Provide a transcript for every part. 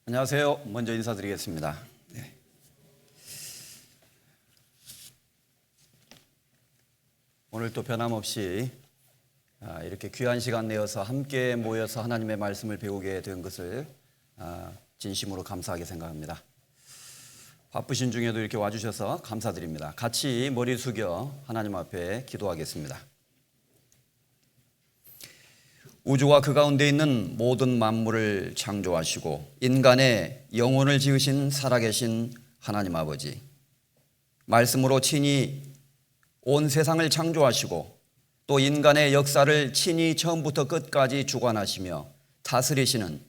안녕하세요. 먼저 인사드리겠습니다. 오늘 또 변함없이 이렇게 귀한 시간 내어서 함께 모여서 하나님의 말씀을 배우게 된 것을 진심으로 감사하게 생각합니다. 바쁘신 중에도 이렇게 와주셔서 감사드립니다. 같이 머리 숙여 하나님 앞에 기도하겠습니다. 우주와 그 가운데 있는 모든 만물을 창조하시고 인간의 영혼을 지으신 살아계신 하나님 아버지, 말씀으로 친히 온 세상을 창조하시고 또 인간의 역사를 친히 처음부터 끝까지 주관하시며 다스리시는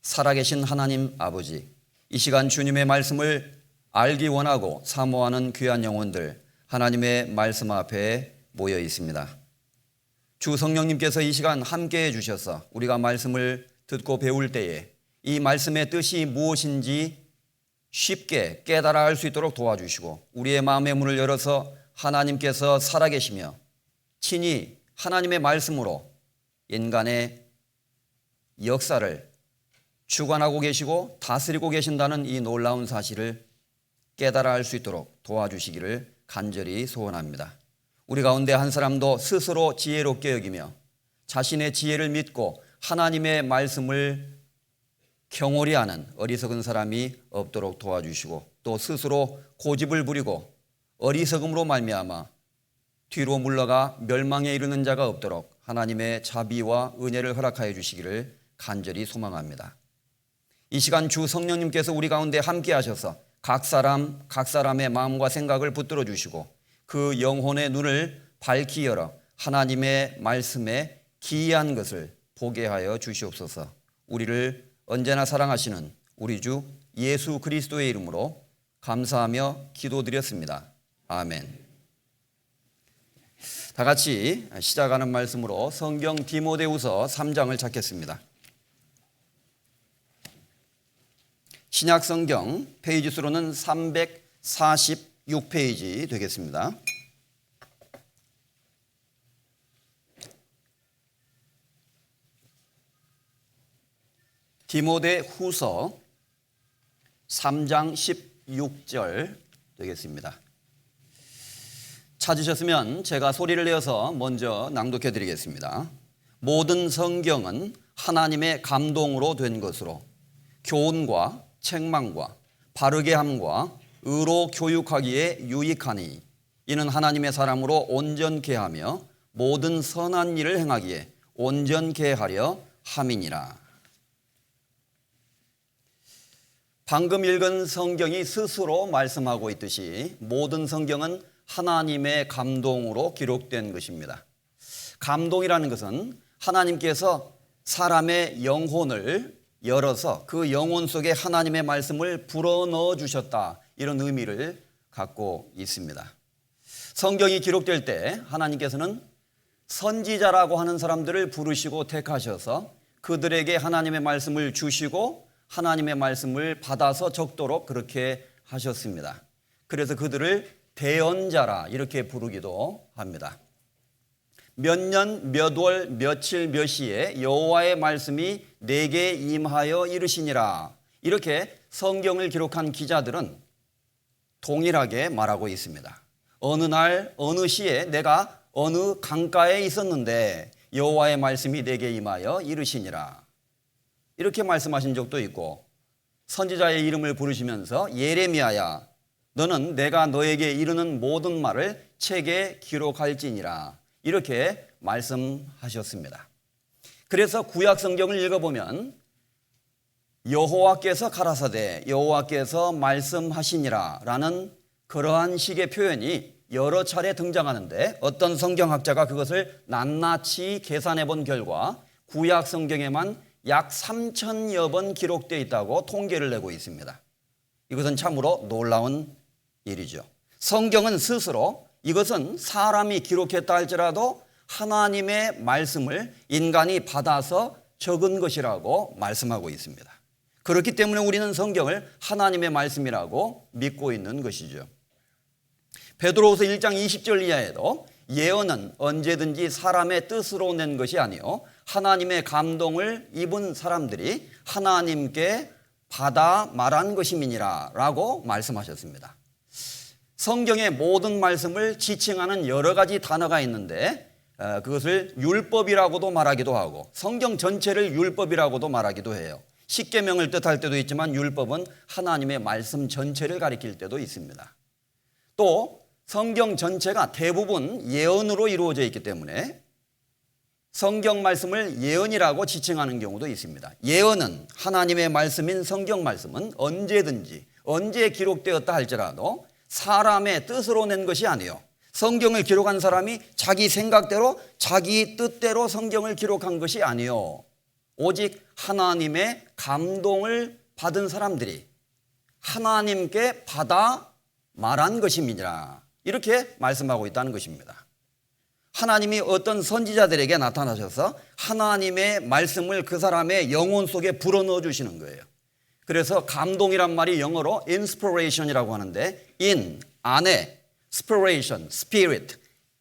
살아계신 하나님 아버지, 이 시간 주님의 말씀을 알기 원하고 사모하는 귀한 영혼들 하나님의 말씀 앞에 모여 있습니다. 주 성령님께서 이 시간 함께해 주셔서 우리가 말씀을 듣고 배울 때에 이 말씀의 뜻이 무엇인지 쉽게 깨달아 알 수 있도록 도와주시고 우리의 마음의 문을 열어서 하나님께서 살아계시며 친히 하나님의 말씀으로 인간의 역사를 주관하고 계시고 다스리고 계신다는 이 놀라운 사실을 깨달아 알 수 있도록 도와주시기를 간절히 소원합니다. 우리 가운데 한 사람도 스스로 지혜롭게 여기며 자신의 지혜를 믿고 하나님의 말씀을 경홀히 하는 어리석은 사람이 없도록 도와주시고 또 스스로 고집을 부리고 어리석음으로 말미암아 뒤로 물러가 멸망에 이르는 자가 없도록 하나님의 자비와 은혜를 허락하여 주시기를 간절히 소망합니다. 이 시간 주 성령님께서 우리 가운데 함께 하셔서 각 사람의 마음과 생각을 붙들어 주시고 그 영혼의 눈을 밝히 열어 하나님의 말씀에 기이한 것을 보게 하여 주시옵소서. 우리를 언제나 사랑하시는 우리 주 예수 그리스도의 이름으로 감사하며 기도드렸습니다. 아멘. 다 같이 시작하는 말씀으로 성경 디모데후서 3장을 찾겠습니다. 신약 성경 페이지 수로는 346페이지 되겠습니다. 디모데후서 3장 16절 되겠습니다. 찾으셨으면 제가 소리를 내어서 먼저 낭독해 드리겠습니다. 모든 성경은 하나님의 감동으로 된 것으로 교훈과 책망과 바르게 함과 의로 교육하기에 유익하니 이는 하나님의 사람으로 온전케 하며 모든 선한 일을 행하기에 온전케 하려 함이니라. 방금 읽은 성경이 스스로 말씀하고 있듯이 모든 성경은 하나님의 감동으로 기록된 것입니다. 감동이라는 것은 하나님께서 사람의 영혼을 열어서 그 영혼 속에 하나님의 말씀을 불어넣어 주셨다, 이런 의미를 갖고 있습니다. 성경이 기록될 때 하나님께서는 선지자라고 하는 사람들을 부르시고 택하셔서 그들에게 하나님의 말씀을 주시고 하나님의 말씀을 받아서 적도록 그렇게 하셨습니다. 그래서 그들을 대언자라 이렇게 부르기도 합니다. 몇 년, 몇 월, 며칠, 몇 시에 여호와의 말씀이 내게 임하여 이르시니라, 이렇게 성경을 기록한 기자들은 동일하게 말하고 있습니다. 어느 날 어느 시에 내가 어느 강가에 있었는데 여호와의 말씀이 내게 임하여 이르시니라, 이렇게 말씀하신 적도 있고, 선지자의 이름을 부르시면서 예레미야야 너는 내가 너에게 이르는 모든 말을 책에 기록할지니라, 이렇게 말씀하셨습니다. 그래서 구약 성경을 읽어보면 여호와께서 가라사대 여호와께서 말씀하시니라 라는 그러한 식의 표현이 여러 차례 등장하는데 어떤 성경학자가 그것을 낱낱이 계산해 본 결과 구약 성경에만 약 3,000여 번 기록되어 있다고 통계를 내고 있습니다. 이것은 참으로 놀라운 일이죠. 성경은 스스로 이것은 사람이 기록했다 할지라도 하나님의 말씀을 인간이 받아서 적은 것이라고 말씀하고 있습니다. 그렇기 때문에 우리는 성경을 하나님의 말씀이라고 믿고 있는 것이죠. 베드로후서 1장 20절 이하에도 예언은 언제든지 사람의 뜻으로 낸 것이 아니요 하나님의 감동을 입은 사람들이 하나님께 받아 말한 것임이니라 라고 말씀하셨습니다. 성경의 모든 말씀을 지칭하는 여러 가지 단어가 있는데 그것을 율법이라고도 말하기도 하고 성경 전체를 율법이라고도 말하기도 해요. 십계명을 뜻할 때도 있지만 율법은 하나님의 말씀 전체를 가리킬 때도 있습니다. 또 성경 전체가 대부분 예언으로 이루어져 있기 때문에 성경 말씀을 예언이라고 지칭하는 경우도 있습니다. 예언은 하나님의 말씀인 성경 말씀은 언제든지 언제 기록되었다 할지라도 사람의 뜻으로 낸 것이 아니에요. 성경을 기록한 사람이 자기 생각대로 자기 뜻대로 성경을 기록한 것이 아니에요. 오직 하나님의 감동을 받은 사람들이 하나님께 받아 말한 것임이니라 이렇게 말씀하고 있다는 것입니다. 하나님이 어떤 선지자들에게 나타나셔서 하나님의 말씀을 그 사람의 영혼 속에 불어넣어 주시는 거예요. 그래서 감동이란 말이 영어로 inspiration이라고 하는데 in, 안에, inspiration, spirit,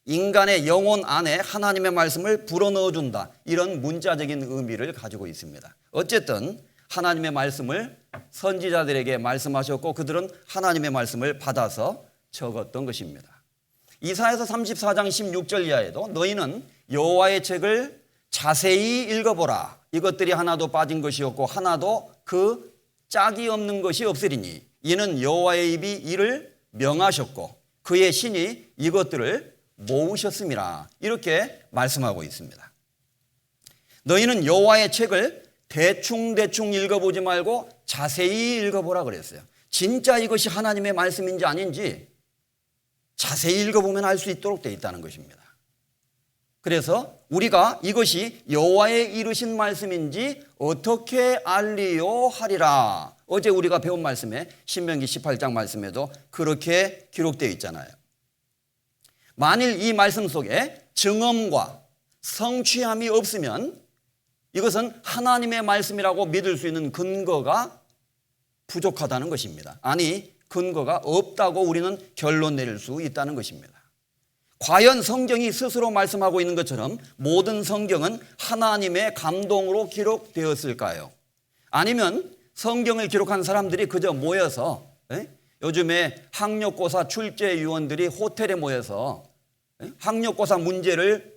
인간의 영혼 안에 하나님의 말씀을 불어넣어 준다. 이런 문자적인 의미를 가지고 있습니다. 어쨌든 하나님의 말씀을 선지자들에게 말씀하셨고 그들은 하나님의 말씀을 받아서 적었던 것입니다. 이사야서 34장 16절 이하에도 너희는 여호와의 책을 자세히 읽어보라. 이것들이 하나도 빠진 것이 없고 하나도 그 짝이 없는 것이 없으리니 이는 여호와의 입이 이를 명하셨고 그의 신이 이것들을 모으셨음이라. 이렇게 말씀하고 있습니다. 너희는 여호와의 책을 대충 읽어보지 말고 자세히 읽어보라 그랬어요. 진짜 이것이 하나님의 말씀인지 아닌지 자세히 읽어보면 알 수 있도록 되어 있다는 것입니다. 그래서 우리가 이것이 여호와의 이르신 말씀인지 어떻게 알리요 하리라. 어제 우리가 배운 말씀에 신명기 18장 말씀에도 그렇게 기록되어 있잖아요. 만일 이 말씀 속에 증언과 성취함이 없으면 이것은 하나님의 말씀이라고 믿을 수 있는 근거가 부족하다는 것입니다. 아니, 근거가 없다고 우리는 결론 내릴 수 있다는 것입니다. 과연 성경이 스스로 말씀하고 있는 것처럼 모든 성경은 하나님의 감동으로 기록되었을까요? 아니면 성경을 기록한 사람들이 그저 모여서 요즘에 학력고사 출제위원들이 호텔에 모여서 학력고사 문제를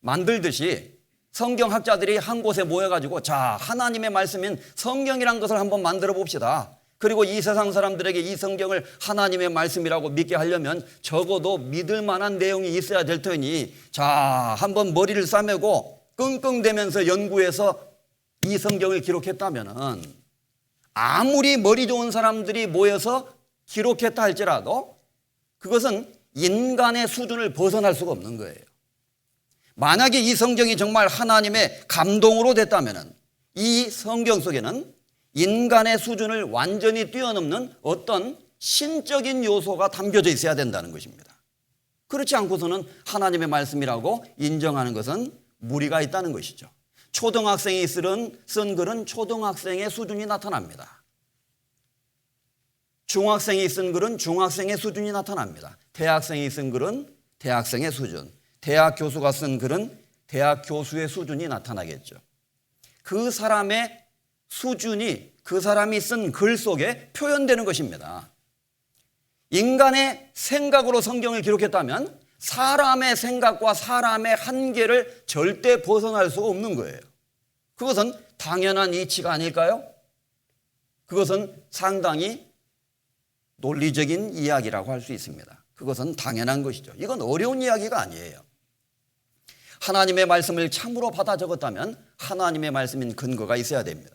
만들듯이 성경학자들이 한 곳에 모여가지고 자, 하나님의 말씀인 성경이란 것을 한번 만들어 봅시다. 그리고 이 세상 사람들에게 이 성경을 하나님의 말씀이라고 믿게 하려면 적어도 믿을 만한 내용이 있어야 될 테니 자, 한번 머리를 싸매고 끙끙대면서 연구해서 이 성경을 기록했다면은 아무리 머리 좋은 사람들이 모여서 기록했다 할지라도 그것은 인간의 수준을 벗어날 수가 없는 거예요. 만약에 이 성경이 정말 하나님의 감동으로 됐다면은 이 성경 속에는 인간의 수준을 완전히 뛰어넘는 어떤 신적인 요소가 담겨져 있어야 된다는 것입니다. 그렇지 않고서는 하나님의 말씀이라고 인정하는 것은 무리가 있다는 것이죠. 초등학생이 쓴 글은 초등학생의 수준이 나타납니다. 중학생이 쓴 글은 중학생의 수준이 나타납니다. 대학생이 쓴 글은 대학생의 수준, 대학 교수가 쓴 글은 대학 교수의 수준이 나타나겠죠. 그 사람의 수준이 그 사람이 쓴 글 속에 표현되는 것입니다. 인간의 생각으로 성경을 기록했다면 사람의 생각과 사람의 한계를 절대 벗어날 수가 없는 거예요. 그것은 당연한 이치가 아닐까요? 그것은 상당히 논리적인 이야기라고 할 수 있습니다. 그것은 당연한 것이죠. 이건 어려운 이야기가 아니에요. 하나님의 말씀을 참으로 받아 적었다면 하나님의 말씀인 근거가 있어야 됩니다.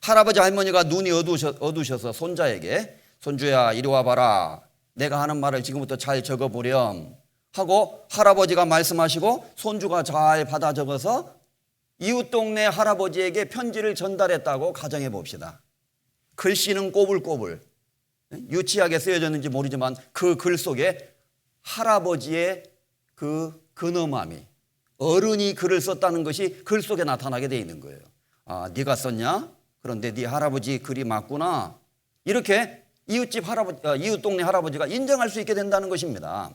할아버지 할머니가 눈이 어두셔서 손자에게 손주야 이리 와봐라. 내가 하는 말을 지금부터 잘 적어보렴 하고 할아버지가 말씀하시고 손주가 잘 받아 적어서 이웃 동네 할아버지에게 편지를 전달했다고 가정해 봅시다. 글씨는 꼬불꼬불 유치하게 쓰여졌는지 모르지만 그 글 속에 할아버지의 그 근엄함이 어른이 글을 썼다는 것이 글 속에 나타나게 돼 있는 거예요. 아, 네가 썼냐? 그런데 네 할아버지 글이 맞구나. 이렇게 이웃 동네 할아버지가 인정할 수 있게 된다는 것입니다.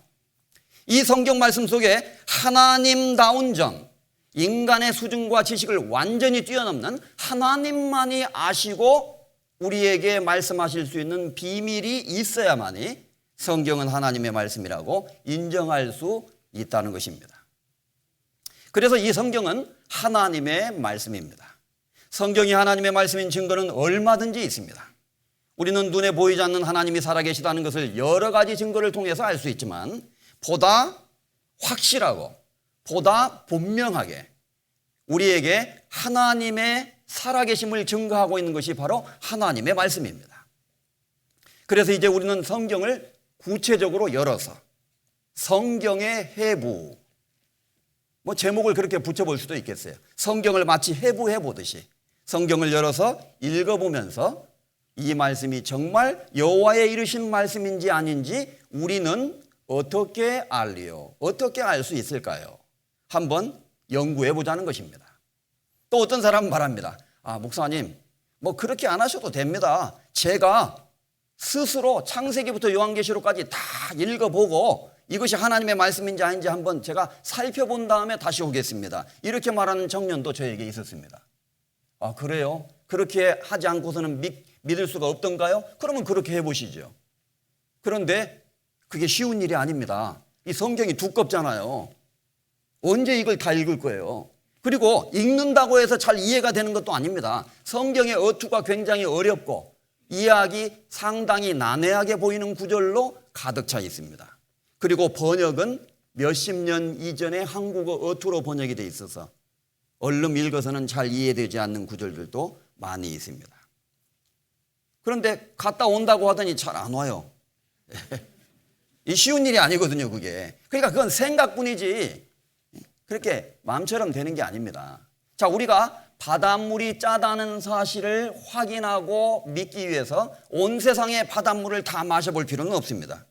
이 성경 말씀 속에 하나님다운 점, 인간의 수준과 지식을 완전히 뛰어넘는 하나님만이 아시고 우리에게 말씀하실 수 있는 비밀이 있어야만이 성경은 하나님의 말씀이라고 인정할 수 있다는 것입니다. 그래서 이 성경은 하나님의 말씀입니다. 성경이 하나님의 말씀인 증거는 얼마든지 있습니다. 우리는 눈에 보이지 않는 하나님이 살아계시다는 것을 여러 가지 증거를 통해서 알 수 있지만 보다 확실하고 보다 분명하게 우리에게 하나님의 살아계심을 증거하고 있는 것이 바로 하나님의 말씀입니다. 그래서 이제 우리는 성경을 구체적으로 열어서 성경의 해부, 제목을 그렇게 붙여볼 수도 있겠어요. 성경을 마치 해부해 보듯이 성경을 열어서 읽어보면서 이 말씀이 정말 여호와의 이르신 말씀인지 아닌지 우리는 어떻게 알리요? 어떻게 알 수 있을까요? 한번 연구해 보자는 것입니다. 또 어떤 사람은 말합니다. 목사님, 그렇게 안 하셔도 됩니다. 제가 스스로 창세기부터 요한계시록까지 다 읽어보고 이것이 하나님의 말씀인지 아닌지 한번 제가 살펴본 다음에 다시 오겠습니다. 이렇게 말하는 청년도 저에게 있었습니다. 그래요? 그렇게 하지 않고서는 믿을 수가 없던가요? 그러면 그렇게 해보시죠. 그런데 그게 쉬운 일이 아닙니다. 이 성경이 두껍잖아요. 언제 이걸 다 읽을 거예요? 그리고 읽는다고 해서 잘 이해가 되는 것도 아닙니다. 성경의 어투가 굉장히 어렵고 이해하기 상당히 난해하게 보이는 구절로 가득 차 있습니다. 그리고 번역은 몇십 년 이전에 한국어 어투로 번역이 돼 있어서 얼른 읽어서는 잘 이해되지 않는 구절들도 많이 있습니다. 그런데 갔다 온다고 하더니 잘 안 와요. 이 쉬운 일이 아니거든요, 그게. 그러니까 그건 생각뿐이지 그렇게 마음처럼 되는 게 아닙니다. 자, 우리가 바닷물이 짜다는 사실을 확인하고 믿기 위해서 온 세상의 바닷물을 다 마셔볼 필요는 없습니다.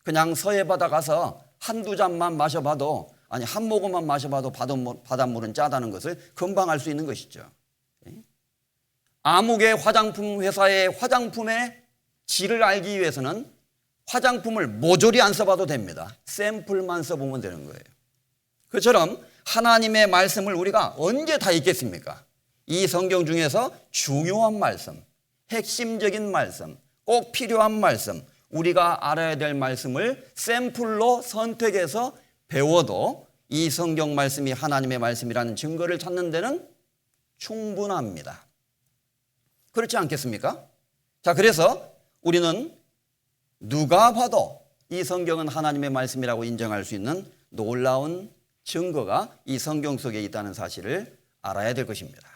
그냥 서해바다 가서 한두 잔만 마셔봐도, 한 모금만 마셔봐도 바닷물은 짜다는 것을 금방 알 수 있는 것이죠. 아무개 화장품 회사의 화장품의 질을 알기 위해서는 화장품을 모조리 안 써봐도 됩니다. 샘플만 써보면 되는 거예요. 그처럼 하나님의 말씀을 우리가 언제 다 읽겠습니까? 이 성경 중에서 중요한 말씀, 핵심적인 말씀, 꼭 필요한 말씀, 우리가 알아야 될 말씀을 샘플로 선택해서 배워도 이 성경 말씀이 하나님의 말씀이라는 증거를 찾는 데는 충분합니다. 그렇지 않겠습니까? 자, 그래서 우리는 누가 봐도 이 성경은 하나님의 말씀이라고 인정할 수 있는 놀라운 증거가 이 성경 속에 있다는 사실을 알아야 될 것입니다.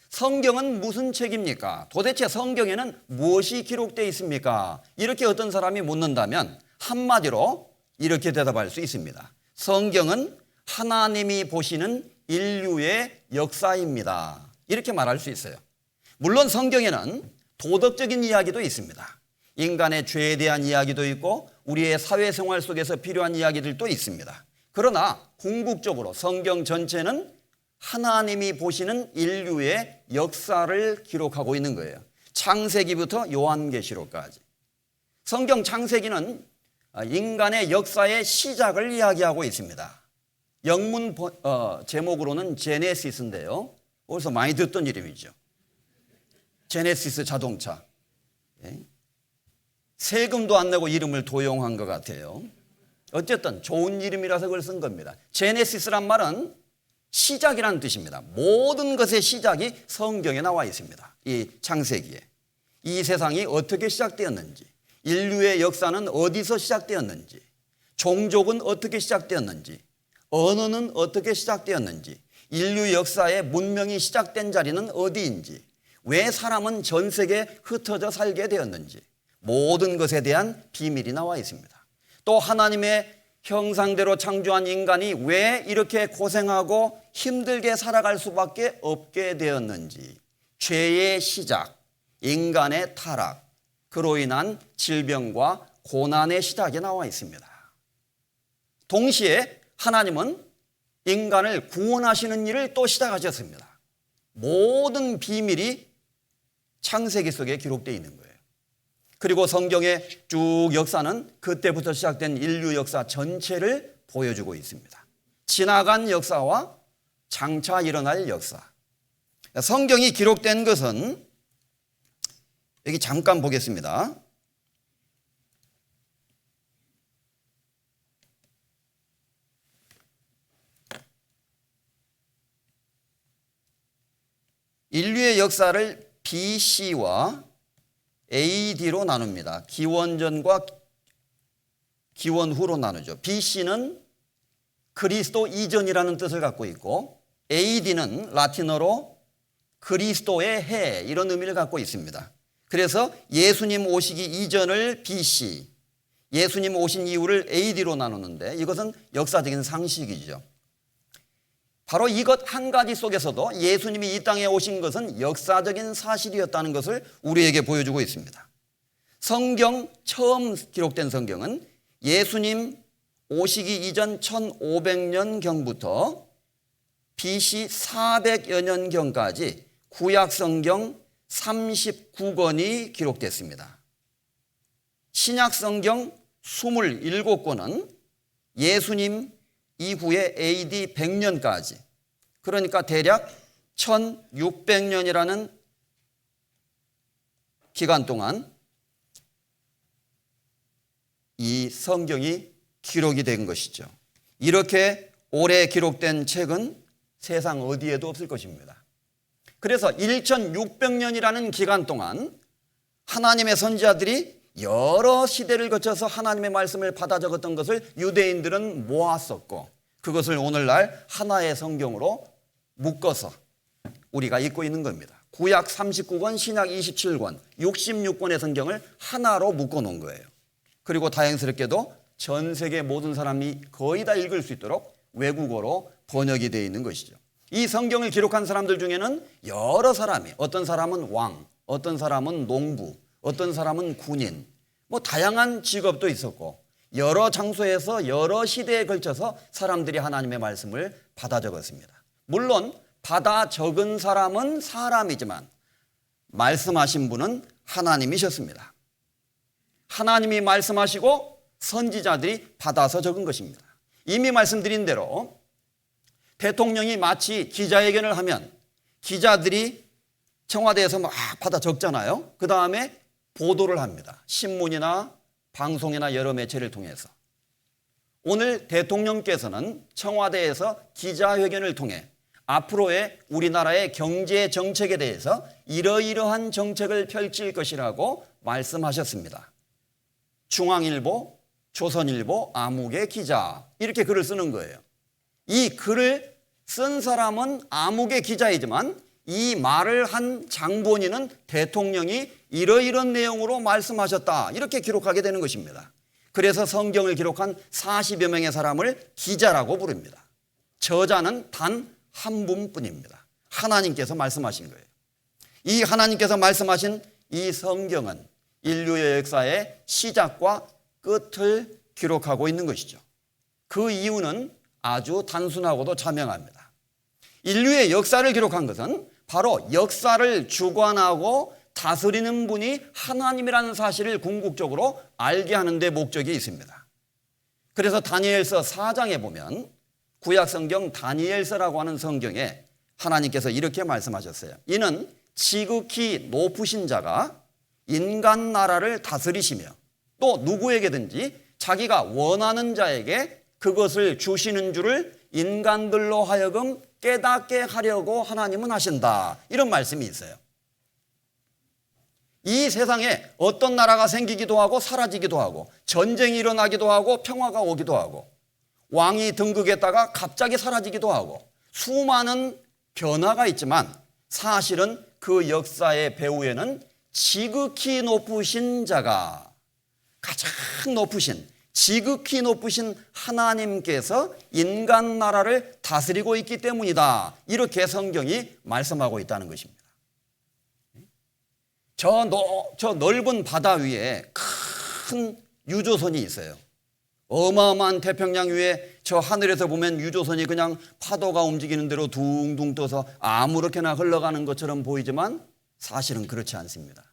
성경은 무슨 책입니까? 도대체 성경에는 무엇이 기록되어 있습니까? 이렇게 어떤 사람이 묻는다면 한마디로 이렇게 대답할 수 있습니다. 성경은 하나님이 보시는 인류의 역사입니다. 이렇게 말할 수 있어요. 물론 성경에는 도덕적인 이야기도 있습니다. 인간의 죄에 대한 이야기도 있고 우리의 사회생활 속에서 필요한 이야기들도 있습니다. 그러나 궁극적으로 성경 전체는 하나님이 보시는 인류의 역사를 기록하고 있는 거예요. 창세기부터 요한계시록까지. 성경 창세기는 인간의 역사의 시작을 이야기하고 있습니다. 영문 제목으로는 제네시스인데요. 어디서 많이 듣던 이름이죠. 제네시스 자동차. 세금도 안 내고 이름을 도용한 것 같아요. 어쨌든 좋은 이름이라서 그걸 쓴 겁니다. 제네시스란 말은 시작이라는 뜻입니다. 모든 것의 시작이 성경에 나와 있습니다. 이 창세기에. 이 세상이 어떻게 시작되었는지, 인류의 역사는 어디서 시작되었는지, 종족은 어떻게 시작되었는지, 언어는 어떻게 시작되었는지, 인류 역사의 문명이 시작된 자리는 어디인지, 왜 사람은 전 세계에 흩어져 살게 되었는지 모든 것에 대한 비밀이 나와 있습니다. 또 하나님의 형상대로 창조한 인간이 왜 이렇게 고생하고 힘들게 살아갈 수밖에 없게 되었는지, 죄의 시작, 인간의 타락, 그로 인한 질병과 고난의 시작이 나와 있습니다. 동시에 하나님은 인간을 구원하시는 일을 또 시작하셨습니다. 모든 비밀이 창세기 속에 기록되어 있는 거예요. 그리고 성경의 쭉 역사는 그때부터 시작된 인류 역사 전체를 보여주고 있습니다. 지나간 역사와 장차 일어날 역사. 성경이 기록된 것은 여기 잠깐 보겠습니다. 인류의 역사를 BC와 AD로 나눕니다. 기원전과 기원 후로 나누죠. BC는 그리스도 이전이라는 뜻을 갖고 있고 AD는 라틴어로 그리스도의 해 이런 의미를 갖고 있습니다. 그래서 예수님 오시기 이전을 BC, 예수님 오신 이후를 AD로 나누는데 이것은 역사적인 상식이죠. 바로 이것 한 가지 속에서도 예수님이 이 땅에 오신 것은 역사적인 사실이었다는 것을 우리에게 보여주고 있습니다. 성경 처음 기록된 성경은 예수님 오시기 이전 1500년경부터 BC 400여 년경까지 구약 성경 39권이 기록됐습니다. 신약 성경 27권은 예수님 이후에 AD 100년까지, 그러니까 대략 1600년이라는 기간 동안 이 성경이 기록이 된 것이죠. 이렇게 오래 기록된 책은 세상 어디에도 없을 것입니다. 그래서 1600년이라는 기간 동안 하나님의 선지자들이 여러 시대를 거쳐서 하나님의 말씀을 받아 적었던 것을 유대인들은 모았었고 그것을 오늘날 하나의 성경으로 묶어서 우리가 읽고 있는 겁니다. 구약 39권, 신약 27권, 66권의 성경을 하나로 묶어 놓은 거예요. 그리고 다행스럽게도 전 세계 모든 사람이 거의 다 읽을 수 있도록 외국어로 번역이 되어 있는 것이죠. 이 성경을 기록한 사람들 중에는 여러 사람이, 어떤 사람은 왕, 어떤 사람은 농부, 어떤 사람은 군인, 다양한 직업도 있었고 여러 장소에서 여러 시대에 걸쳐서 사람들이 하나님의 말씀을 받아 적었습니다. 물론 받아 적은 사람은 사람이지만 말씀하신 분은 하나님이셨습니다. 하나님이 말씀하시고 선지자들이 받아서 적은 것입니다. 이미 말씀드린 대로 대통령이 마치 기자회견을 하면 기자들이 청와대에서 막 받아 적잖아요. 그 다음에 보도를 합니다. 신문이나 방송이나 여러 매체를 통해서. 오늘 대통령께서는 청와대에서 기자회견을 통해 앞으로의 우리나라의 경제 정책에 대해서 이러이러한 정책을 펼칠 것이라고 말씀하셨습니다. 중앙일보, 조선일보, 아무개 기자 이렇게 글을 쓰는 거예요. 이 글을 쓴 사람은 아무개 기자이지만 이 말을 한 장본인은 대통령이 이러이런 내용으로 말씀하셨다 이렇게 기록하게 되는 것입니다. 그래서 성경을 기록한 40여 명의 사람을 기자라고 부릅니다. 저자는 단 한 분뿐입니다. 하나님께서 말씀하신 거예요. 이 하나님께서 말씀하신 이 성경은 인류의 역사의 시작과 끝을 기록하고 있는 것이죠. 그 이유는 아주 단순하고도 자명합니다. 인류의 역사를 기록한 것은 바로 역사를 주관하고 다스리는 분이 하나님이라는 사실을 궁극적으로 알게 하는 데 목적이 있습니다. 그래서 다니엘서 4장에 보면 구약성경 다니엘서라고 하는 성경에 하나님께서 이렇게 말씀하셨어요. 이는 지극히 높으신 자가 인간 나라를 다스리시며 또 누구에게든지 자기가 원하는 자에게 그것을 주시는 줄을 인간들로 하여금 깨닫게 하려고 하나님은 하신다. 이런 말씀이 있어요. 이 세상에 어떤 나라가 생기기도 하고 사라지기도 하고 전쟁이 일어나기도 하고 평화가 오기도 하고 왕이 등극했다가 갑자기 사라지기도 하고 수많은 변화가 있지만 사실은 그 역사의 배후에는 지극히 높으신 자가 가장 높으신 지극히 높으신 하나님께서 인간 나라를 다스리고 있기 때문이다. 이렇게 성경이 말씀하고 있다는 것입니다. 저 넓은 바다 위에 큰 유조선이 있어요. 어마어마한 태평양 위에 저 하늘에서 보면 유조선이 그냥 파도가 움직이는 대로 둥둥 떠서 아무렇게나 흘러가는 것처럼 보이지만 사실은 그렇지 않습니다.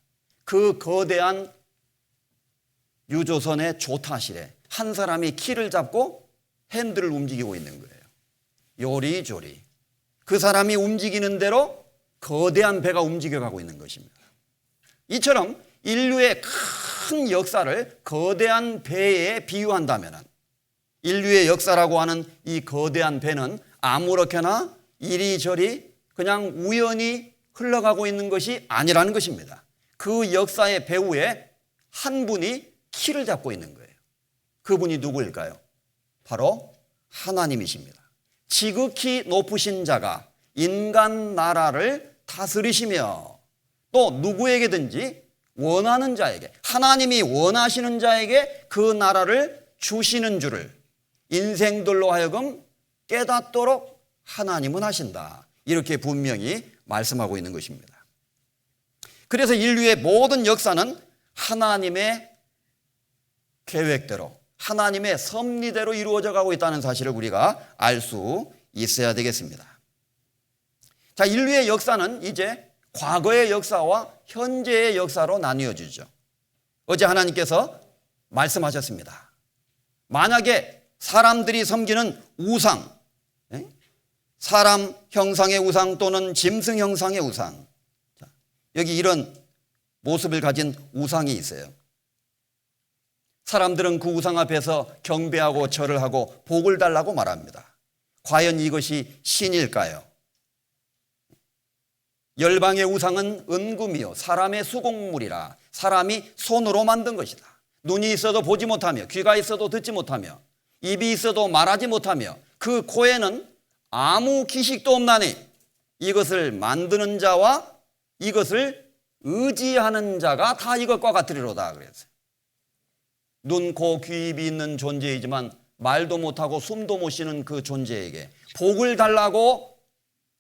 그 거대한 유조선의 조타실에 한 사람이 키를 잡고 핸들을 움직이고 있는 거예요. 요리조리. 그 사람이 움직이는 대로 거대한 배가 움직여가고 있는 것입니다. 이처럼 인류의 큰 역사를 거대한 배에 비유한다면 인류의 역사라고 하는 이 거대한 배는 아무렇게나 이리저리 그냥 우연히 흘러가고 있는 것이 아니라는 것입니다. 그 역사의 배후에 한 분이 키를 잡고 있는 거예요. 그분이 누구일까요? 바로 하나님이십니다. 지극히 높으신 자가 인간 나라를 다스리시며 또 누구에게든지 원하는 자에게, 하나님이 원하시는 자에게 그 나라를 주시는 줄을 인생들로 하여금 깨닫도록 하나님은 하신다. 이렇게 분명히 말씀하고 있는 것입니다. 그래서 인류의 모든 역사는 하나님의 계획대로, 하나님의 섭리대로 이루어져 가고 있다는 사실을 우리가 알 수 있어야 되겠습니다. 자, 인류의 역사는 이제 과거의 역사와 현재의 역사로 나뉘어지죠. 어제 하나님께서 말씀하셨습니다. 만약에 사람들이 섬기는 우상, 사람 형상의 우상 또는 짐승 형상의 우상, 여기 이런 모습을 가진 우상이 있어요. 사람들은 그 우상 앞에서 경배하고 절을 하고 복을 달라고 말합니다. 과연 이것이 신일까요? 열방의 우상은 은금이요 사람의 수공물이라 사람이 손으로 만든 것이다. 눈이 있어도 보지 못하며 귀가 있어도 듣지 못하며 입이 있어도 말하지 못하며 그 코에는 아무 기식도 없나니 이것을 만드는 자와 이것을 의지하는 자가 다 이것과 같으리로다 그랬어요. 눈, 코, 귀, 입이 있는 존재이지만 말도 못하고 숨도 못 쉬는 그 존재에게 복을 달라고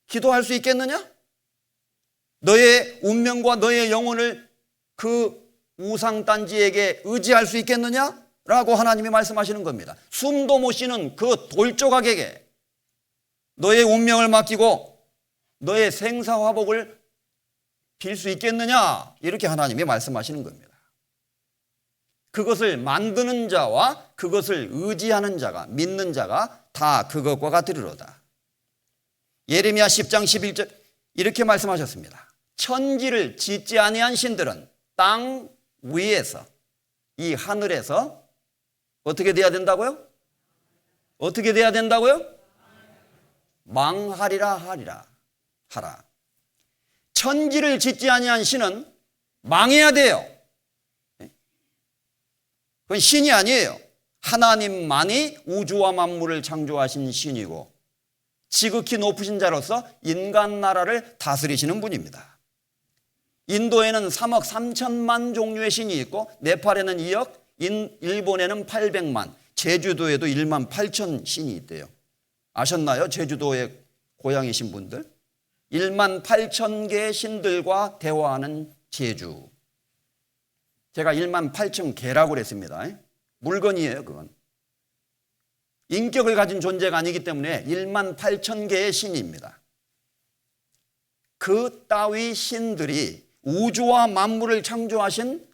기도할 수 있겠느냐? 너의 운명과 너의 영혼을 그 우상단지에게 의지할 수 있겠느냐? 라고 하나님이 말씀하시는 겁니다. 숨도 못 쉬는 그 돌조각에게 너의 운명을 맡기고 너의 생사화복을 빌 수 있겠느냐? 이렇게 하나님이 말씀하시는 겁니다. 그것을 만드는 자와 그것을 의지하는 자가, 믿는 자가 다 그것과 같으리로다. 예레미야 10장 11절 이렇게 말씀하셨습니다. 천지를 짓지 아니한 신들은 땅 위에서, 이 하늘에서 어떻게 돼야 된다고요? 어떻게 돼야 된다고요? 망하리라 하라. 천지를 짓지 아니한 신은 망해야 돼요. 그건 신이 아니에요. 하나님만이 우주와 만물을 창조하신 신이고 지극히 높으신 자로서 인간 나라를 다스리시는 분입니다. 인도에는 3억 3천만 종류의 신이 있고 네팔에는 2억, 일본에는 800만, 제주도에도 1만 8천 신이 있대요. 아셨나요? 제주도의 고향이신 분들? 1만 8천 개의 신들과 대화하는 제주. 제가 1만 8천 개라고 그랬습니다. 물건이에요, 그건. 인격을 가진 존재가 아니기 때문에 1만 8천 개의 신입니다. 그 따위 신들이 우주와 만물을 창조하신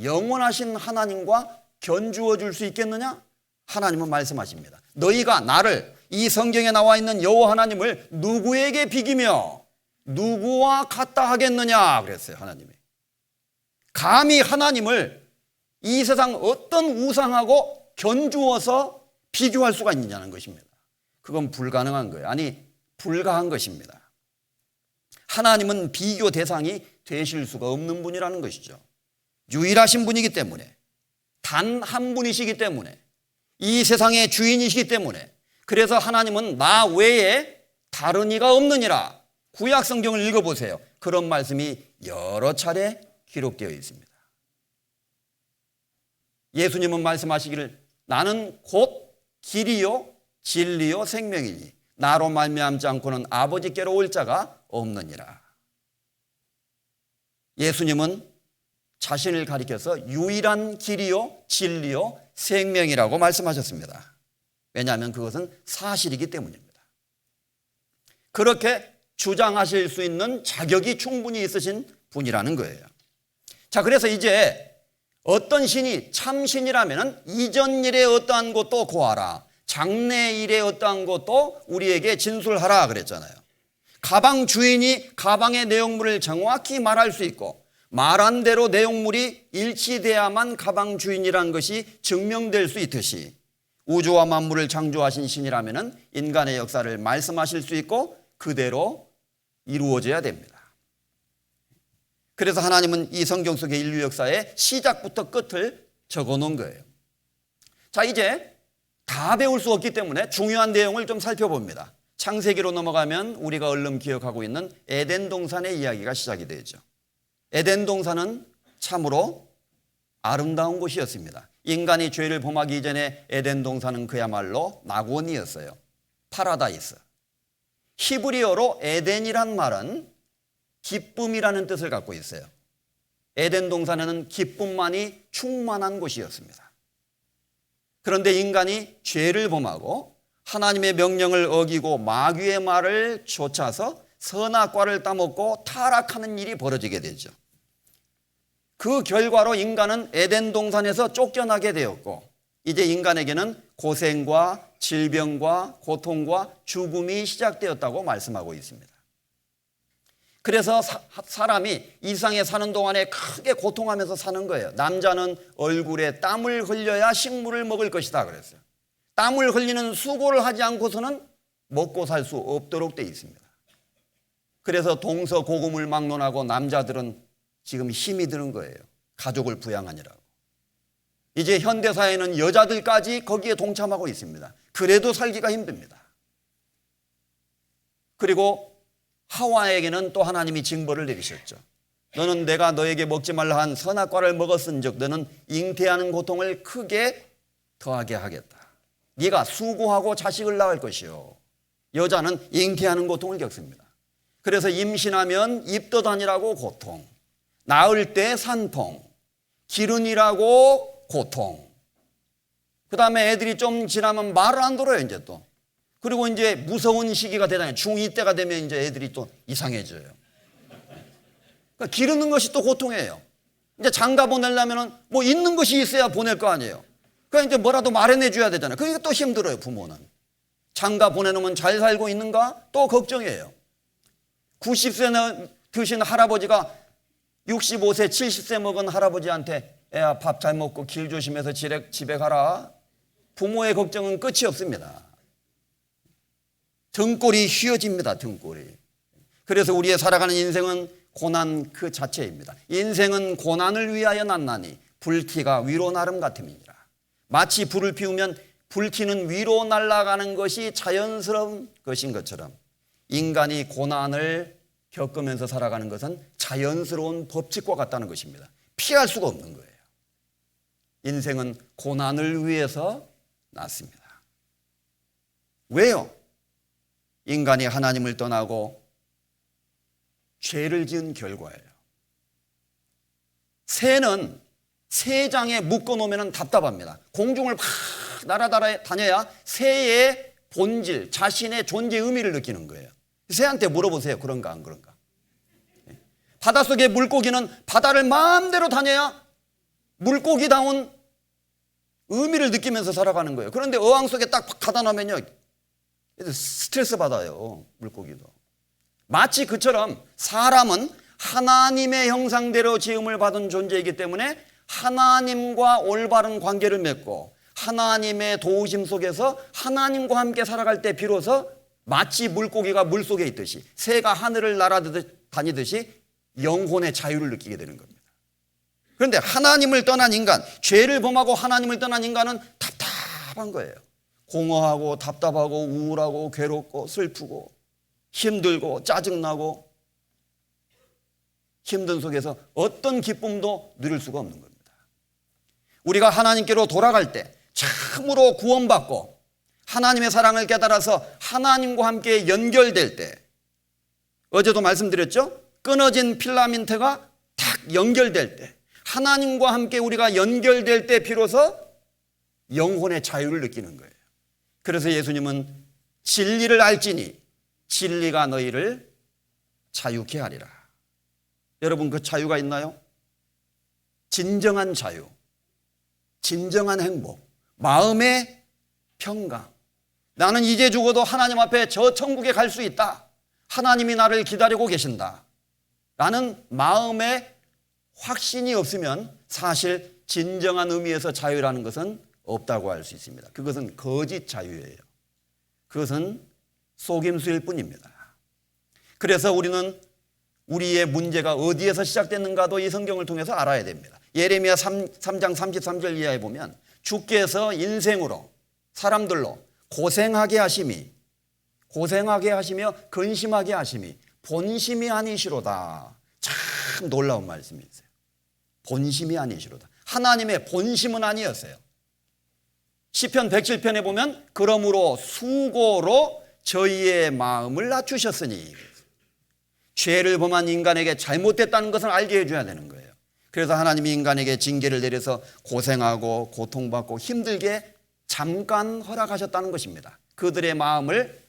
영원하신 하나님과 견주어 줄 수 있겠느냐? 하나님은 말씀하십니다. 너희가 나를, 이 성경에 나와 있는 여호와 하나님을 누구에게 비기며 누구와 같다 하겠느냐 그랬어요. 하나님이. 감히 하나님을 이 세상 어떤 우상하고 견주어서 비교할 수가 있느냐는 것입니다. 그건 불가능한 거예요. 아니, 불가한 것입니다. 하나님은 비교 대상이 되실 수가 없는 분이라는 것이죠. 유일하신 분이기 때문에, 단 한 분이시기 때문에, 이 세상의 주인이시기 때문에, 그래서 하나님은 나 외에 다른 이가 없느니라. 구약 성경을 읽어보세요. 그런 말씀이 여러 차례 기록되어 있습니다. 예수님은 말씀하시기를 나는 곧 길이요 진리요 생명이니 나로 말미암지 않고는 아버지께로 올 자가 없느니라. 예수님은 자신을 가리켜서 유일한 길이요 진리요 생명이라고 말씀하셨습니다. 왜냐하면 그것은 사실이기 때문입니다. 그렇게 주장하실 수 있는 자격이 충분히 있으신 분이라는 거예요. 자, 그래서 이제 어떤 신이 참신이라면 이전 일에 어떠한 것도 고하라, 장래 일에 어떠한 것도 우리에게 진술하라 그랬잖아요. 가방 주인이 가방의 내용물을 정확히 말할 수 있고 말한 대로 내용물이 일치돼야만 가방 주인이라는 것이 증명될 수 있듯이 우주와 만물을 창조하신 신이라면 인간의 역사를 말씀하실 수 있고 그대로 이루어져야 됩니다. 그래서 하나님은 이 성경 속의 인류 역사의 시작부터 끝을 적어놓은 거예요. 자, 이제 다 배울 수 없기 때문에 중요한 내용을 좀 살펴봅니다. 창세기로 넘어가면 우리가 얼른 기억하고 있는 에덴 동산의 이야기가 시작이 되죠. 에덴 동산은 참으로 아름다운 곳이었습니다. 인간이 죄를 범하기 이전에 에덴 동산은 그야말로 낙원이었어요. 파라다이스. 히브리어로 에덴이란 말은 기쁨이라는 뜻을 갖고 있어요. 에덴 동산에는 기쁨만이 충만한 곳이었습니다. 그런데 인간이 죄를 범하고 하나님의 명령을 어기고 마귀의 말을 쫓아서 선악과를 따먹고 타락하는 일이 벌어지게 되죠. 그 결과로 인간은 에덴 동산에서 쫓겨나게 되었고 이제 인간에게는 고생과 질병과 고통과 죽음이 시작되었다고 말씀하고 있습니다. 그래서 사람이 이 세상에 사는 동안에 크게 고통하면서 사는 거예요. 남자는 얼굴에 땀을 흘려야 식물을 먹을 것이다 그랬어요. 땀을 흘리는 수고를 하지 않고서는 먹고 살 수 없도록 되어 있습니다. 그래서 동서고금을 막론하고 남자들은 지금 힘이 드는 거예요. 가족을 부양하느라고. 이제 현대사회는 여자들까지 거기에 동참하고 있습니다. 그래도 살기가 힘듭니다. 그리고 하와에게는 또 하나님이 징벌을 내리셨죠. 너는 내가 너에게 먹지 말라 한 선악과를 먹었은즉 너는 잉태하는 고통을 크게 더하게 하겠다. 네가 수고하고 자식을 낳을 것이요. 여자는 잉태하는 고통을 겪습니다. 그래서 임신하면 입덧하니라고 고통, 낳을 때 산통, 기른이라고 고통. 그 다음에 애들이 좀 지나면 말을 안 들어요, 이제 또. 그리고 이제 무서운 시기가 되잖아요. 중2 때가 되면 이제 애들이 또 이상해져요. 그러니까 기르는 것이 또 고통이에요. 이제 장가 보내려면은 뭐 있는 것이 있어야 보낼 거 아니에요. 그러니까 이제 뭐라도 마련해 줘야 되잖아요. 그러니까 또 힘들어요, 부모는. 장가 보내놓으면 잘 살고 있는가? 또 걱정이에요. 90세 드신 할아버지가 65세, 70세 먹은 할아버지한테 애야 밥 잘 먹고 길 조심해서 집에 가라. 부모의 걱정은 끝이 없습니다. 등골이 휘어집니다. 등골이. 그래서 우리의 살아가는 인생은 고난 그 자체입니다. 인생은 고난을 위하여 났나니 불티가 위로 나름 같음이니라. 마치 불을 피우면 불티는 위로 날아가는 것이 자연스러운 것인 것처럼 인간이 고난을 겪으면서 살아가는 것은 자연스러운 법칙과 같다는 것입니다. 피할 수가 없는 거예요. 인생은 고난을 위해서 났습니다. 왜요? 인간이 하나님을 떠나고 죄를 지은 결과예요. 새는 새장에 묶어놓으면 답답합니다. 공중을 막 날아다녀야 새의 본질, 자신의 존재 의미를 느끼는 거예요. 새한테 물어보세요. 그런가 안 그런가? 바닷속의 물고기는 바다를 마음대로 다녀야 물고기다운 의미를 느끼면서 살아가는 거예요. 그런데 어항 속에 딱 가다 놓으면요 스트레스 받아요. 물고기도. 마치 그처럼 사람은 하나님의 형상대로 지음을 받은 존재이기 때문에 하나님과 올바른 관계를 맺고 하나님의 도우심 속에서 하나님과 함께 살아갈 때 비로소 마치 물고기가 물속에 있듯이 새가 하늘을 날아다니듯이 영혼의 자유를 느끼게 되는 겁니다. 그런데 하나님을 떠난 인간, 죄를 범하고 하나님을 떠난 인간은 답답한 거예요. 공허하고 답답하고 우울하고 괴롭고 슬프고 힘들고 짜증나고 힘든 속에서 어떤 기쁨도 누릴 수가 없는 겁니다. 우리가 하나님께로 돌아갈 때 참으로 구원받고 하나님의 사랑을 깨달아서 하나님과 함께 연결될 때 어제도 말씀드렸죠? 끊어진 필라멘트가 딱 연결될 때 하나님과 함께 우리가 연결될 때 비로소 영혼의 자유를 느끼는 거예요. 그래서 예수님은 진리를 알지니 진리가 너희를 자유케 하리라. 여러분 그 자유가 있나요? 진정한 자유, 진정한 행복, 마음의 평강. 나는 이제 죽어도 하나님 앞에 저 천국에 갈 수 있다. 하나님이 나를 기다리고 계신다. 라는 마음의 확신이 없으면 사실 진정한 의미에서 자유라는 것은 없다고 할 수 있습니다. 그것은 거짓 자유예요. 그것은 속임수일 뿐입니다. 그래서 우리는 우리의 문제가 어디에서 시작됐는가도 이 성경을 통해서 알아야 됩니다. 예레미야 3장 33절 이하에 보면 주께서 인생으로 사람들로 고생하게 하시며 근심하게 하심이 본심이 아니시로다. 참 놀라운 말씀이세요. 본심이 아니시로다. 하나님의 본심은 아니었어요. 시편 107편에 보면 그러므로 수고로 저희의 마음을 낮추셨으니, 죄를 범한 인간에게 잘못됐다는 것을 알게 해줘야 되는 거예요. 그래서 하나님이 인간에게 징계를 내려서 고생하고 고통받고 힘들게 잠깐 허락하셨다는 것입니다. 그들의 마음을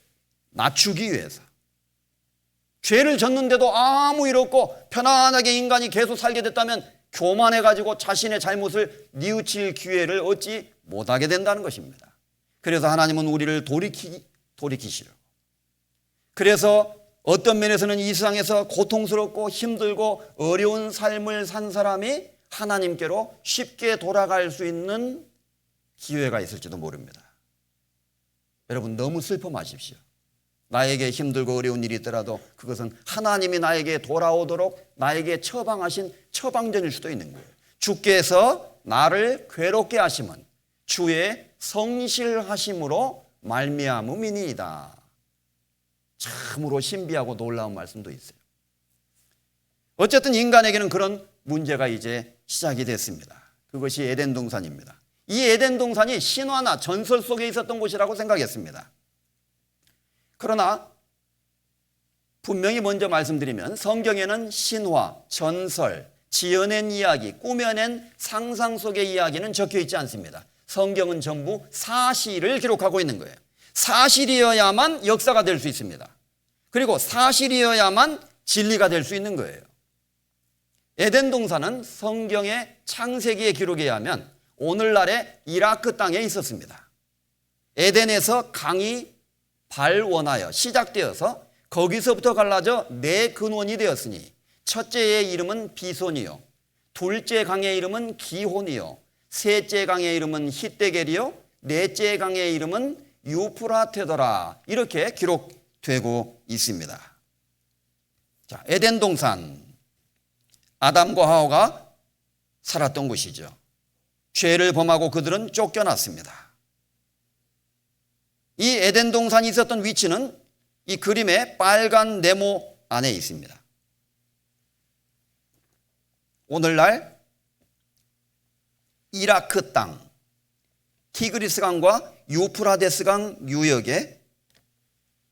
낮추기 위해서. 죄를 졌는데도 아무 일 없고 편안하게 인간이 계속 살게 됐다면 교만해가지고 자신의 잘못을 뉘우칠 기회를 얻지 못하게 된다는 것입니다. 그래서 하나님은 우리를 돌이키시려고. 그래서 어떤 면에서는 이 세상에서 고통스럽고 힘들고 어려운 삶을 산 사람이 하나님께로 쉽게 돌아갈 수 있는 기회가 있을지도 모릅니다. 여러분, 너무 슬퍼 마십시오. 나에게 힘들고 어려운 일이 있더라도 그것은 하나님이 나에게 돌아오도록 나에게 처방하신 처방전일 수도 있는 거예요. 주께서 나를 괴롭게 하심은 주의 성실하심으로 말미암음이니이다. 참으로 신비하고 놀라운 말씀도 있어요. 어쨌든 인간에게는 그런 문제가 이제 시작이 됐습니다. 그것이 에덴 동산입니다. 이 에덴 동산이 신화나 전설 속에 있었던 곳이라고 생각했습니다. 그러나 분명히 먼저 말씀드리면 성경에는 신화, 전설, 지어낸 이야기, 꾸며낸 상상 속의 이야기는 적혀 있지 않습니다. 성경은 전부 사실을 기록하고 있는 거예요. 사실이어야만 역사가 될 수 있습니다. 그리고 사실이어야만 진리가 될 수 있는 거예요. 에덴 동산은 성경의 창세기의 기록에 의하면 오늘날의 이라크 땅에 있었습니다. 에덴에서 강이 발원하여 시작되어서 거기서부터 갈라져 네 근원이 되었으니 첫째의 이름은 비손이요, 둘째 강의 이름은 기혼이요, 셋째 강의 이름은 히데겔이요, 넷째 강의 이름은 유프라테더라. 이렇게 기록되고 있습니다. 자, 에덴 동산, 아담과 하와가 살았던 곳이죠. 죄를 범하고 그들은 쫓겨났습니다. 이 에덴 동산이 있었던 위치는 이 그림의 빨간 네모 안에 있습니다. 오늘날 이라크 땅, 티그리스 강과 유프라데스 강 유역에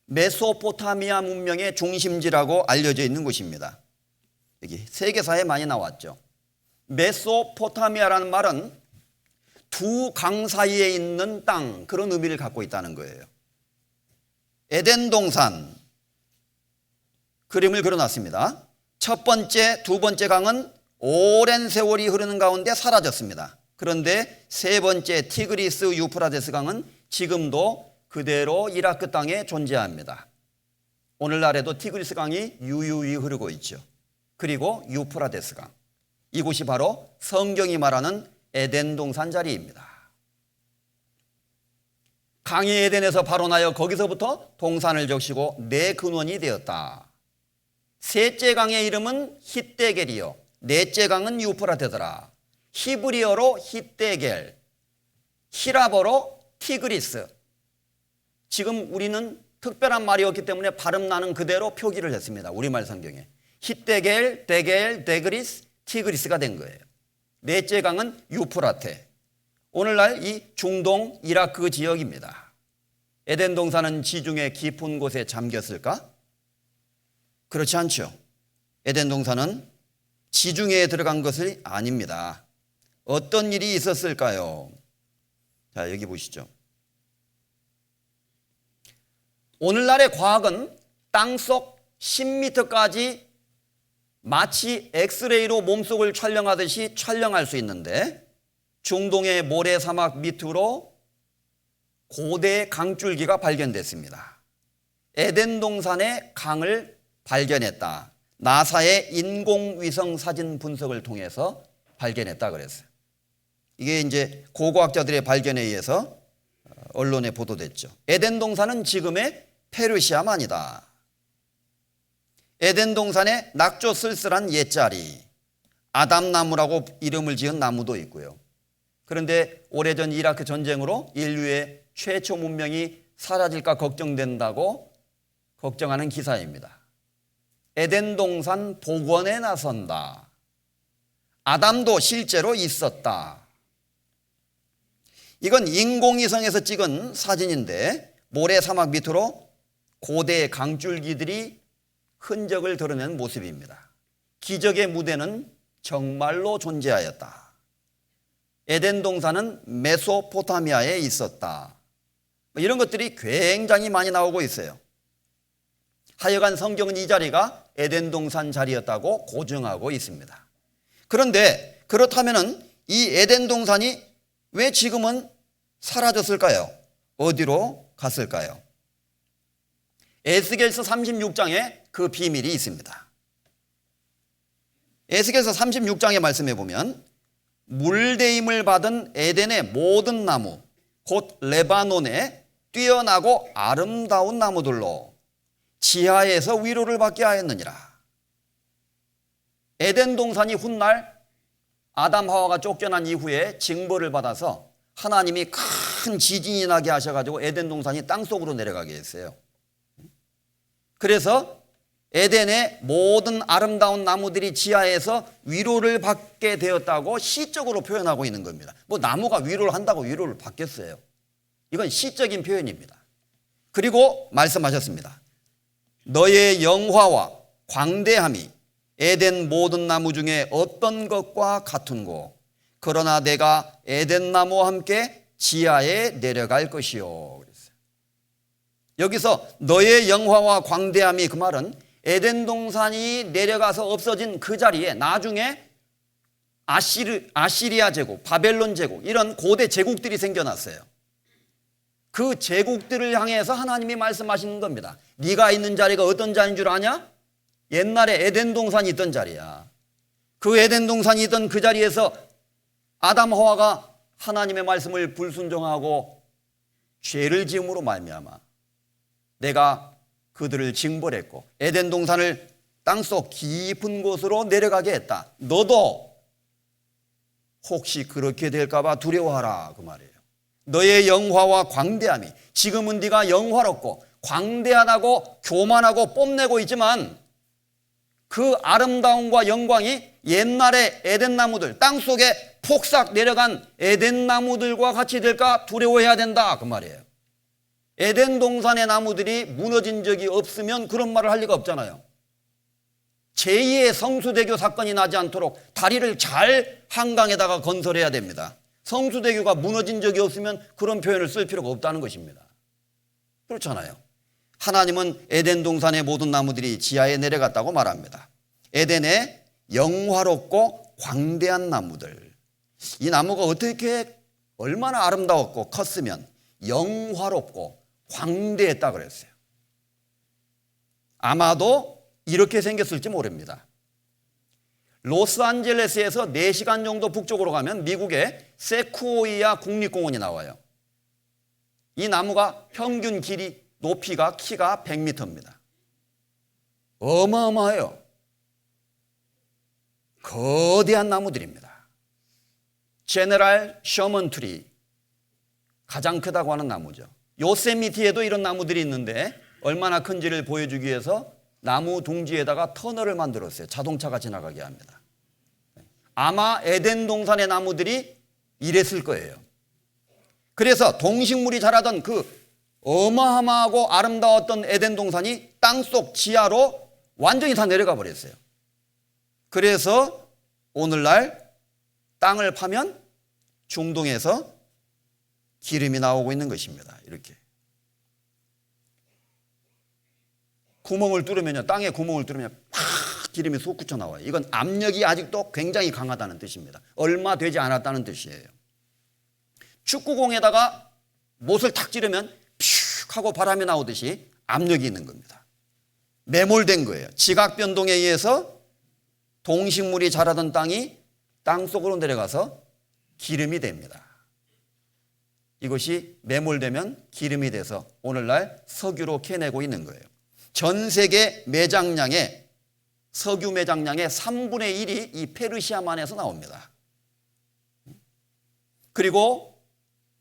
메소포타미아 문명의 중심지라고 알려져 있는 곳입니다. 여기 세계사에 많이 나왔죠. 메소포타미아라는 말은 두 강 사이에 있는 땅, 그런 의미를 갖고 있다는 거예요. 에덴 동산, 그림을 그려놨습니다. 첫 번째, 두 번째 강은 오랜 세월이 흐르는 가운데 사라졌습니다. 그런데 세 번째 티그리스 유프라데스 강은 지금도 그대로 이라크 땅에 존재합니다. 오늘날에도 티그리스 강이 유유히 흐르고 있죠. 그리고 유프라데스 강, 이곳이 바로 성경이 말하는 에덴 동산 자리입니다. 강이 에덴에서 발원하여 거기서부터 동산을 적시고 네 근원이 되었다. 셋째 강의 이름은 히데겔이요, 넷째 강은 유프라테더라. 히브리어로 히데겔, 히라버로 티그리스. 지금 우리는 특별한 말이었기 때문에 발음 나는 그대로 표기를 했습니다. 우리말 성경에 히데겔, 데겔, 데그리스, 티그리스가 된 거예요. 넷째 강은 유프라테. 오늘날 이 중동 이라크 지역입니다. 에덴 동산은 지중해 깊은 곳에 잠겼을까? 그렇지 않죠. 에덴 동산은 지중해에 들어간 것이 아닙니다. 어떤 일이 있었을까요? 자, 여기 보시죠. 오늘날의 과학은 땅속 10m까지 마치 엑스레이로 몸속을 촬영하듯이 촬영할 수 있는데, 중동의 모래사막 밑으로 고대 강줄기가 발견됐습니다. 에덴 동산의 강을 발견했다. 나사의 인공위성 사진 분석을 통해서 발견했다 그랬어요. 이게 이제 고고학자들의 발견에 의해서 언론에 보도됐죠. 에덴 동산은 지금의 페르시아만이다. 에덴 동산에 낙조 쓸쓸한 옛자리, 아담나무라고 이름을 지은 나무도 있고요. 그런데 오래전 이라크 전쟁으로 인류의 최초 문명이 사라질까 걱정된다고 걱정하는 기사입니다. 에덴 동산 복원에 나선다. 아담도 실제로 있었다. 이건 인공위성에서 찍은 사진인데 모래사막 밑으로 고대 강줄기들이 흔적을 드러낸 모습입니다. 기적의 무대는 정말로 존재하였다. 에덴 동산은 메소포타미아에 있었다. 이런 것들이 굉장히 많이 나오고 있어요. 하여간 성경은 이 자리가 에덴 동산 자리였다고 고증하고 있습니다. 그런데 그렇다면 이 에덴 동산이 왜 지금은 사라졌을까요? 어디로 갔을까요? 에스겔서 36장에 그 비밀이 있습니다. 에스겔서 36장의 말씀에 보면 물대임을 받은 에덴의 모든 나무 곧 레바논의 뛰어나고 아름다운 나무들로 지하에서 위로를 받게 하였느니라. 에덴 동산이 훗날 아담 하와가 쫓겨난 이후에 징벌을 받아서 하나님이 큰 지진이 나게 하셔가지고 에덴 동산이 땅속으로 내려가게 했어요. 그래서 에덴의 모든 아름다운 나무들이 지하에서 위로를 받게 되었다고 시적으로 표현하고 있는 겁니다. 뭐 나무가 위로를 한다고 위로를 받겠어요? 이건 시적인 표현입니다. 그리고 말씀하셨습니다. 너의 영화와 광대함이 에덴 모든 나무 중에 어떤 것과 같은고 그러나 내가 에덴 나무와 함께 지하에 내려갈 것이요. 그랬어요. 여기서 너의 영화와 광대함이 그 말은 에덴 동산이 내려가서 없어진 그 자리에 나중에 아시리아 제국, 바벨론 제국 이런 고대 제국들이 생겨났어요. 그 제국들을 향해서 하나님이 말씀하시는 겁니다. 네가 있는 자리가 어떤 자리인 줄 아냐? 옛날에 에덴 동산이 있던 자리야. 그 에덴 동산이 있던 그 자리에서 아담 하와가 하나님의 말씀을 불순종하고 죄를 지음으로 말미암아 내가 그들을 징벌했고 에덴 동산을 땅속 깊은 곳으로 내려가게 했다. 너도 혹시 그렇게 될까 봐 두려워하라 그 말이에요. 너의 영화와 광대함이 지금은 네가 영화롭고 광대하다고 교만하고 뽐내고 있지만 그 아름다움과 영광이 옛날의 에덴 나무들 땅속에 폭삭 내려간 에덴 나무들과 같이 될까 두려워해야 된다 그 말이에요. 에덴 동산의 나무들이 무너진 적이 없으면 그런 말을 할 리가 없잖아요. 제2의 성수대교 사건이 나지 않도록 다리를 잘 한강에다가 건설해야 됩니다. 성수대교가 무너진 적이 없으면 그런 표현을 쓸 필요가 없다는 것입니다. 그렇잖아요. 하나님은 에덴 동산의 모든 나무들이 지하에 내려갔다고 말합니다. 에덴의 영화롭고 광대한 나무들. 이 나무가 어떻게 얼마나 아름다웠고 컸으면 영화롭고 광대했다 그랬어요. 아마도 이렇게 생겼을지 모릅니다. 로스안젤레스에서 4시간 정도 북쪽으로 가면 미국의 세쿠오이아 국립공원이 나와요. 이 나무가 평균 길이 높이가 키가 100m입니다. 어마어마해요. 거대한 나무들입니다. 제네랄 셔먼 트리 가장 크다고 하는 나무죠. 요세미티에도 이런 나무들이 있는데 얼마나 큰지를 보여주기 위해서 나무 둥지에다가 터널을 만들었어요. 자동차가 지나가게 합니다. 아마 에덴 동산의 나무들이 이랬을 거예요. 그래서 동식물이 자라던 그 어마어마하고 아름다웠던 에덴 동산이 땅속 지하로 완전히 다 내려가 버렸어요. 그래서 오늘날 땅을 파면 중동에서 기름이 나오고 있는 것입니다. 이렇게 구멍을 뚫으면요, 땅에 구멍을 뚫으면 팍 기름이 솟구쳐 나와요. 이건 압력이 아직도 굉장히 강하다는 뜻입니다. 얼마 되지 않았다는 뜻이에요. 매몰된 거예요. 지각 변동에 의해서 동식물이 자라던 땅이 땅속으로 내려가서 기름이 됩니다. 이것이 매몰되면 기름이 돼서 오늘날 석유로 캐내고 있는 거예요. 전 세계 매장량의 석유 매장량의 3분의 1이 이 페르시아만에서 나옵니다. 그리고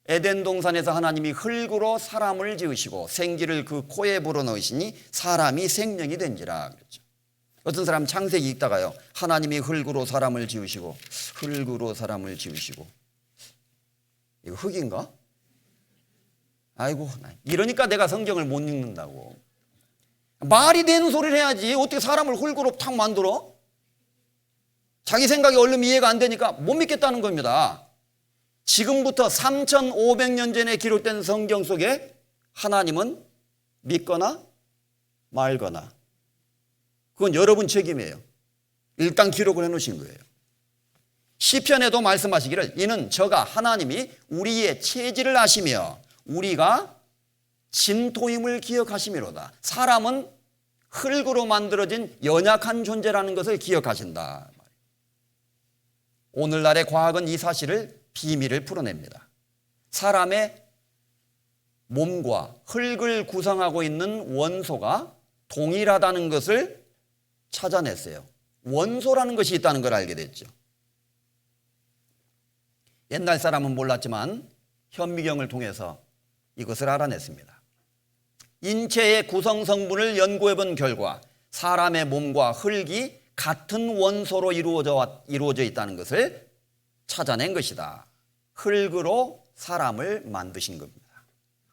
에덴 동산에서 하나님이 흙으로 사람을 지으시고 생기를 그 코에 불어넣으시니 사람이 생명이 된지라 그랬죠. 어떤 사람 창세기 읽다가요, 하나님이 흙으로 사람을 지으시고 흙으로 사람을 지으시고, 이거 흙인가? 아이고, 이러니까 내가 성경을 못 읽는다고. 말이 되는 소리를 해야지. 어떻게 사람을 흙으로 탁 만들어? 자기 생각이 얼른 이해가 안 되니까 못 믿겠다는 겁니다. 지금부터 3,500년 전에 기록된 성경 속에 하나님은 믿거나 말거나, 그건 여러분 책임이에요. 일단 기록을 해놓으신 거예요. 시편에도 말씀하시기를 이는 저가 하나님이 우리의 체질을 아시며 우리가 진토임을 기억하심이로다. 사람은 흙으로 만들어진 연약한 존재라는 것을 기억하신다. 오늘날의 과학은 이 사실을, 비밀을 풀어냅니다. 사람의 몸과 흙을 구성하고 있는 원소가 동일하다는 것을 찾아냈어요. 원소라는 것이 있다는 걸 알게 됐죠. 옛날 사람은 몰랐지만 현미경을 통해서 이것을 알아냈습니다. 인체의 구성 성분을 연구해 본 결과 사람의 몸과 흙이 같은 원소로 이루어져 있다는 것을 찾아낸 것이다. 흙으로 사람을 만드신 겁니다.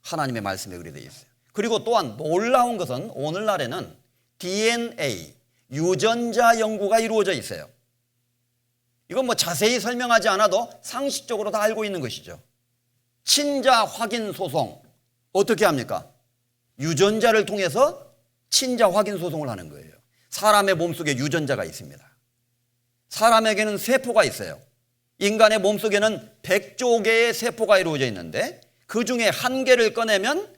하나님의 말씀에 그렇게 되어 있어요. 그리고 또한 놀라운 것은 오늘날에는 DNA, 유전자 연구가 이루어져 있어요. 이건 뭐 자세히 설명하지 않아도 상식적으로 다 알고 있는 것이죠. 친자 확인 소송 어떻게 합니까? 유전자를 통해서 친자 확인 소송을 하는 거예요. 사람의 몸속에 유전자가 있습니다. 사람에게는 세포가 있어요. 인간의 몸속에는 100조 개의 세포가 이루어져 있는데 그 중에 한 개를 꺼내면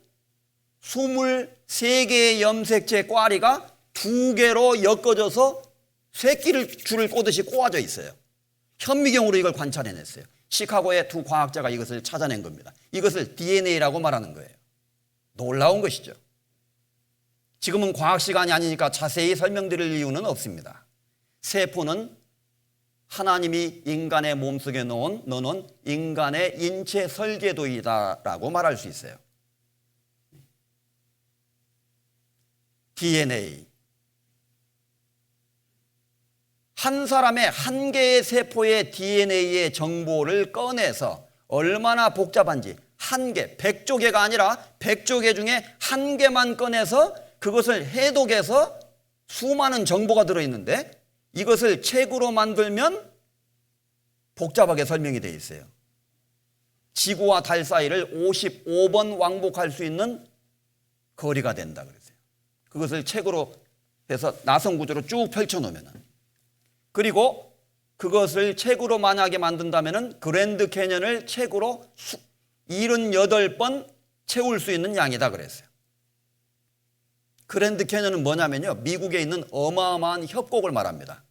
23개의 염색체 꽈리가 2개로 엮어져서 새끼를 줄을 꼬듯이 꼬아져 있어요. 현미경으로 이걸 관찰해냈어요. 시카고의 두 과학자가 이것을 찾아낸 겁니다. 이것을 DNA라고 말하는 거예요. 놀라운 것이죠. 지금은 과학 시간이 아니니까 자세히 설명드릴 이유는 없습니다. 세포는 하나님이 인간의 몸속에 넣어놓은 인간의 인체 설계도이다라고 말할 수 있어요. DNA. 한 사람의 한 개의 세포의 DNA의 정보를 꺼내서 얼마나 복잡한지 한 개, 100조 개가 아니라 100조 개 중에 한 개만 꺼내서 그것을 해독해서 수많은 정보가 들어있는데 이것을 책으로 만들면 복잡하게 설명이 되어 있어요. 지구와 달 사이를 55번 왕복할 수 있는 거리가 된다 그랬어요. 그것을 책으로 해서 나선 구조로 쭉 펼쳐놓으면, 그리고 그것을 책으로 만약에 만든다면 그랜드 캐년을 책으로 78번 채울 수 있는 양이다 그랬어요. 그랜드 캐년은 뭐냐면요, 미국에 있는 어마어마한 협곡을 말합니다.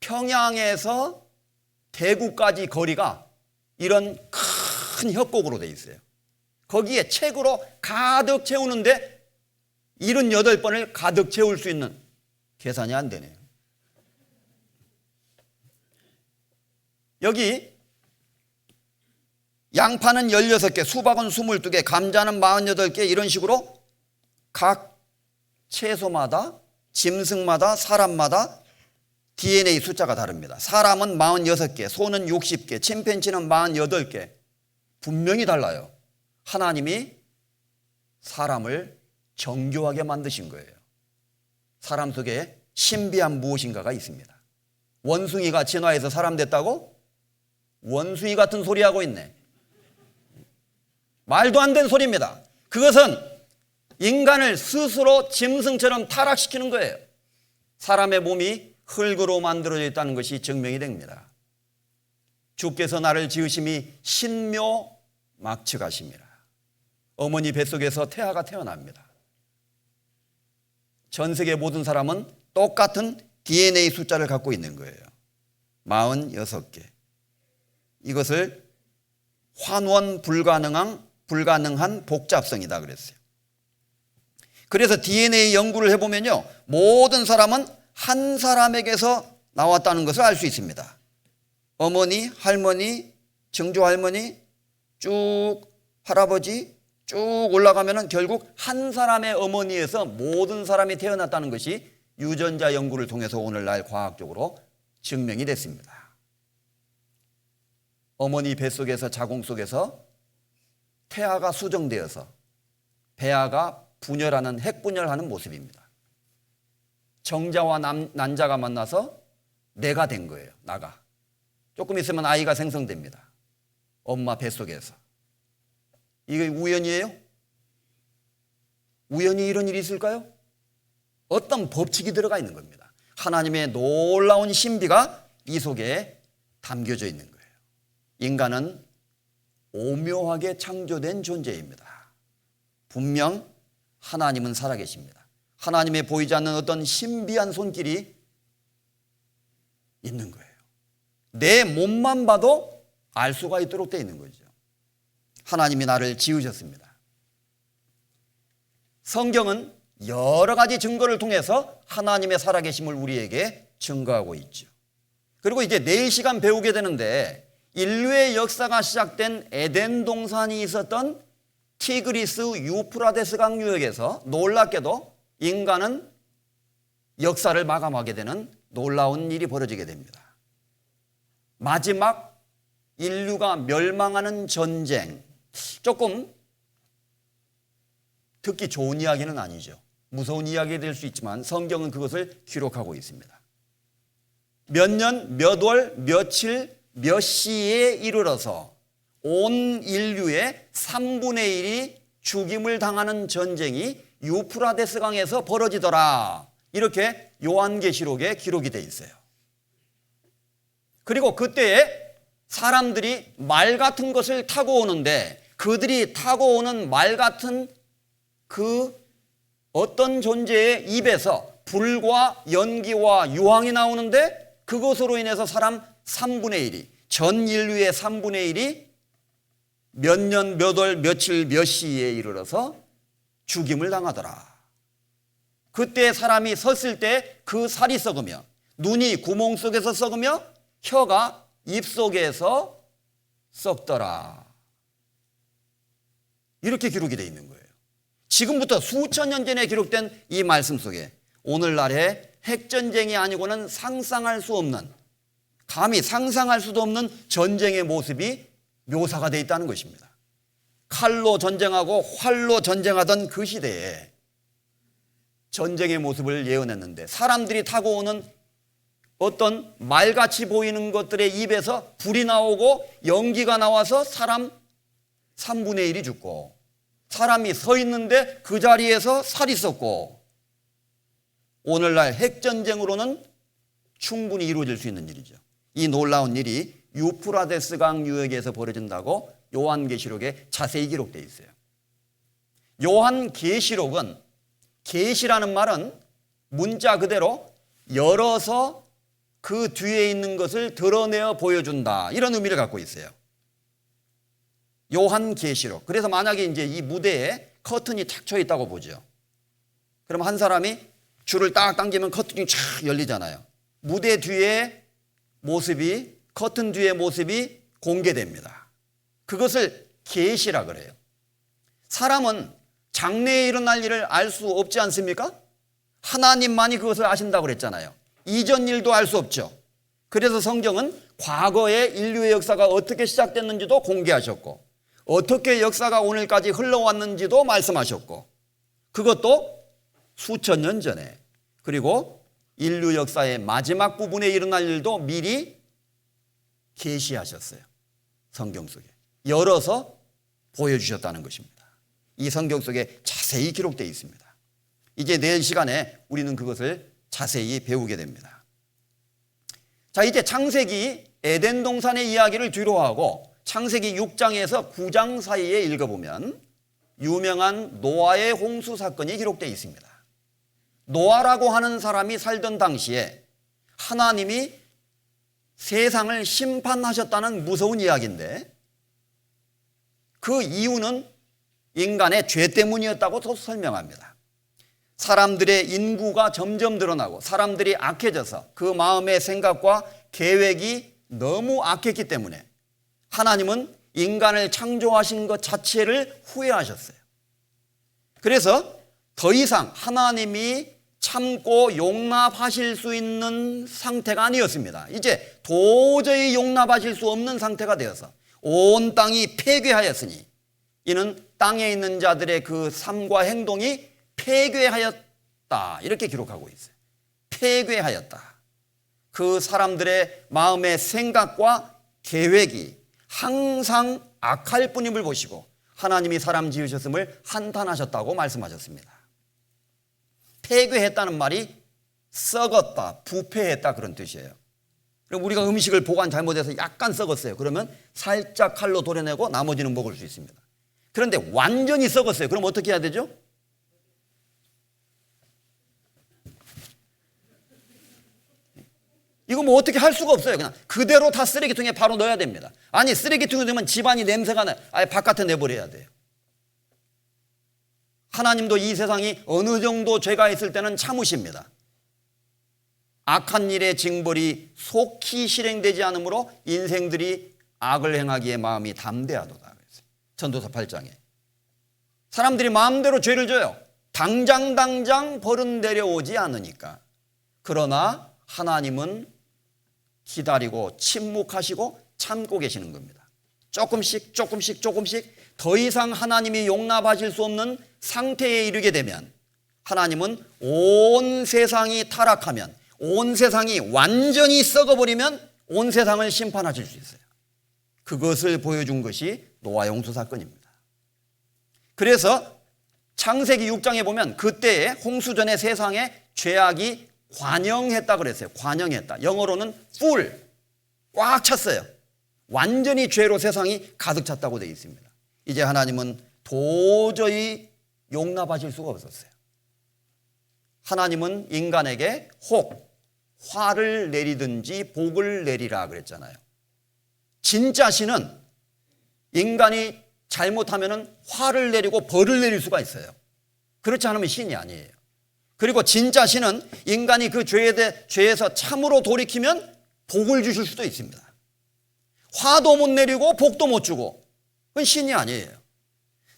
평양에서 대구까지 거리가 이런 큰 협곡으로 돼 있어요. 거기에 책으로 가득 채우는데 78번을 가득 채울 수 있는, 계산이 안 되네요. 여기 양파는 16개, 수박은 22개, 감자는 48개, 이런 식으로 각 채소마다, 짐승마다, 사람마다 DNA 숫자가 다릅니다. 사람은 46개, 소는 60개, 침팬지는 48개. 분명히 달라요. 하나님이 사람을 정교하게 만드신 거예요. 사람 속에 신비한 무엇인가가 있습니다. 원숭이가 진화해서 사람 됐다고? 원숭이 같은 소리 하고 있네. 말도 안 되는 소리입니다. 그것은 인간을 스스로 짐승처럼 타락시키는 거예요. 사람의 몸이 흙으로 만들어져 있다는 것이 증명이 됩니다. 주께서 나를 지으심이 신묘막측하심이라. 어머니 뱃속에서 태아가 태어납니다. 전 세계 모든 사람은 똑같은 DNA 숫자를 갖고 있는 거예요. 46개. 이것을 환원 불가능한 복잡성이다 그랬어요. 그래서 DNA 연구를 해보면요, 모든 사람은 한 사람에게서 나왔다는 것을 알 수 있습니다. 어머니, 할머니, 증조할머니, 쭉 할아버지, 쭉 올라가면은 결국 한 사람의 어머니에서 모든 사람이 태어났다는 것이 유전자 연구를 통해서 오늘날 과학적으로 증명이 됐습니다. 어머니 뱃속에서, 자궁 속에서 태아가 수정되어서 배아가 분열하는, 핵분열하는 모습입니다. 정자와 난자가 만나서 내가 된 거예요. 나가. 조금 있으면 아이가 생성됩니다. 엄마 뱃속에서. 이게 우연이에요? 우연히 이런 일이 있을까요? 어떤 법칙이 들어가 있는 겁니다. 하나님의 놀라운 신비가 이 속에 담겨져 있는 거예요. 인간은 오묘하게 창조된 존재입니다. 분명 하나님은 살아계십니다. 하나님의 보이지 않는 어떤 신비한 손길이 있는 거예요. 내 몸만 봐도 알 수가 있도록 되어 있는 거죠. 하나님이 나를 지으셨습니다. 성경은 여러 가지 증거를 통해서 하나님의 살아계심을 우리에게 증거하고 있죠. 그리고 이제 내일 시간 배우게 되는데, 인류의 역사가 시작된 에덴 동산이 있었던 티그리스 유프라데스 강 유역에서 놀랍게도 인간은 역사를 마감하게 되는 놀라운 일이 벌어지게 됩니다. 마지막 인류가 멸망하는 전쟁. 조금 듣기 좋은 이야기는 아니죠. 무서운 이야기가 될 수 있지만 성경은 그것을 기록하고 있습니다. 몇 년, 몇 월, 며칠, 몇 시에 이르러서 온 인류의 3분의 1이 죽임을 당하는 전쟁이 유프라데스 강에서 벌어지더라. 이렇게 요한계시록에 기록이 되어 있어요. 그리고 그때에 사람들이 말 같은 것을 타고 오는데, 그들이 타고 오는 말 같은 그 어떤 존재의 입에서 불과 연기와 유황이 나오는데, 그것으로 인해서 사람 3분의 1이, 전 인류의 3분의 1이 몇 년, 몇 월, 며칠, 몇 시에 이르러서 죽임을 당하더라. 그때 사람이 섰을 때 그 살이 썩으며, 눈이 구멍 속에서 썩으며, 혀가 입 속에서 썩더라. 이렇게 기록이 되어 있는 거예요. 지금부터 수천 년 전에 기록된 이 말씀 속에 오늘날의 핵전쟁이 아니고는 상상할 수 없는, 감히 상상할 수도 없는 전쟁의 모습이 묘사가 되어 있다는 것입니다. 칼로 전쟁하고 활로 전쟁하던 그 시대에 전쟁의 모습을 예언했는데, 사람들이 타고 오는 어떤 말같이 보이는 것들의 입에서 불이 나오고 연기가 나와서 사람 3분의 1이 죽고, 사람이 서 있는데 그 자리에서 살이 썩고, 오늘날 핵전쟁으로는 충분히 이루어질 수 있는 일이죠. 이 놀라운 일이 유프라데스 강 유역에서 벌어진다고 요한계시록에 자세히 기록되어 있어요. 요한계시록은, 계시라는 말은 문자 그대로 열어서 그 뒤에 있는 것을 드러내어 보여준다, 이런 의미를 갖고 있어요. 요한계시록. 그래서 만약에 이제 이 무대에 커튼이 탁 쳐 있다고 보죠. 그럼 한 사람이 줄을 딱 당기면 커튼이 쫙 열리잖아요. 무대 뒤에 모습이, 커튼 뒤의 모습이 공개됩니다. 그것을 계시라 그래요. 사람은 장래에 일어날 일을 알 수 없지 않습니까? 하나님만이 그것을 아신다고 그랬잖아요. 이전 일도 알 수 없죠. 그래서 성경은 과거에 인류의 역사가 어떻게 시작됐는지도 공개하셨고, 어떻게 역사가 오늘까지 흘러왔는지도 말씀하셨고, 그것도 수천 년 전에, 그리고 인류 역사의 마지막 부분에 일어날 일도 미리 계시하셨어요. 성경 속에 열어서 보여주셨다는 것입니다. 이 성경 속에 자세히 기록되어 있습니다. 이제 내일 시간에 우리는 그것을 자세히 배우게 됩니다. 자, 이제 창세기 에덴 동산의 이야기를 뒤로 하고 창세기 6장에서 9장 사이에 읽어보면 유명한 노아의 홍수 사건이 기록되어 있습니다. 노아라고 하는 사람이 살던 당시에 하나님이 세상을 심판하셨다는 무서운 이야기인데, 그 이유는 인간의 죄 때문이었다고 설명합니다. 사람들의 인구가 점점 늘어나고 사람들이 악해져서 그 마음의 생각과 계획이 너무 악했기 때문에 하나님은 인간을 창조하신 것 자체를 후회하셨어요. 그래서 더 이상 하나님이 참고 용납하실 수 있는 상태가 아니었습니다. 이제 도저히 용납하실 수 없는 상태가 되어서 온 땅이 폐괴하였으니 이는 땅에 있는 자들의 그 삶과 행동이 폐괴하였다, 이렇게 기록하고 있어요. 폐괴하였다. 그 사람들의 마음의 생각과 계획이 항상 악할 뿐임을 보시고 하나님이 사람 지으셨음을 한탄하셨다고 말씀하셨습니다. 폐괴했다는 말이 썩었다, 부패했다, 그런 뜻이에요. 우리가 음식을 보관 잘못해서 약간 썩었어요. 그러면 살짝 칼로 도려내고 나머지는 먹을 수 있습니다. 그런데 완전히 썩었어요. 그럼 어떻게 해야 되죠? 이거 뭐 어떻게 할 수가 없어요. 그냥 그대로 다 쓰레기통에 바로 넣어야 됩니다. 아니, 쓰레기통에 넣으면 집안이 냄새가 나요. 아예 바깥에 내버려야 돼요. 하나님도 이 세상이 어느 정도 죄가 있을 때는 참으십니다. 악한 일의 징벌이 속히 실행되지 않으므로 인생들이 악을 행하기에 마음이 담대하도다. 전도서 8장에 사람들이 마음대로 죄를 져요. 당장 벌은 내려오지 않으니까. 그러나 하나님은 기다리고 침묵하시고 참고 계시는 겁니다. 조금씩 더 이상 하나님이 용납하실 수 없는 상태에 이르게 되면 하나님은 온 세상이 타락하면, 온 세상이 완전히 썩어버리면 온 세상을 심판하실 수 있어요. 그것을 보여준 것이 노아 홍수 사건입니다. 그래서 창세기 6장에 보면 그때에 홍수 전의 세상에 죄악이 관영했다 그랬어요. 관영했다. 영어로는 full, 꽉 찼어요. 완전히 죄로 세상이 가득 찼다고 되어 있습니다. 이제 하나님은 도저히 용납하실 수가 없었어요. 하나님은 인간에게 혹 화를 내리든지 복을 내리라 그랬잖아요. 진짜 신은 인간이 잘못하면 화를 내리고 벌을 내릴 수가 있어요. 그렇지 않으면 신이 아니에요. 그리고 진짜 신은 인간이 그 죄에서 참으로 돌이키면 복을 주실 수도 있습니다. 화도 못 내리고 복도 못 주고, 그건 신이 아니에요.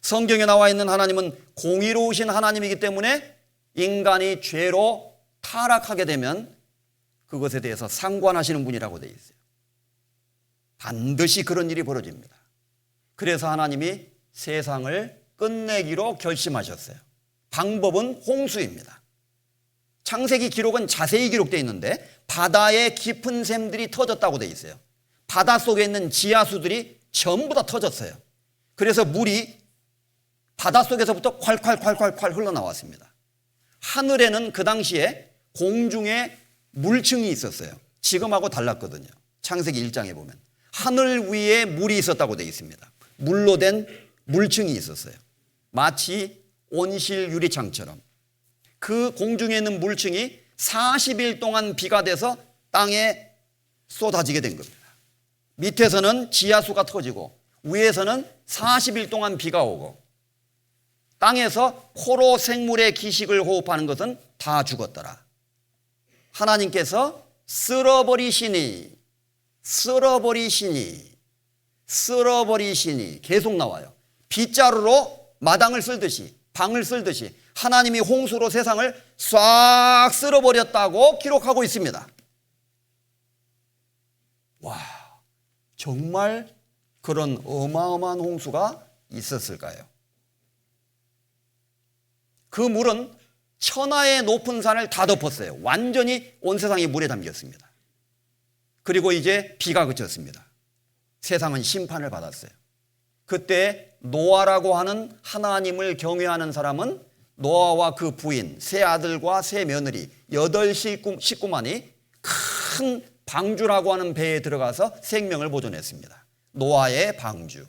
성경에 나와 있는 하나님은 공의로우신 하나님이기 때문에 인간이 죄로 타락하게 되면 그것에 대해서 상관하시는 분이라고 되어 있어요. 반드시 그런 일이 벌어집니다. 그래서 하나님이 세상을 끝내기로 결심하셨어요. 방법은 홍수입니다. 창세기 기록은 자세히 기록되어 있는데 바다의 깊은 샘들이 터졌다고 되어 있어요. 바닷속에 있는 지하수들이 전부 다 터졌어요. 그래서 물이 바닷속에서부터 콸콸콸콸콸 흘러나왔습니다. 하늘에는 그 당시에 공중에 물층이 있었어요. 지금하고 달랐거든요. 창세기 1장에 보면 하늘 위에 물이 있었다고 되어 있습니다. 물로 된 물층이 있었어요. 마치 온실 유리창처럼 그 공중에 있는 물층이 40일 동안 비가 돼서 땅에 쏟아지게 된 겁니다. 밑에서는 지하수가 터지고 위에서는 40일 동안 비가 오고 땅에서 포로 생물의 기식을 호흡하는 것은 다 죽었더라. 하나님께서 쓸어버리시니 계속 나와요. 빗자루로 마당을 쓸듯이, 방을 쓸듯이 하나님이 홍수로 세상을 싹 쓸어버렸다고 기록하고 있습니다. 와, 정말 그런 어마어마한 홍수가 있었을까요? 그 물은 천하의 높은 산을 다 덮었어요. 완전히 온 세상이 물에 담겼습니다. 그리고 이제 비가 그쳤습니다. 세상은 심판을 받았어요. 그때 노아라고 하는 하나님을 경외하는 사람은 노아와 그 부인, 세 아들과 세 며느리, 8 식구만이 큰 방주라고 하는 배에 들어가서 생명을 보존했습니다. 노아의 방주.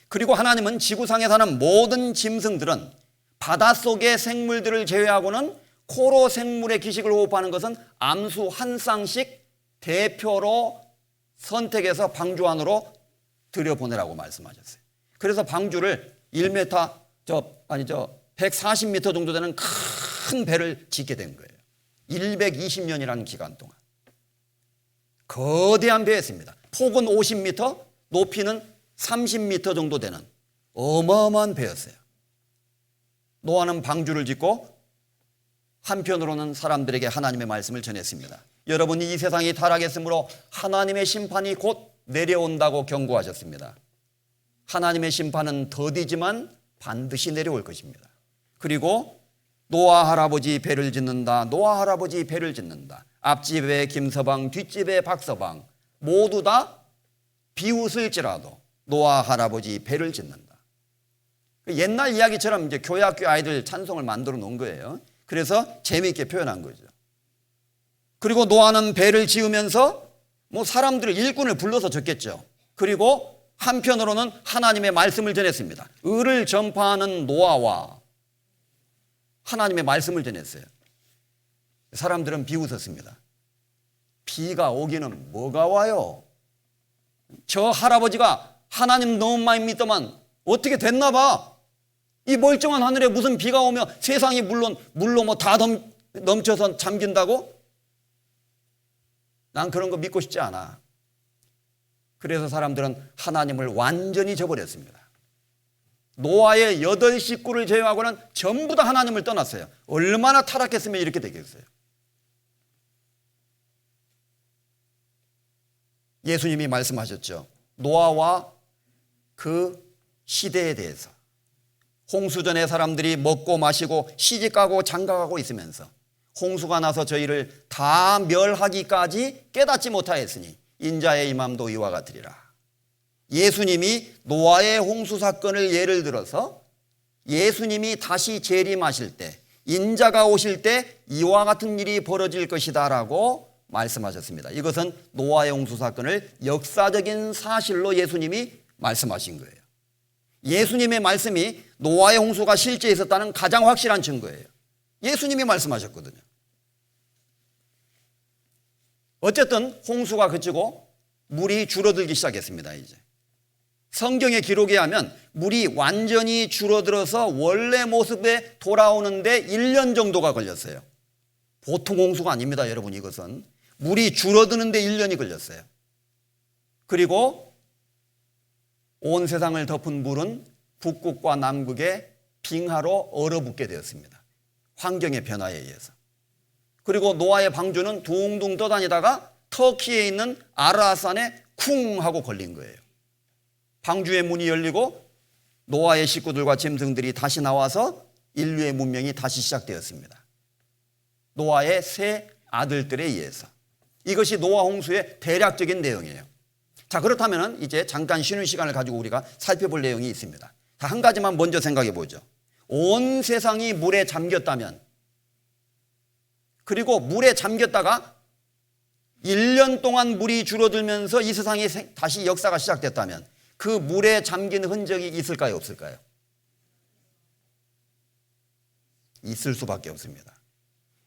그리고 하나님은 지구상에 사는 모든 짐승들은 바닷속의 생물들을 제외하고는 코로 생물의 기식을 호흡하는 것은 암수 한 쌍씩 대표로 선택해서 방주 안으로 들여보내라고 말씀하셨어요. 그래서 방주를 140m 정도 되는 큰 배를 짓게 된 거예요. 120년이라는 기간 동안. 거대한 배였습니다. 폭은 50m, 높이는 30m 정도 되는 어마어마한 배였어요. 노아는 방주를 짓고 한편으로는 사람들에게 하나님의 말씀을 전했습니다. 여러분이 이 세상이 타락했으므로 하나님의 심판이 곧 내려온다고 경고하셨습니다. 하나님의 심판은 더디지만 반드시 내려올 것입니다. 그리고 노아 할아버지 배를 짓는다. 노아 할아버지 배를 짓는다. 앞집에 김서방, 뒷집에 박서방 모두 다 비웃을지라도 노아 할아버지 배를 짓는다. 옛날 이야기처럼 이제 교회학교 아이들 찬송을 만들어 놓은 거예요. 그래서 재미있게 표현한 거죠. 그리고 노아는 배를 지으면서 사람들을 일꾼을 불러서 졌겠죠. 그리고 한편으로는 하나님의 말씀을 전했습니다. 의를 전파하는 노아와 하나님의 말씀을 전했어요. 사람들은 비웃었습니다. 비가 오기는 뭐가 와요? 저 할아버지가 하나님 너무 많이 믿더만 어떻게 됐나 봐. 이 멀쩡한 하늘에 무슨 비가 오며 세상이 물로 다 넘쳐서 잠긴다고? 난 그런 거 믿고 싶지 않아. 그래서 사람들은 하나님을 완전히 저버렸습니다. 노아의 8 식구를 제외하고는 전부 다 하나님을 떠났어요. 얼마나 타락했으면 이렇게 되겠어요. 예수님이 말씀하셨죠. 노아와 그 시대에 대해서. 홍수전에 사람들이 먹고 마시고 시집가고 장가가고 있으면서 홍수가 나서 저희를 다 멸하기까지 깨닫지 못하였으니 인자의 임함도 이와 같으리라. 예수님이 노아의 홍수 사건을 예를 들어서 예수님이 다시 재림하실 때 인자가 오실 때 이와 같은 일이 벌어질 것이다 라고 말씀하셨습니다. 이것은 노아의 홍수 사건을 역사적인 사실로 예수님이 말씀하신 거예요. 예수님의 말씀이 노아의 홍수가 실제 있었다는 가장 확실한 증거예요. 예수님이 말씀하셨거든요. 어쨌든 홍수가 그치고 물이 줄어들기 시작했습니다. 이제 성경의 기록에 하면 물이 완전히 줄어들어서 원래 모습에 돌아오는데 1년 정도가 걸렸어요. 보통 홍수가 아닙니다, 여러분. 이것은 물이 줄어드는데 1년이 걸렸어요. 그리고 온 세상을 덮은 물은 북극과 남극의 빙하로 얼어붙게 되었습니다. 환경의 변화에 의해서. 그리고 노아의 방주는 둥둥 떠다니다가 터키에 있는 아라산에 쿵 하고 걸린 거예요. 방주의 문이 열리고 노아의 식구들과 짐승들이 다시 나와서 인류의 문명이 다시 시작되었습니다. 노아의 세 아들들에 의해서. 이것이 노아 홍수의 대략적인 내용이에요. 자, 그렇다면 이제 잠깐 쉬는 시간을 가지고 우리가 살펴볼 내용이 있습니다. 자, 한 가지만 먼저 생각해 보죠. 온 세상이 물에 잠겼다면, 그리고 물에 잠겼다가 1년 동안 물이 줄어들면서 이 세상이 다시 역사가 시작됐다면 그 물에 잠긴 흔적이 있을까요, 없을까요? 있을 수밖에 없습니다.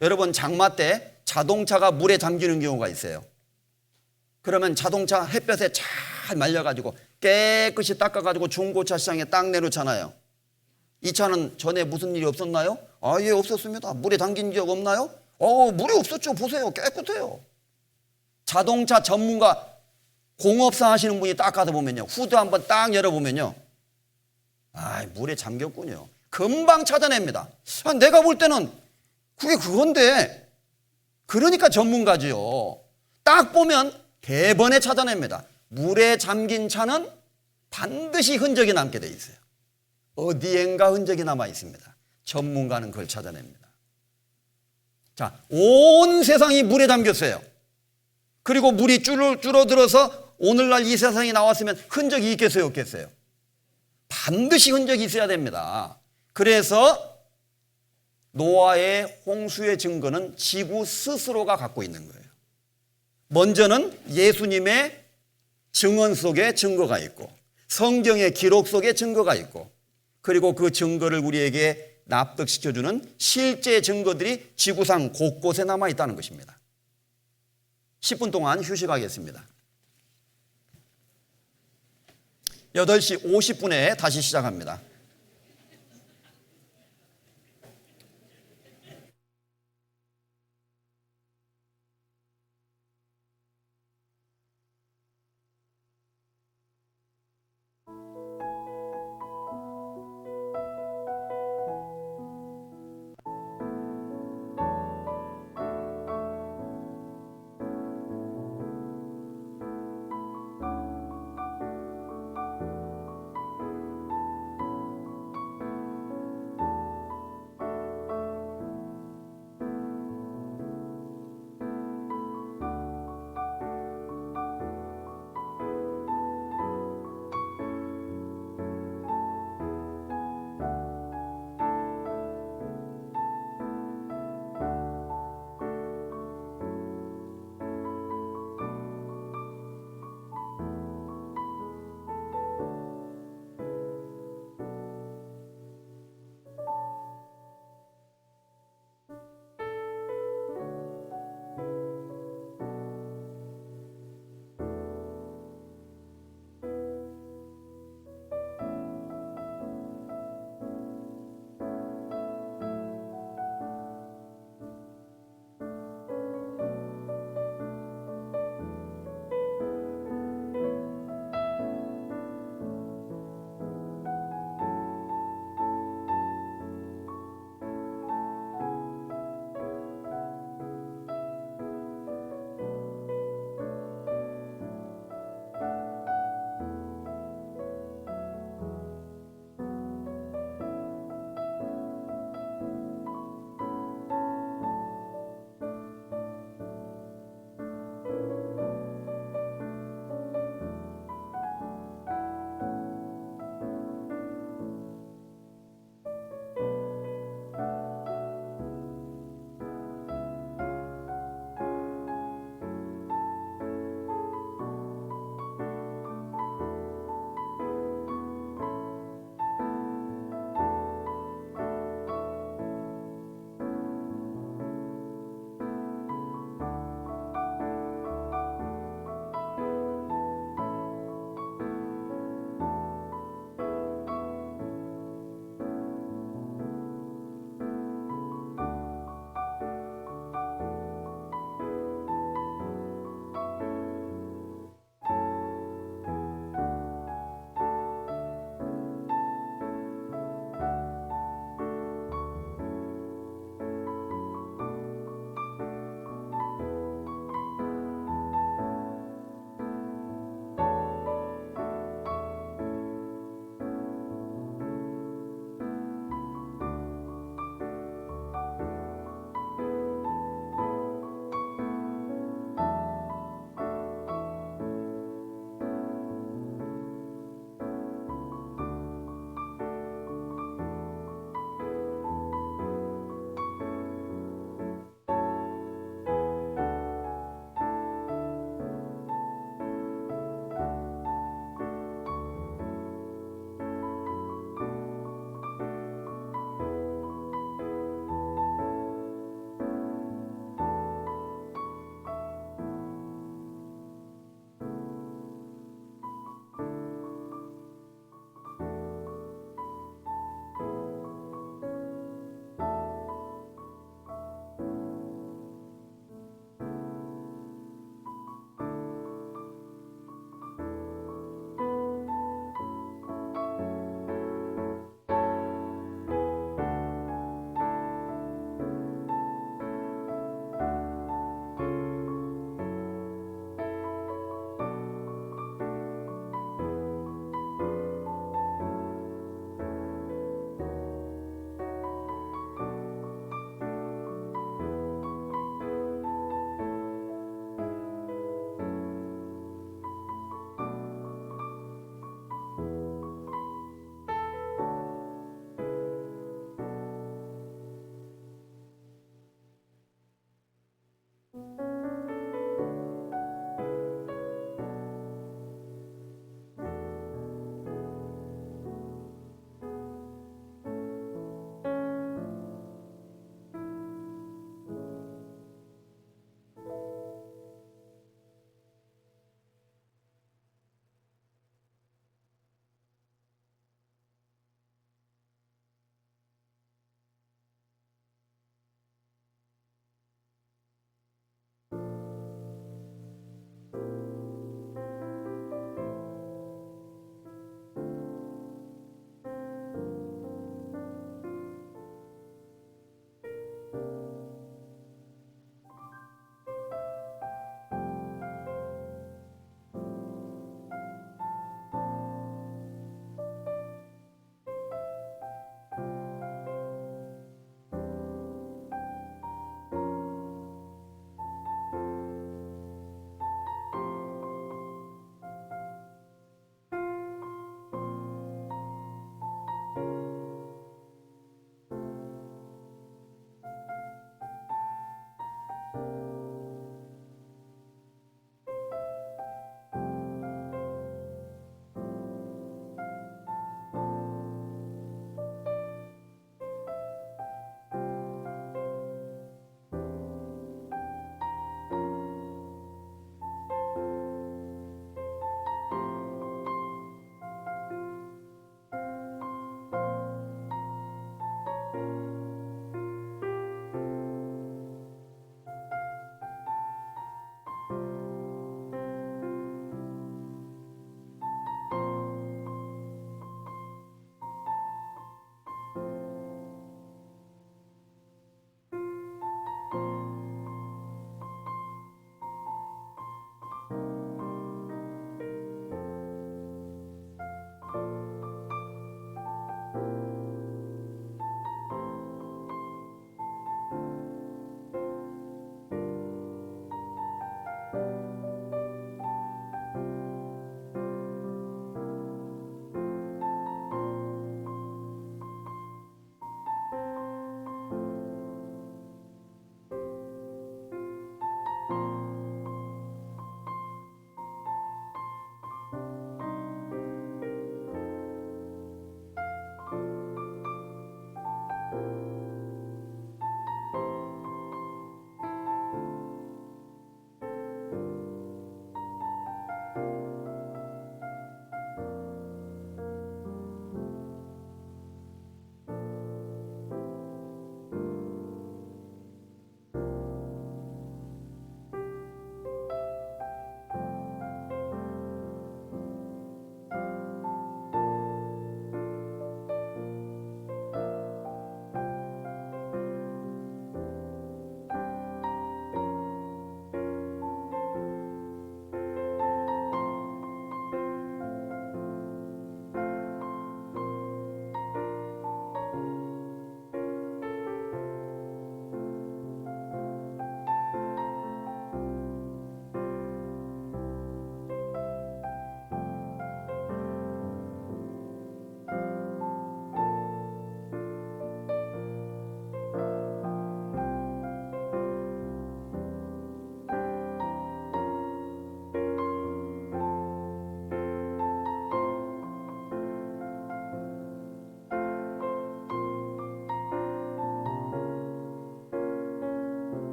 여러분, 장마 때 자동차가 물에 잠기는 경우가 있어요. 그러면 자동차 햇볕에 잘 말려가지고 깨끗이 닦아가지고 중고차 시장에 딱 내놓잖아요. 이 차는 전에 무슨 일이 없었나요? 아, 예, 없었습니다. 물에 잠긴 적 없나요? 물이 없었죠. 보세요. 깨끗해요. 자동차 전문가 공업사 하시는 분이 딱 가서 보면요, 후드 한번 딱 열어보면요, 물에 잠겼군요. 금방 찾아냅니다. 내가 볼 때는 그게 그건데, 그러니까 전문가지요. 딱 보면 대번에 찾아냅니다. 물에 잠긴 차는 반드시 흔적이 남게 돼 있어요. 어디엔가 흔적이 남아 있습니다. 전문가는 그걸 찾아냅니다. 자, 온 세상이 물에 잠겼어요. 그리고 물이 줄어들어서 오늘날 이 세상에 나왔으면 흔적이 있겠어요, 없겠어요? 반드시 흔적이 있어야 됩니다. 그래서 노아의 홍수의 증거는 지구 스스로가 갖고 있는 거예요. 먼저는 예수님의 증언 속에 증거가 있고 성경의 기록 속에 증거가 있고, 그리고 그 증거를 우리에게 납득시켜주는 실제 증거들이 지구상 곳곳에 남아 있다는 것입니다. 10분 동안 휴식하겠습니다. 8시 50분에 다시 시작합니다.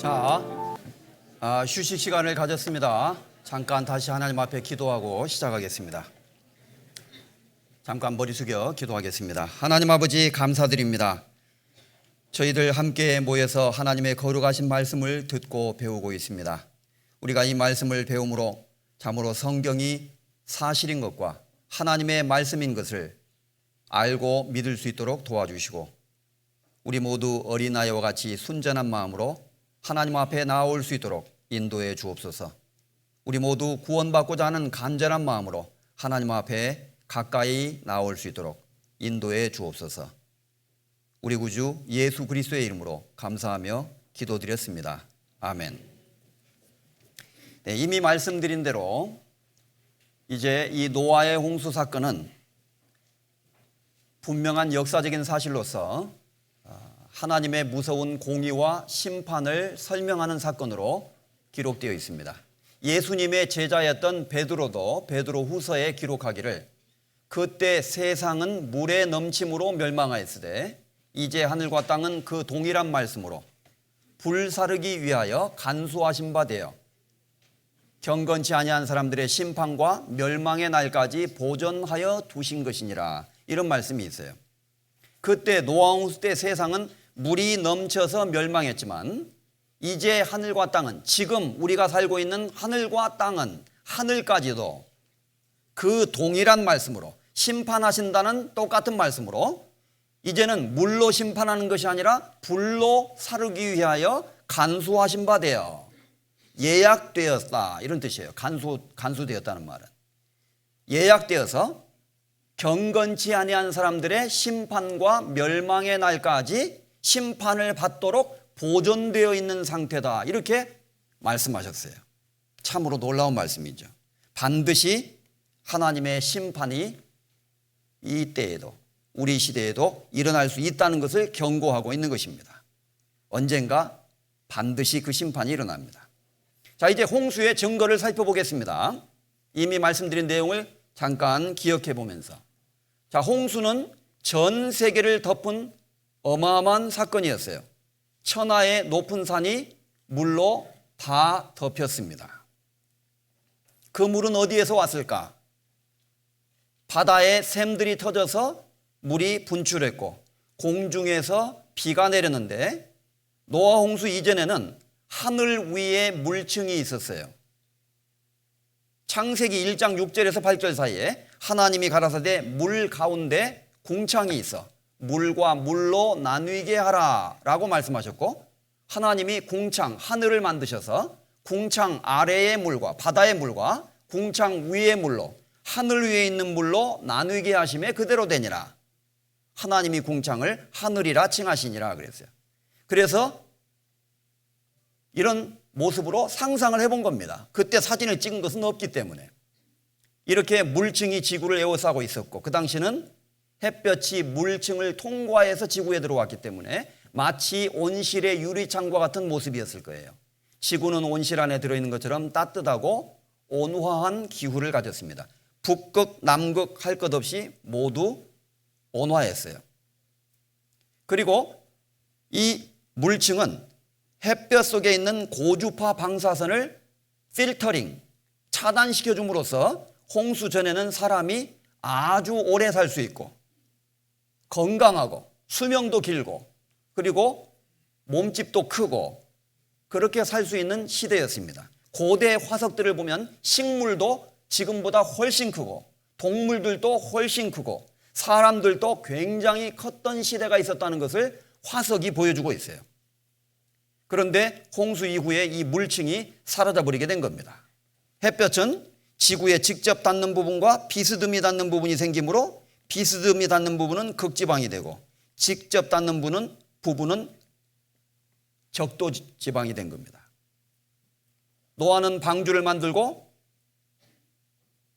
자, 휴식 시간을 가졌습니다. 잠깐 다시 하나님 앞에 기도하고 시작하겠습니다. 잠깐 머리 숙여 기도하겠습니다. 하나님 아버지 감사드립니다. 저희들 함께 모여서 하나님의 거룩하신 말씀을 듣고 배우고 있습니다. 우리가 이 말씀을 배움으로 참으로 성경이 사실인 것과 하나님의 말씀인 것을 알고 믿을 수 있도록 도와주시고, 우리 모두 어린아이와 같이 순전한 마음으로 하나님 앞에 나올 수 있도록 인도해 주옵소서. 우리 모두 구원받고자 하는 간절한 마음으로 하나님 앞에 가까이 나올 수 있도록 인도해 주옵소서. 우리 구주 예수 그리스도의 이름으로 감사하며 기도드렸습니다. 아멘. 네, 이미 말씀드린 대로 이제 이 노아의 홍수 사건은 분명한 역사적인 사실로서 하나님의 무서운 공의와 심판을 설명하는 사건으로 기록되어 있습니다. 예수님의 제자였던 베드로도 베드로후서에 기록하기를 그때 세상은 물의 넘침으로 멸망하였으되 이제 하늘과 땅은 그 동일한 말씀으로 불사르기 위하여 간수하신 바 되어 경건치 아니한 사람들의 심판과 멸망의 날까지 보존하여 두신 것이니라. 이런 말씀이 있어요. 그때 노아홍수 때 세상은 물이 넘쳐서 멸망했지만 이제 하늘과 땅은, 지금 우리가 살고 있는 하늘과 땅은, 하늘까지도 그 동일한 말씀으로 심판하신다는 똑같은 말씀으로 이제는 물로 심판하는 것이 아니라 불로 사르기 위하여 간수하신 바 되어 예약되었다, 이런 뜻이에요. 간수되었다는 말은 예약되어서 경건치 아니한 사람들의 심판과 멸망의 날까지 심판을 받도록 보존되어 있는 상태다, 이렇게 말씀하셨어요. 참으로 놀라운 말씀이죠. 반드시 하나님의 심판이 이 때에도, 우리 시대에도 일어날 수 있다는 것을 경고하고 있는 것입니다. 언젠가 반드시 그 심판이 일어납니다. 자, 이제 홍수의 증거를 살펴보겠습니다. 이미 말씀드린 내용을 잠깐 기억해 보면서, 자, 홍수는 전 세계를 덮은 어마어마한 사건이었어요. 천하의 높은 산이 물로 다 덮였습니다. 그 물은 어디에서 왔을까? 바다에 샘들이 터져서 물이 분출했고 공중에서 비가 내렸는데, 노아 홍수 이전에는 하늘 위에 물층이 있었어요. 창세기 1장 6절에서 8절 사이에 하나님이 가라사대 물 가운데 궁창이 있어 물과 물로 나뉘게 하라 라고 말씀하셨고, 하나님이 궁창, 하늘을 만드셔서 궁창 아래의 물과 바다의 물과 궁창 위의 물로, 하늘 위에 있는 물로 나누게 하심에 그대로 되니라. 하나님이 궁창을 하늘이라 칭하시니라 그랬어요. 그래서 이런 모습으로 상상을 해본 겁니다. 그때 사진을 찍은 것은 없기 때문에. 이렇게 물층이 지구를 에워싸고 있었고, 그 당시는 햇볕이 물층을 통과해서 지구에 들어왔기 때문에 마치 온실의 유리창과 같은 모습이었을 거예요. 지구는 온실 안에 들어있는 것처럼 따뜻하고 온화한 기후를 가졌습니다. 북극, 남극 할 것 없이 모두 온화했어요. 그리고 이 물층은 햇볕 속에 있는 고주파 방사선을 필터링, 차단시켜 줌으로써 홍수 전에는 사람이 아주 오래 살 수 있고 건강하고 수명도 길고 그리고 몸집도 크고 그렇게 살 수 있는 시대였습니다. 고대 화석들을 보면 식물도 지금보다 훨씬 크고 동물들도 훨씬 크고 사람들도 굉장히 컸던 시대가 있었다는 것을 화석이 보여주고 있어요. 그런데 홍수 이후에 이 물층이 사라져버리게 된 겁니다. 햇볕은 지구에 직접 닿는 부분과 비스듬히 닿는 부분이 생기므로 비스듬히 닿는 부분은 극지방이 되고 직접 닿는 부분은 적도지방이 된 겁니다. 노아는 방주를 만들고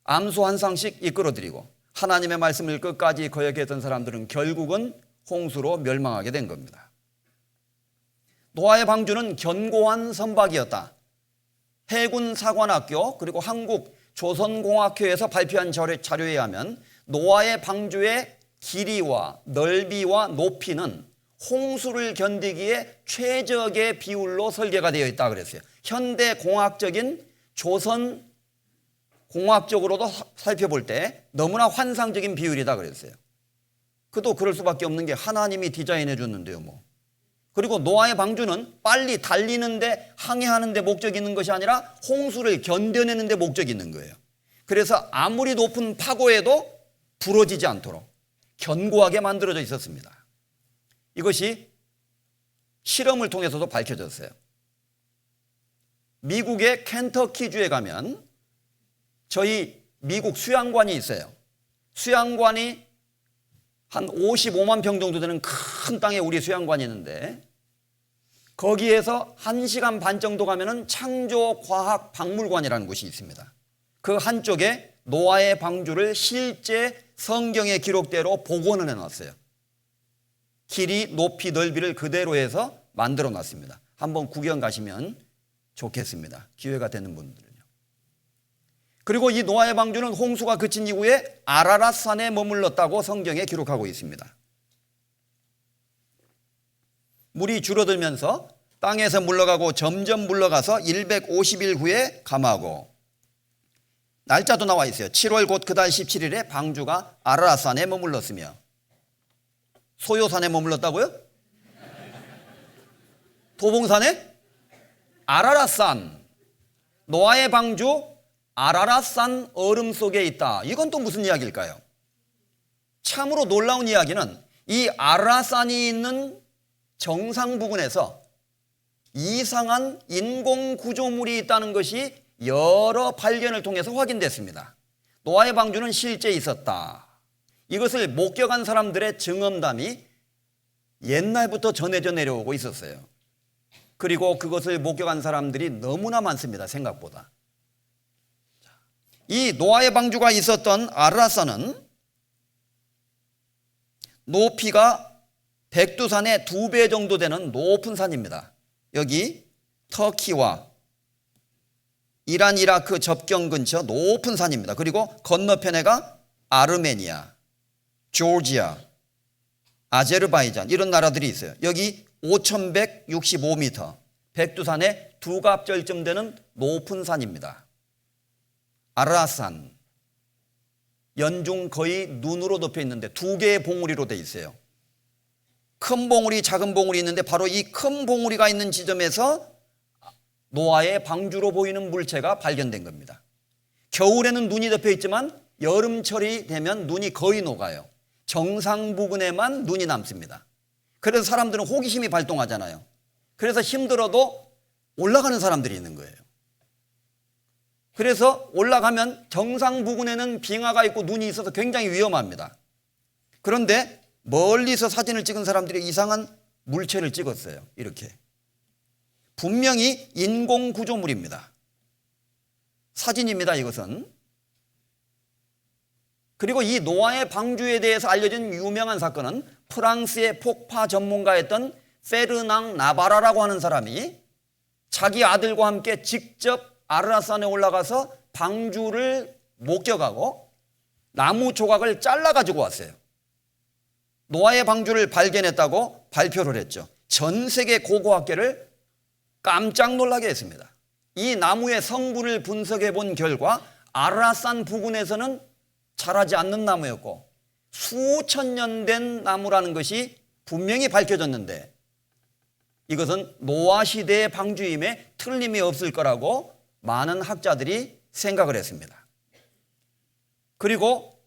암수 한 쌍씩 이끌어들이고 하나님의 말씀을 끝까지 거역했던 사람들은 결국은 홍수로 멸망하게 된 겁니다. 노아의 방주는 견고한 선박이었다. 해군사관학교 그리고 한국조선공학회에서 발표한 자료에 하면 노아의 방주의 길이와 넓이와 높이는 홍수를 견디기에 최적의 비율로 설계가 되어 있다 그랬어요. 현대 공학적인 조선 공학적으로도 살펴볼 때 너무나 환상적인 비율이다 그랬어요. 그도 그럴 수밖에 없는 게 하나님이 디자인해 줬는데요, 뭐. 그리고 노아의 방주는 빨리 달리는데 항해하는 데 목적이 있는 것이 아니라 홍수를 견뎌내는 데 목적이 있는 거예요. 그래서 아무리 높은 파고에도 부러지지 않도록 견고하게 만들어져 있었습니다. 이것이 실험을 통해서도 밝혀졌어요. 미국의 켄터키주에 가면 저희 미국 수양관이 있어요. 수양관이 한 55만 평 정도 되는 큰 땅에 우리 수양관이 있는데 거기에서 1시간 반 정도 가면은 창조과학박물관이라는 곳이 있습니다. 그 한쪽에 노아의 방주를 실제 성경의 기록대로 복원을 해놨어요. 길이, 높이, 넓이를 그대로 해서 만들어 놨습니다. 한번 구경 가시면 좋겠습니다. 기회가 되는 분들은요. 그리고 이 노아의 방주는 홍수가 그친 이후에 아라랏 산에 머물렀다고 성경에 기록하고 있습니다. 물이 줄어들면서 땅에서 물러가고 점점 물러가서 150일 후에 감하고, 날짜도 나와 있어요. 7월 곧 그달 17일에 방주가 아라랏 산에 머물렀으며. 소요산에 머물렀다고요? 도봉산에? 아라랏산. 노아의 방주 아라랏산 얼음 속에 있다. 이건 또 무슨 이야기일까요? 참으로 놀라운 이야기는 이 아라랏산이 있는 정상 부근에서 이상한 인공 구조물이 있다는 것이 여러 발견을 통해서 확인됐습니다. 노아의 방주는 실제 있었다. 이것을 목격한 사람들의 증언담이 옛날부터 전해져 내려오고 있었어요. 그리고 그것을 목격한 사람들이 너무나 많습니다. 생각보다. 이 노아의 방주가 있었던 아라랏산은 높이가 백두산의 2배 정도 되는 높은 산입니다. 여기 터키와 이란, 이라크 접경 근처 높은 산입니다. 그리고 건너편에가 아르메니아, 조지아, 아제르바이잔 이런 나라들이 있어요. 여기 5165m, 백두산의 2갑절쯤 되는 높은 산입니다. 아라랏산, 연중 거의 눈으로 덮여 있는데 2개의 봉우리로 되어 있어요. 큰 봉우리, 작은 봉우리 있는데 바로 이 큰 봉우리가 있는 지점에서 노아의 방주로 보이는 물체가 발견된 겁니다. 겨울에는 눈이 덮여 있지만 여름철이 되면 눈이 거의 녹아요. 정상 부근에만 눈이 남습니다. 그래서 사람들은 호기심이 발동하잖아요. 그래서 힘들어도 올라가는 사람들이 있는 거예요. 그래서 올라가면 정상 부근에는 빙하가 있고 눈이 있어서 굉장히 위험합니다. 그런데 멀리서 사진을 찍은 사람들이 이상한 물체를 찍었어요. 이렇게. 분명히 인공 구조물입니다. 사진입니다, 이것은. 그리고 이 노아의 방주에 대해서 알려진 유명한 사건은 프랑스의 폭파 전문가였던 페르낭 나바라라고 하는 사람이 자기 아들과 함께 직접 아라랏산에 올라가서 방주를 목격하고 나무 조각을 잘라 가지고 왔어요. 노아의 방주를 발견했다고 발표를 했죠. 전 세계 고고학계를 깜짝 놀라게 했습니다. 이 나무의 성분을 분석해 본 결과 아라랏산 부근에서는 자라지 않는 나무였고 수천 년 된 나무라는 것이 분명히 밝혀졌는데 이것은 노아 시대의 방주임에 틀림이 없을 거라고 많은 학자들이 생각을 했습니다. 그리고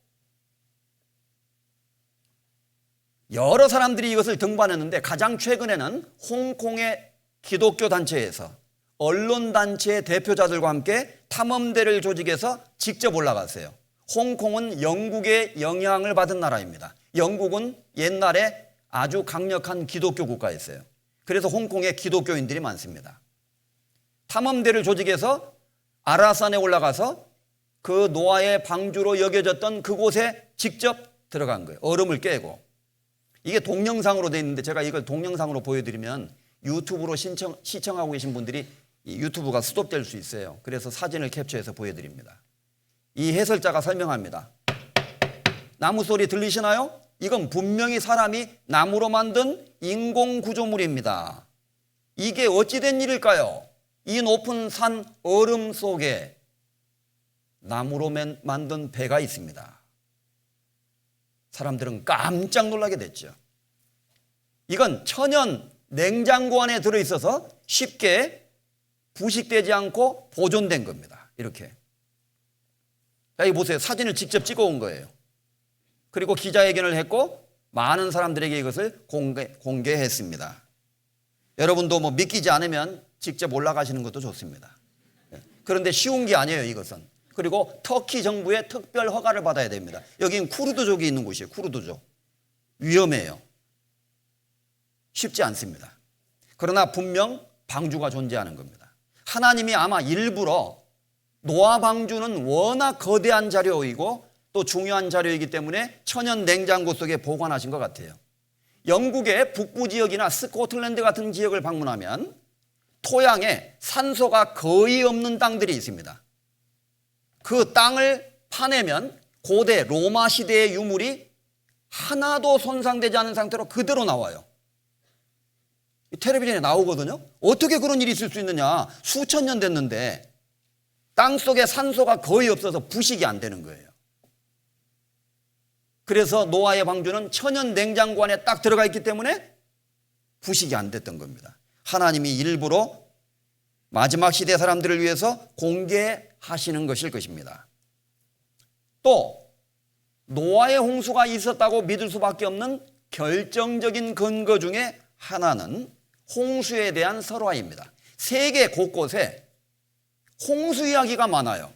여러 사람들이 이것을 등반했는데 가장 최근에는 홍콩의 기독교 단체에서 언론단체의 대표자들과 함께 탐험대를 조직해서 직접 올라갔어요. 홍콩은 영국의 영향을 받은 나라입니다. 영국은 옛날에 아주 강력한 기독교 국가였어요. 그래서 홍콩에 기독교인들이 많습니다. 탐험대를 조직해서 아라산에 올라가서 그 노아의 방주로 여겨졌던 그곳에 직접 들어간 거예요. 얼음을 깨고. 이게 동영상으로 되어 있는데 제가 이걸 동영상으로 보여드리면 유튜브로 시청하고 계신 분들이 이 유튜브가 스톱될 수 있어요. 그래서 사진을 캡처해서 보여드립니다. 이 해설자가 설명합니다. 나무 소리 들리시나요? 이건 분명히 사람이 나무로 만든 인공 구조물입니다. 이게 어찌된 일일까요? 이 높은 산 얼음 속에 나무로 만든 배가 있습니다. 사람들은 깜짝 놀라게 됐죠. 이건 천연 냉장고 안에 들어있어서 쉽게 부식되지 않고 보존된 겁니다. 이렇게. 여기 보세요. 사진을 직접 찍어온 거예요. 그리고 기자회견을 했고 많은 사람들에게 이것을 공개했습니다. 여러분도 뭐 믿기지 않으면 직접 올라가시는 것도 좋습니다. 그런데 쉬운 게 아니에요, 이것은. 그리고 터키 정부의 특별 허가를 받아야 됩니다. 여기는 쿠르드족이 있는 곳이에요. 쿠르드족. 위험해요. 쉽지 않습니다. 그러나 분명 방주가 존재하는 겁니다. 하나님이 아마 일부러 노아 방주는 워낙 거대한 자료이고 또 중요한 자료이기 때문에 천연 냉장고 속에 보관하신 것 같아요. 영국의 북부 지역이나 스코틀랜드 같은 지역을 방문하면 토양에 산소가 거의 없는 땅들이 있습니다. 그 땅을 파내면 고대 로마 시대의 유물이 하나도 손상되지 않은 상태로 그대로 나와요. 텔레비전에 나오거든요. 어떻게 그런 일이 있을 수 있느냐. 수천 년 됐는데 땅 속에 산소가 거의 없어서 부식이 안 되는 거예요. 그래서 노아의 방주는 천연 냉장고 안에 딱 들어가 있기 때문에 부식이 안 됐던 겁니다. 하나님이 일부러 마지막 시대 사람들을 위해서 공개하시는 것일 것입니다. 또 노아의 홍수가 있었다고 믿을 수밖에 없는 결정적인 근거 중에 하나는 홍수에 대한 설화입니다. 세계 곳곳에 홍수 이야기가 많아요.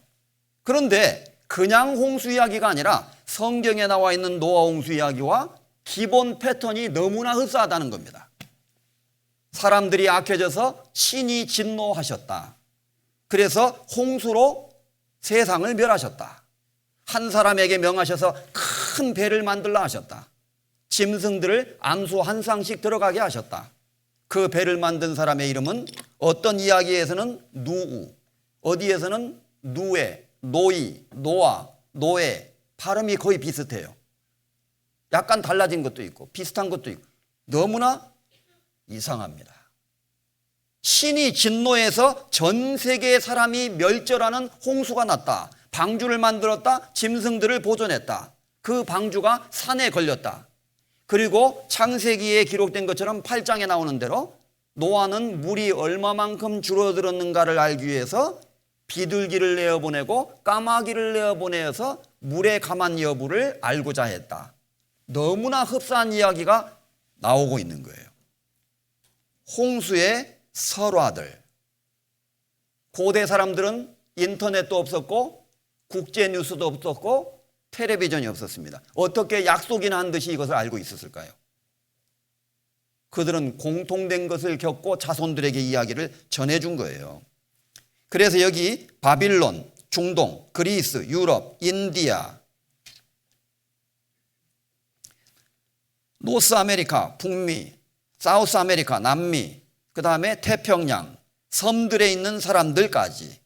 그런데 그냥 홍수 이야기가 아니라 성경에 나와 있는 노아 홍수 이야기와 기본 패턴이 너무나 흡사하다는 겁니다. 사람들이 악해져서 신이 진노하셨다. 그래서 홍수로 세상을 멸하셨다. 한 사람에게 명하셔서 큰 배를 만들라 하셨다. 짐승들을 암수 한 쌍씩 들어가게 하셨다. 그 배를 만든 사람의 이름은 어떤 이야기에서는 누우, 어디에서는 누에, 노이, 노아, 노에, 발음이 거의 비슷해요. 약간 달라진 것도 있고 비슷한 것도 있고 너무나 이상합니다. 신이 진노해서 전 세계의 사람이 멸절하는 홍수가 났다. 방주를 만들었다. 짐승들을 보존했다. 그 방주가 산에 걸렸다. 그리고 창세기에 기록된 것처럼 8장에 나오는 대로 노아는 물이 얼마만큼 줄어들었는가를 알기 위해서 비둘기를 내어보내고 까마귀를 내어보내서 물의 가만 여부를 알고자 했다. 너무나 흡사한 이야기가 나오고 있는 거예요. 홍수의 설화들. 고대 사람들은 인터넷도 없었고 국제 뉴스도 없었고 텔레비전이 없었습니다. 어떻게 약속이나 한 듯이 이것을 알고 있었을까요? 그들은 공통된 것을 겪고 자손들에게 이야기를 전해준 거예요. 그래서 여기 바빌론, 중동, 그리스, 유럽, 인디아, 노스 아메리카, 북미, 사우스 아메리카, 남미, 그 다음에 태평양, 섬들에 있는 사람들까지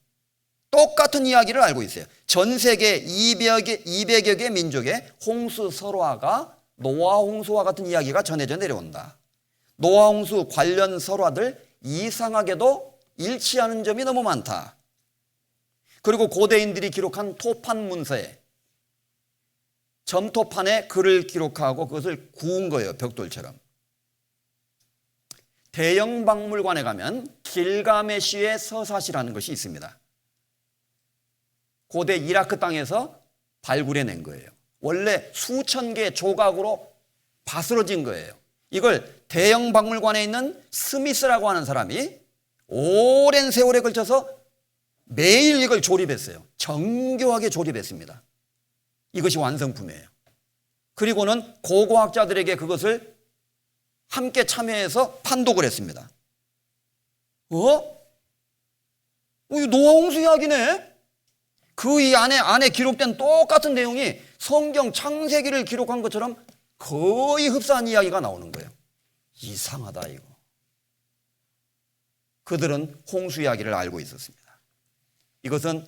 똑같은 이야기를 알고 있어요. 전 세계 200여 개 민족의 홍수 설화가 노아 홍수와 같은 이야기가 전해져 내려온다. 노아 홍수 관련 설화들 이상하게도 일치하는 점이 너무 많다. 그리고 고대인들이 기록한 토판 문서에 점토판에 글을 기록하고 그것을 구운 거예요. 벽돌처럼. 대형 박물관에 가면 길가메시의 서사시라는 것이 있습니다. 고대 이라크 땅에서 발굴해낸 거예요. 원래 수천 개의 조각으로 바스러진 거예요. 이걸 대형 박물관에 있는 스미스라고 하는 사람이 오랜 세월에 걸쳐서 매일 이걸 조립했어요. 정교하게 조립했습니다. 이것이 완성품이에요. 그리고는 고고학자들에게 그것을 함께 참여해서 판독을 했습니다. 이거 노아 홍수 이야기네? 그 이 안에 기록된 똑같은 내용이 성경 창세기를 기록한 것처럼 거의 흡사한 이야기가 나오는 거예요. 이상하다 이거. 그들은 홍수 이야기를 알고 있었습니다. 이것은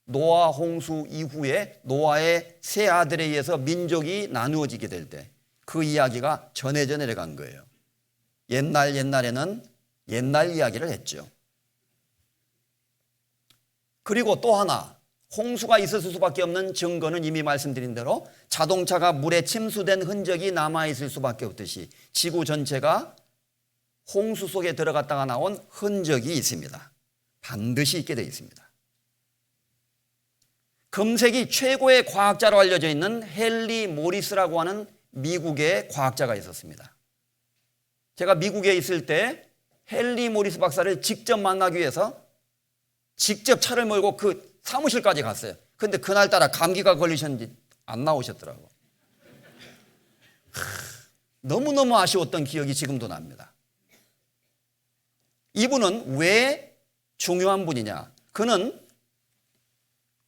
노아 홍수 이후에 노아의 세 아들에 의해서 민족이 나누어지게 될 때 그 이야기가 전해져 내려간 거예요. 옛날에는 옛날 이야기를 했죠. 그리고 또 하나, 홍수가 있을 수밖에 없는 증거는 이미 말씀드린 대로 자동차가 물에 침수된 흔적이 남아있을 수밖에 없듯이 지구 전체가 홍수 속에 들어갔다가 나온 흔적이 있습니다. 반드시 있게 되어 있습니다. 금세기 최고의 과학자로 알려져 있는 헨리 모리스라고 하는 미국의 과학자가 있었습니다. 제가 미국에 있을 때 헨리 모리스 박사를 직접 만나기 위해서 직접 차를 몰고 그 사무실까지 갔어요. 근데 그날따라 감기가 걸리셨는지 안 나오셨더라고. 너무너무 아쉬웠던 기억이 지금도 납니다. 이분은 왜 중요한 분이냐? 그는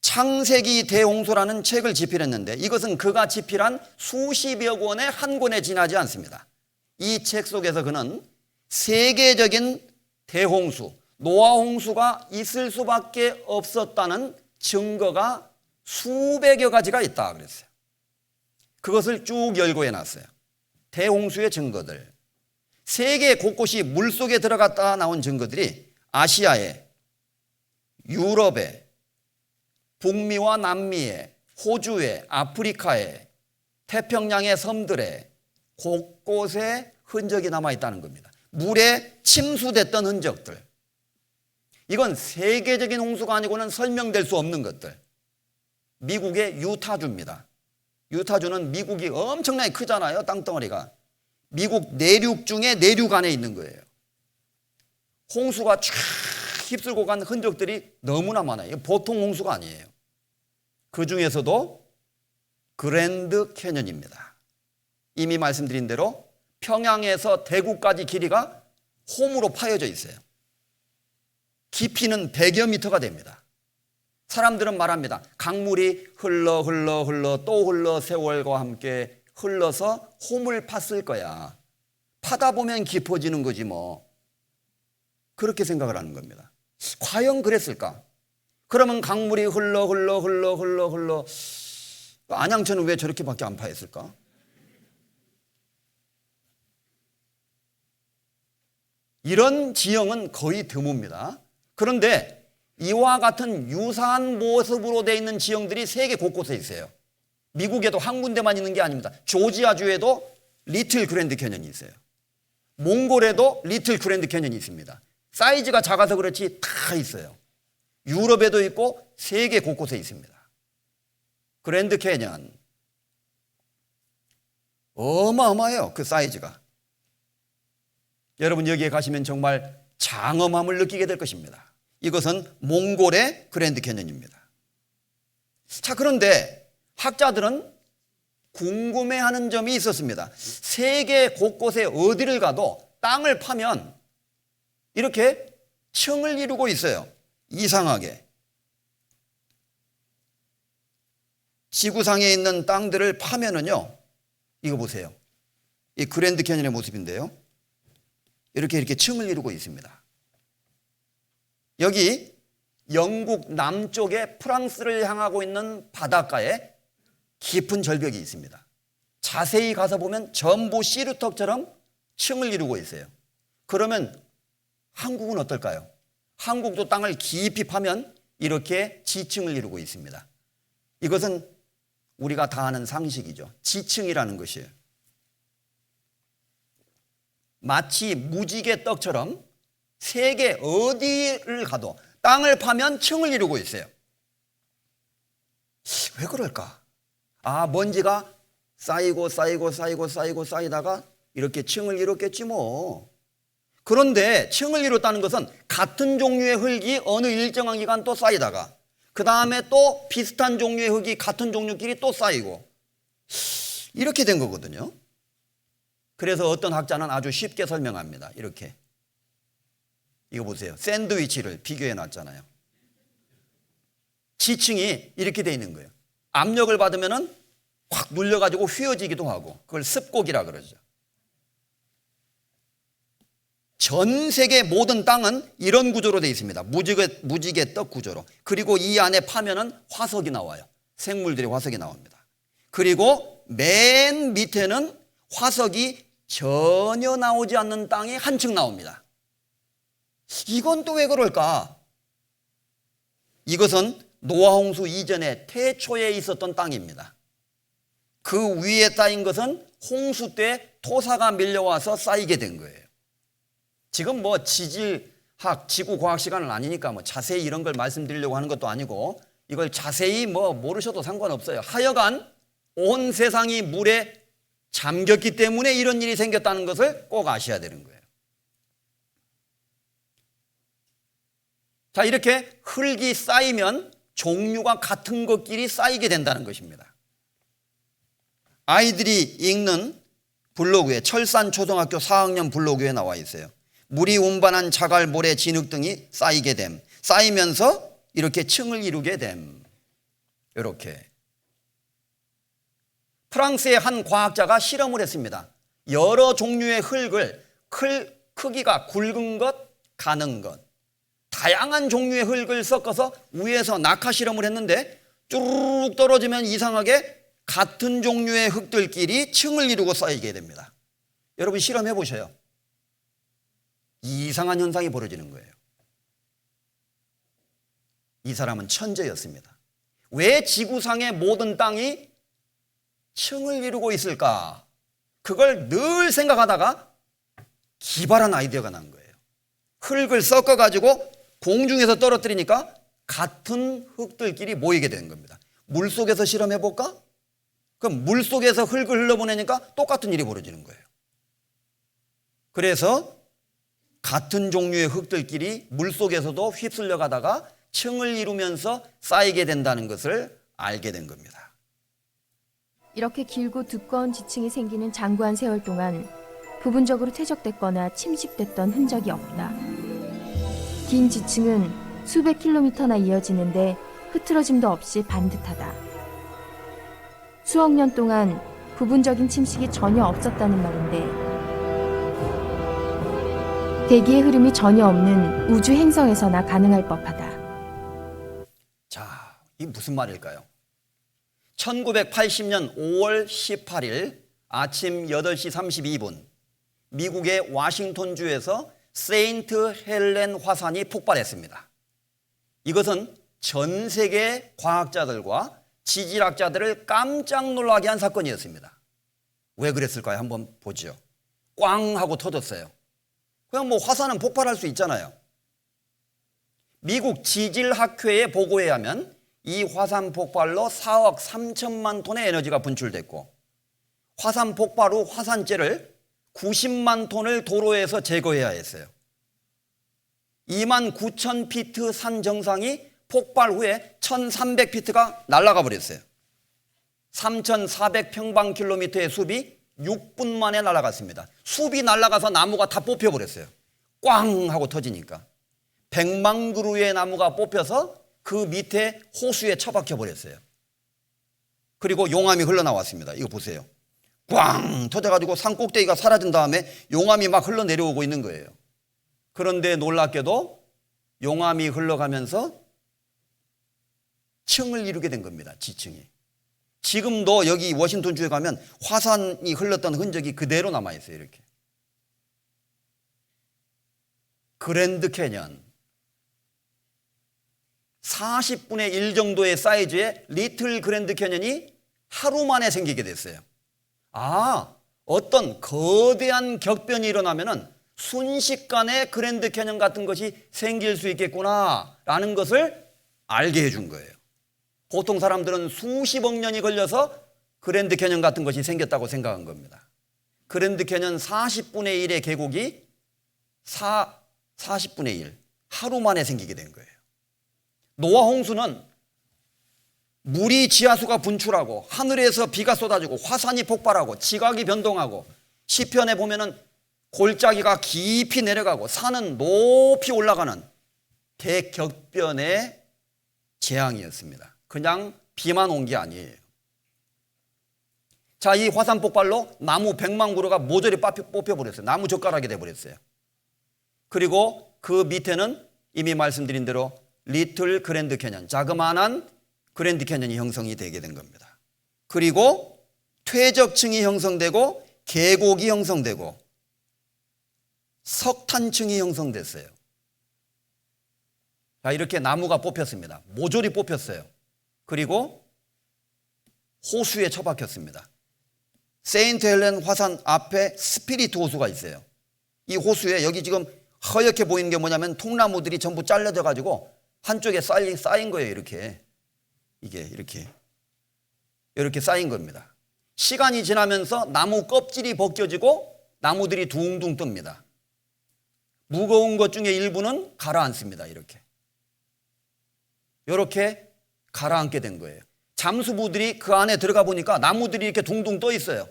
창세기 대홍수라는 책을 집필했는데 이것은 그가 집필한 수십여 권의 한 권에 지나지 않습니다. 이 책 속에서 그는 세계적인 대홍수, 노아 홍수가 있을 수밖에 없었다는 증거가 수백여 가지가 있다 그랬어요. 그것을 쭉 열거해 놨어요. 대홍수의 증거들. 세계 곳곳이 물속에 들어갔다 나온 증거들이 아시아에, 유럽에, 북미와 남미에, 호주에, 아프리카에, 태평양의 섬들에 곳곳에 흔적이 남아있다는 겁니다. 물에 침수됐던 흔적들. 이건 세계적인 홍수가 아니고는 설명될 수 없는 것들. 미국의 유타주입니다. 유타주는 미국이 엄청나게 크잖아요. 땅덩어리가. 미국 내륙 중에 내륙 안에 있는 거예요. 홍수가 쫙 휩쓸고 간 흔적들이 너무나 많아요. 보통 홍수가 아니에요. 그 중에서도 그랜드 캐년입니다. 이미 말씀드린 대로 평양에서 대구까지 길이가 홈으로 파여져 있어요. 깊이는 100여 미터가 됩니다. 사람들은 말합니다. 강물이 흘러 또 흘러 세월과 함께 흘러서 홈을 팠을 거야. 파다 보면 깊어지는 거지 뭐. 그렇게 생각을 하는 겁니다. 과연 그랬을까? 그러면 강물이 흘러 안양천은 왜 저렇게밖에 안 파였을까? 이런 지형은 거의 드뭅니다. 그런데 이와 같은 유사한 모습으로 되어 있는 지형들이 세계 곳곳에 있어요. 미국에도 한 군데만 있는 게 아닙니다. 조지아주에도 리틀 그랜드 캐년이 있어요. 몽골에도 리틀 그랜드 캐년이 있습니다. 사이즈가 작아서 그렇지 다 있어요. 유럽에도 있고 세계 곳곳에 있습니다. 그랜드 캐년. 어마어마해요. 그 사이즈가. 여러분 여기에 가시면 정말 장엄함을 느끼게 될 것입니다. 이것은 몽골의 그랜드 캐년입니다. 자, 그런데 학자들은 궁금해하는 점이 있었습니다. 세계 곳곳에 어디를 가도 땅을 파면 이렇게 층을 이루고 있어요. 이상하게. 지구상에 있는 땅들을 파면은요, 이거 보세요. 이 그랜드 캐년의 모습인데요. 이렇게 층을 이루고 있습니다. 여기 영국 남쪽에 프랑스를 향하고 있는 바닷가에 깊은 절벽이 있습니다. 자세히 가서 보면 전부 시루떡처럼 층을 이루고 있어요. 그러면 한국은 어떨까요? 한국도 땅을 깊이 파면 이렇게 지층을 이루고 있습니다. 이것은 우리가 다 아는 상식이죠. 지층이라는 것이에요. 마치 무지개 떡처럼 세계 어디를 가도 땅을 파면 층을 이루고 있어요. 왜 그럴까? 먼지가 쌓이다가 이렇게 층을 이뤘겠지 뭐. 그런데 층을 이뤘다는 것은 같은 종류의 흙이 어느 일정한 기간 또 쌓이다가 그 다음에 또 비슷한 종류의 흙이 같은 종류끼리 또 쌓이고 이렇게 된 거거든요. 그래서 어떤 학자는 아주 쉽게 설명합니다. 이렇게. 이거 보세요. 샌드위치를 비교해 놨잖아요. 지층이 이렇게 돼 있는 거예요. 압력을 받으면은 확 눌려가지고 휘어지기도 하고 그걸 습곡이라 그러죠. 전 세계 모든 땅은 이런 구조로 되어 있습니다. 무지개 떡 구조로. 그리고 이 안에 파면은 화석이 나와요. 생물들의 화석이 나옵니다. 그리고 맨 밑에는 화석이 전혀 나오지 않는 땅이 한층 나옵니다. 이건 또 왜 그럴까? 이것은 노아홍수 이전에 태초에 있었던 땅입니다. 그 위에 쌓인 것은 홍수 때 토사가 밀려와서 쌓이게 된 거예요. 지금 뭐 지질학, 지구과학 시간은 아니니까 뭐 자세히 이런 걸 말씀드리려고 하는 것도 아니고 이걸 자세히 뭐 모르셔도 상관없어요. 하여간 온 세상이 물에 잠겼기 때문에 이런 일이 생겼다는 것을 꼭 아셔야 되는 거예요. 자, 이렇게 흙이 쌓이면 종류가 같은 것끼리 쌓이게 된다는 것입니다. 아이들이 읽는 블로그에 철산초등학교 4학년 블로그에 나와 있어요. 물이 운반한 자갈, 모래, 진흙 등이 쌓이게 됨. 쌓이면서 이렇게 층을 이루게 됨. 이렇게. 프랑스의 한 과학자가 실험을 했습니다. 여러 종류의 흙을 크기가 굵은 것, 가는 것, 다양한 종류의 흙을 섞어서 위에서 낙하 실험을 했는데 쭈르륵 떨어지면 이상하게 같은 종류의 흙들끼리 층을 이루고 쌓이게 됩니다. 여러분 실험해 보셔요. 이상한 현상이 벌어지는 거예요. 이 사람은 천재였습니다. 왜 지구상의 모든 땅이 층을 이루고 있을까? 그걸 늘 생각하다가 기발한 아이디어가 난 거예요. 흙을 섞어가지고 공중에서 떨어뜨리니까 같은 흙들끼리 모이게 되는 겁니다. 물속에서 실험해볼까? 그럼 물속에서 흙을 흘러보내니까 똑같은 일이 벌어지는 거예요. 그래서 같은 종류의 흙들끼리 물속에서도 휩쓸려 가다가 층을 이루면서 쌓이게 된다는 것을 알게 된 겁니다. 이렇게 길고 두꺼운 지층이 생기는 장구한 세월 동안 부분적으로 퇴적됐거나 침식됐던 흔적이 없다. 긴 지층은 수백 킬로미터나 이어지는데 흐트러짐도 없이 반듯하다. 수억 년 동안 부분적인 침식이 전혀 없었다는 말인데 대기의 흐름이 전혀 없는 우주 행성에서나 가능할 법하다. 자, 이게 무슨 말일까요? 1980년 5월 18일 아침 8시 32분 미국의 워싱턴주에서 세인트 헬렌 화산이 폭발했습니다. 이것은 전 세계 과학자들과 지질학자들을 깜짝 놀라게 한 사건이었습니다. 왜 그랬을까요? 한번 보죠. 꽝 하고 터졌어요. 그냥 뭐 화산은 폭발할 수 있잖아요. 미국 지질학회의 보고에 하면 이 화산 폭발로 4억 3천만 톤의 에너지가 분출됐고 화산 폭발 후 화산재를 90만 톤을 도로에서 제거해야 했어요. 2만 9천 피트 산 정상이 폭발 후에 1,300피트가 날아가 버렸어요. 3,400평방킬로미터의 숲이 6분 만에 날아갔습니다. 숲이 날아가서 나무가 다 뽑혀버렸어요. 꽝 하고 터지니까. 100만 그루의 나무가 뽑혀서 그 밑에 호수에 처박혀 버렸어요. 그리고 용암이 흘러나왔습니다. 이거 보세요. 꽝 터져가지고 산 꼭대기가 사라진 다음에 용암이 막 흘러내려오고 있는 거예요. 그런데 놀랍게도 용암이 흘러가면서 층을 이루게 된 겁니다. 지층이. 지금도 여기 워싱턴주에 가면 화산이 흘렀던 흔적이 그대로 남아있어요. 이렇게. 그랜드 캐년 40분의 1 정도의 사이즈의 리틀 그랜드 캐년이 하루 만에 생기게 됐어요. 아, 어떤 거대한 격변이 일어나면은 순식간에 그랜드 캐년 같은 것이 생길 수 있겠구나 라는 것을 알게 해준 거예요. 보통 사람들은 수십억 년이 걸려서 그랜드 캐년 같은 것이 생겼다고 생각한 겁니다. 그랜드 캐년 40분의 1의 계곡이 40분의 1 하루 만에 생기게 된 거예요. 노아 홍수는 물이 지하수가 분출하고 하늘에서 비가 쏟아지고 화산이 폭발하고 지각이 변동하고 시편에 보면은 골짜기가 깊이 내려가고 산은 높이 올라가는 대격변의 재앙이었습니다. 그냥 비만 온 게 아니에요. 자, 이 화산 폭발로 나무 100만 그루가 모조리 뽑혀버렸어요. 나무 젓가락이 돼버렸어요. 그리고 그 밑에는 이미 말씀드린 대로 리틀 그랜드 캐년, 자그마한 그랜드 캐년이 형성이 되게 된 겁니다. 그리고 퇴적층이 형성되고 계곡이 형성되고 석탄층이 형성됐어요. 자, 이렇게 나무가 뽑혔습니다. 모조리 뽑혔어요. 그리고 호수에 처박혔습니다. 세인트 헬렌 화산 앞에 스피리트 호수가 있어요. 이 호수에 여기 지금 허옇게 보이는 게 뭐냐면 통나무들이 전부 잘려져 가지고 한쪽에 쌓인 거예요. 이게 이렇게 쌓인 겁니다. 시간이 지나면서 나무 껍질이 벗겨지고 나무들이 둥둥 뜹니다. 무거운 것 중에 일부는 가라앉습니다. 이렇게 가라앉게 된 거예요. 잠수부들이 그 안에 들어가 보니까 나무들이 이렇게 둥둥 떠 있어요.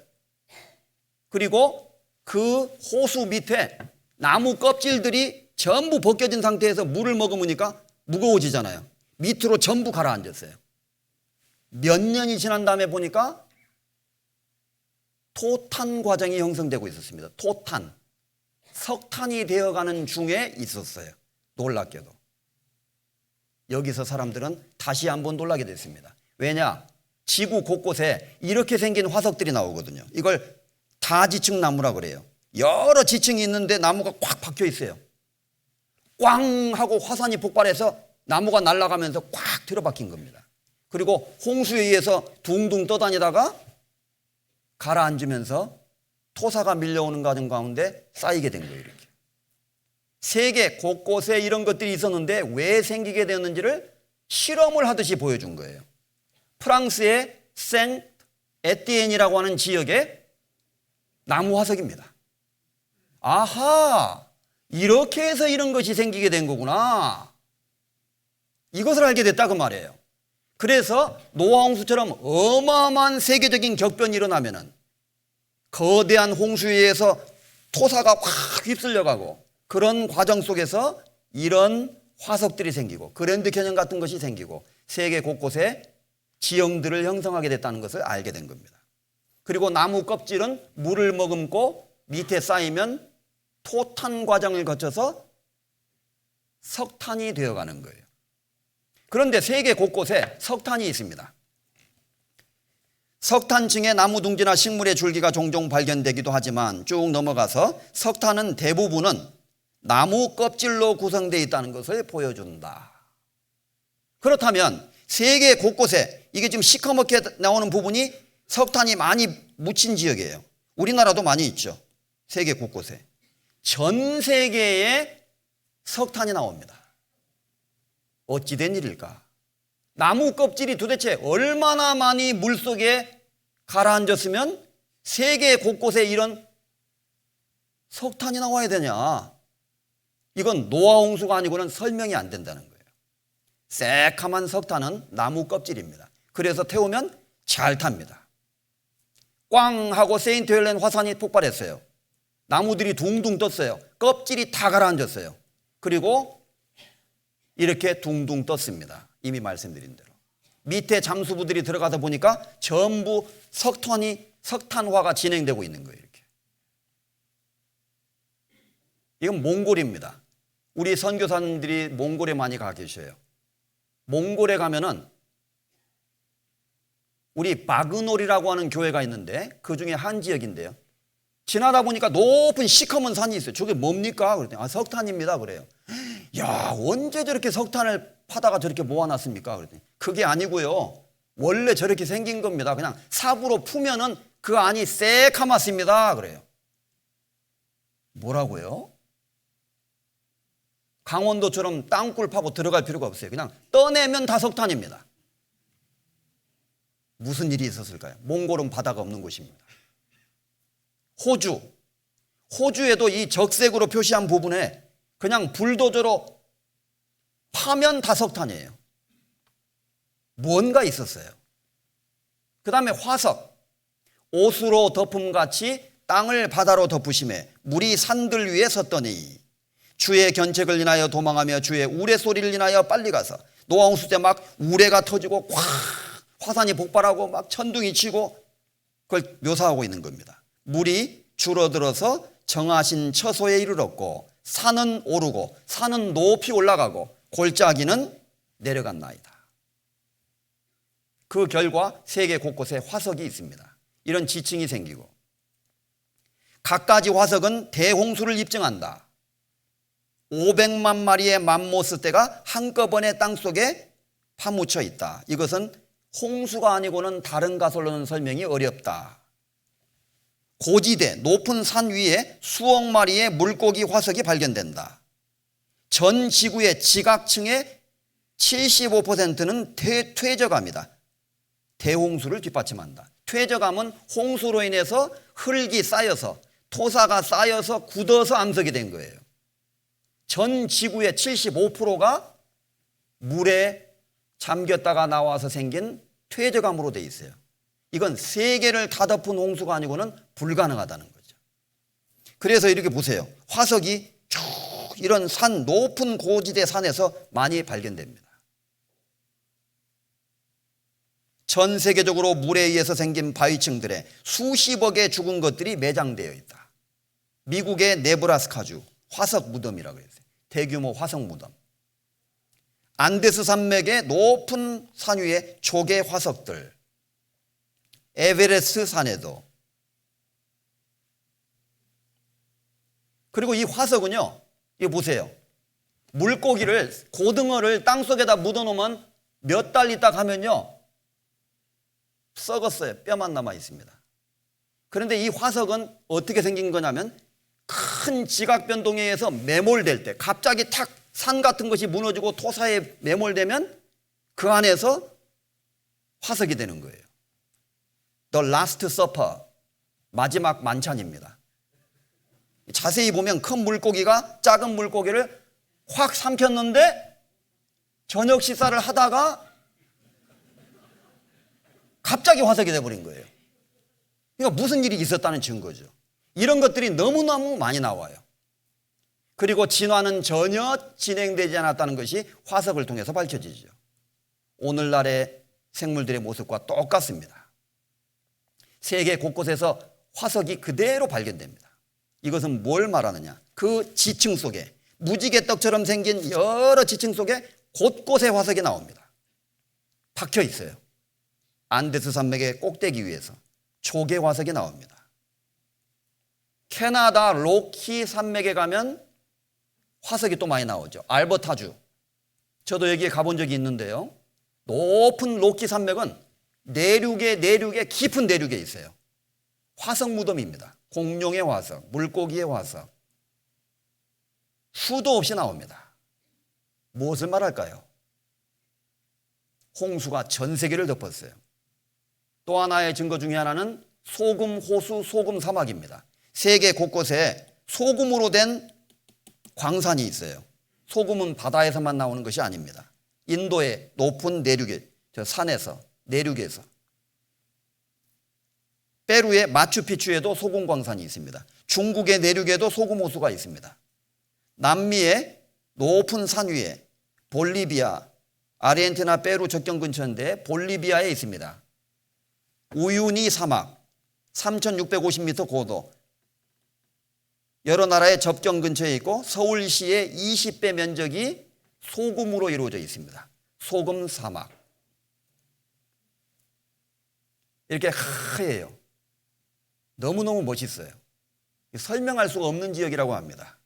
그리고 그 호수 밑에 나무 껍질들이 전부 벗겨진 상태에서 물을 머금으니까 무거워지잖아요. 밑으로 전부 가라앉았어요. 몇 년이 지난 다음에 보니까 토탄 과정이 형성되고 있었습니다. 토탄, 석탄이 되어가는 중에 있었어요. 놀랍게도. 여기서 사람들은 다시 한번 놀라게 됐습니다. 왜냐? 지구 곳곳에 이렇게 생긴 화석들이 나오거든요. 이걸 다지층나무라고 그래요. 여러 지층이 있는데 나무가 꽉 박혀 있어요. 꽝 하고 화산이 폭발해서 나무가 날아가면서 꽉 들어박힌 겁니다. 그리고 홍수에 의해서 둥둥 떠다니다가 가라앉으면서 토사가 밀려오는 과정 가운데 쌓이게 된 거예요. 이렇게. 세계 곳곳에 이런 것들이 있었는데 왜 생기게 되었는지를 실험을 하듯이 보여준 거예요. 프랑스의 생 에티엔이라고 하는 지역의 나무 화석입니다. 아하, 이렇게 해서 이런 것이 생기게 된 거구나. 이것을 알게 됐다 그 말이에요. 그래서 노아 홍수처럼 어마어마한 세계적인 격변이 일어나면은 거대한 홍수에 의해서 토사가 확 휩쓸려가고 그런 과정 속에서 이런 화석들이 생기고 그랜드 캐년 같은 것이 생기고 세계 곳곳에 지형들을 형성하게 됐다는 것을 알게 된 겁니다. 그리고 나무 껍질은 물을 머금고 밑에 쌓이면 토탄 과정을 거쳐서 석탄이 되어가는 거예요. 그런데 세계 곳곳에 석탄이 있습니다. 석탄층에 나무 둥지나 식물의 줄기가 종종 발견되기도 하지만 쭉 넘어가서 석탄은 대부분은 나무 껍질로 구성되어 있다는 것을 보여준다. 그렇다면 세계 곳곳에 이게 지금 시커멓게 나오는 부분이 석탄이 많이 묻힌 지역이에요. 우리나라도 많이 있죠. 세계 곳곳에. 전 세계에 석탄이 나옵니다. 어찌된 일일까? 나무 껍질이 도대체 얼마나 많이 물속에 가라앉았으면 세계 곳곳에 이런 석탄이 나와야 되냐? 이건 노아 홍수가 아니고는 설명이 안 된다는 거예요. 새카만 석탄은 나무 껍질입니다. 그래서 태우면 잘 탑니다. 꽝 하고 세인트 헬렌 화산이 폭발했어요. 나무들이 둥둥 떴어요. 껍질이 다 가라앉았어요. 그리고 이렇게 둥둥 떴습니다. 이미 말씀드린 대로. 밑에 잠수부들이 들어가서 보니까 전부 석탄화가 진행되고 있는 거예요. 이렇게. 이건 몽골입니다. 우리 선교사님들이 몽골에 많이 가 계셔요. 몽골에 가면은 우리 바그놀이라고 하는 교회가 있는데 그 중에 한 지역인데요. 지나다 보니까 높은 시커먼 산이 있어요. 저게 뭡니까? 그랬더니 석탄입니다. 그래요. 야, 언제 저렇게 석탄을 파다가 저렇게 모아놨습니까? 그랬더니 그게 아니고요. 원래 저렇게 생긴 겁니다. 그냥 삽으로 푸면은 그 안이 새카맣습니다. 그래요. 뭐라고요? 강원도처럼 땅굴 파고 들어갈 필요가 없어요. 그냥 떠내면 다 석탄입니다. 무슨 일이 있었을까요? 몽골은 바다가 없는 곳입니다. 호주에도 이 적색으로 표시한 부분에 그냥 불도저로 파면 다 석탄이에요. 뭔가 있었어요. 그 다음에 화석, 옷으로 덮음같이 땅을 바다로 덮으심에 물이 산들 위에 섰더니 주의 견책을 인하여 도망하며 주의 우레소리를 인하여 빨리 가서 노아 홍수 때 막 우레가 터지고 꽉 화산이 폭발하고 막 천둥이 치고 그걸 묘사하고 있는 겁니다. 물이 줄어들어서 정하신 처소에 이르렀고 산은 오르고 산은 높이 올라가고 골짜기는 내려갔나이다. 그 결과 세계 곳곳에 화석이 있습니다. 이런 지층이 생기고 갖가지 화석은 대홍수를 입증한다. 500만 마리의 맘모스 떼가 한꺼번에 땅속에 파묻혀 있다. 이것은 홍수가 아니고는 다른 가설로는 설명이 어렵다. 고지대, 높은 산 위에 수억 마리의 물고기 화석이 발견된다. 전 지구의 지각층의 75%는 퇴적암이다. 대홍수를 뒷받침한다. 퇴적암은 홍수로 인해서 흙이 쌓여서 토사가 쌓여서 굳어서 암석이 된 거예요. 전 지구의 75%가 물에 잠겼다가 나와서 생긴 퇴적암으로 돼 있어요. 이건 세계를 다 덮은 홍수가 아니고는 불가능하다는 거죠. 그래서 이렇게 보세요. 화석이 쭉 이런 산, 높은 고지대 산에서 많이 발견됩니다. 전 세계적으로 물에 의해서 생긴 바위층들에 수십억의 죽은 것들이 매장되어 있다. 미국의 네브라스카주 화석 무덤이라고 했어요. 대규모 화석 무덤. 안데스 산맥의 높은 산 위에 조개 화석들. 에베레스트 산에도. 그리고 이 화석은요, 이거 보세요. 물고기를, 고등어를 땅속에다 묻어놓으면 몇 달 있다 가면요, 썩었어요. 뼈만 남아 있습니다. 그런데 이 화석은 어떻게 생긴 거냐면 큰 지각 변동에 의해서 매몰될 때, 갑자기 탁 산 같은 것이 무너지고 토사에 매몰되면 그 안에서 화석이 되는 거예요. The Last Supper, 마지막 만찬입니다. 자세히 보면 큰 물고기가 작은 물고기를 확 삼켰는데 저녁 식사를 하다가 갑자기 화석이 돼버린 거예요. 그러니까 무슨 일이 있었다는 증거죠. 이런 것들이 너무너무 많이 나와요. 그리고 진화는 전혀 진행되지 않았다는 것이 화석을 통해서 밝혀지죠. 오늘날의 생물들의 모습과 똑같습니다. 세계 곳곳에서 화석이 그대로 발견됩니다. 이것은 뭘 말하느냐? 그 지층 속에, 무지개떡처럼 생긴 여러 지층 속에 곳곳에 화석이 나옵니다. 박혀 있어요. 안데스 산맥의 꼭대기 위에서 조개 화석이 나옵니다. 캐나다 로키 산맥에 가면 화석이 또 많이 나오죠. 알버타주. 저도 여기에 가본 적이 있는데요. 높은 로키 산맥은 내륙에 깊은 내륙에 있어요. 화석 무덤입니다. 공룡의 화석, 물고기의 화석. 수도 없이 나옵니다. 무엇을 말할까요? 홍수가 전 세계를 덮었어요. 또 하나의 증거 중에 하나는 소금 호수, 소금 사막입니다. 세계 곳곳에 소금으로 된 광산이 있어요. 소금은 바다에서만 나오는 것이 아닙니다. 인도의 높은 내륙에, 저 산에서, 내륙에서. 페루의 마추픽추에도 소금 광산이 있습니다. 중국의 내륙에도 소금 호수가 있습니다. 남미의 높은 산 위에 볼리비아, 아르헨티나, 페루 접경 근처인데 볼리비아에 있습니다. 우유니 사막, 3,650m 고도. 여러 나라의 접경 근처에 있고 서울시의 20배 면적이 소금으로 이루어져 있습니다. 소금 사막. 이렇게 하얘요. 너무너무 멋있어요. 설명할 수가 없는 지역이라고 합니다.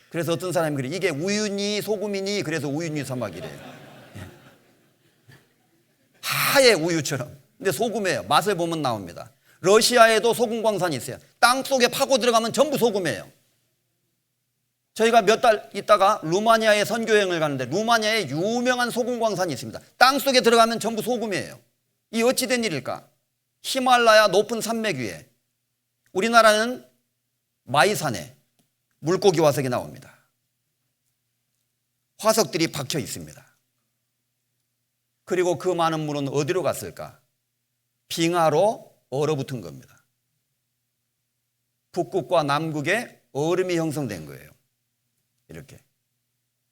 그래서 어떤 사람이 그래, 이게 우유니 소금이니, 그래서 우유니 사막이래요. 하얘 우유처럼. 근데 소금이에요. 맛을 보면 나옵니다. 러시아에도 소금 광산이 있어요. 땅 속에 파고 들어가면 전부 소금이에요. 저희가 몇 달 있다가 루마니아에 선교여행을 가는데 루마니아에 유명한 소금 광산이 있습니다. 땅 속에 들어가면 전부 소금이에요. 이 어찌 된 일일까? 히말라야 높은 산맥 위에, 우리나라는 마이산에 물고기 화석이 나옵니다. 화석들이 박혀 있습니다. 그리고 그 많은 물은 어디로 갔을까? 빙하로 얼어붙은 겁니다. 북극과 남극에 얼음이 형성된 거예요. 이렇게.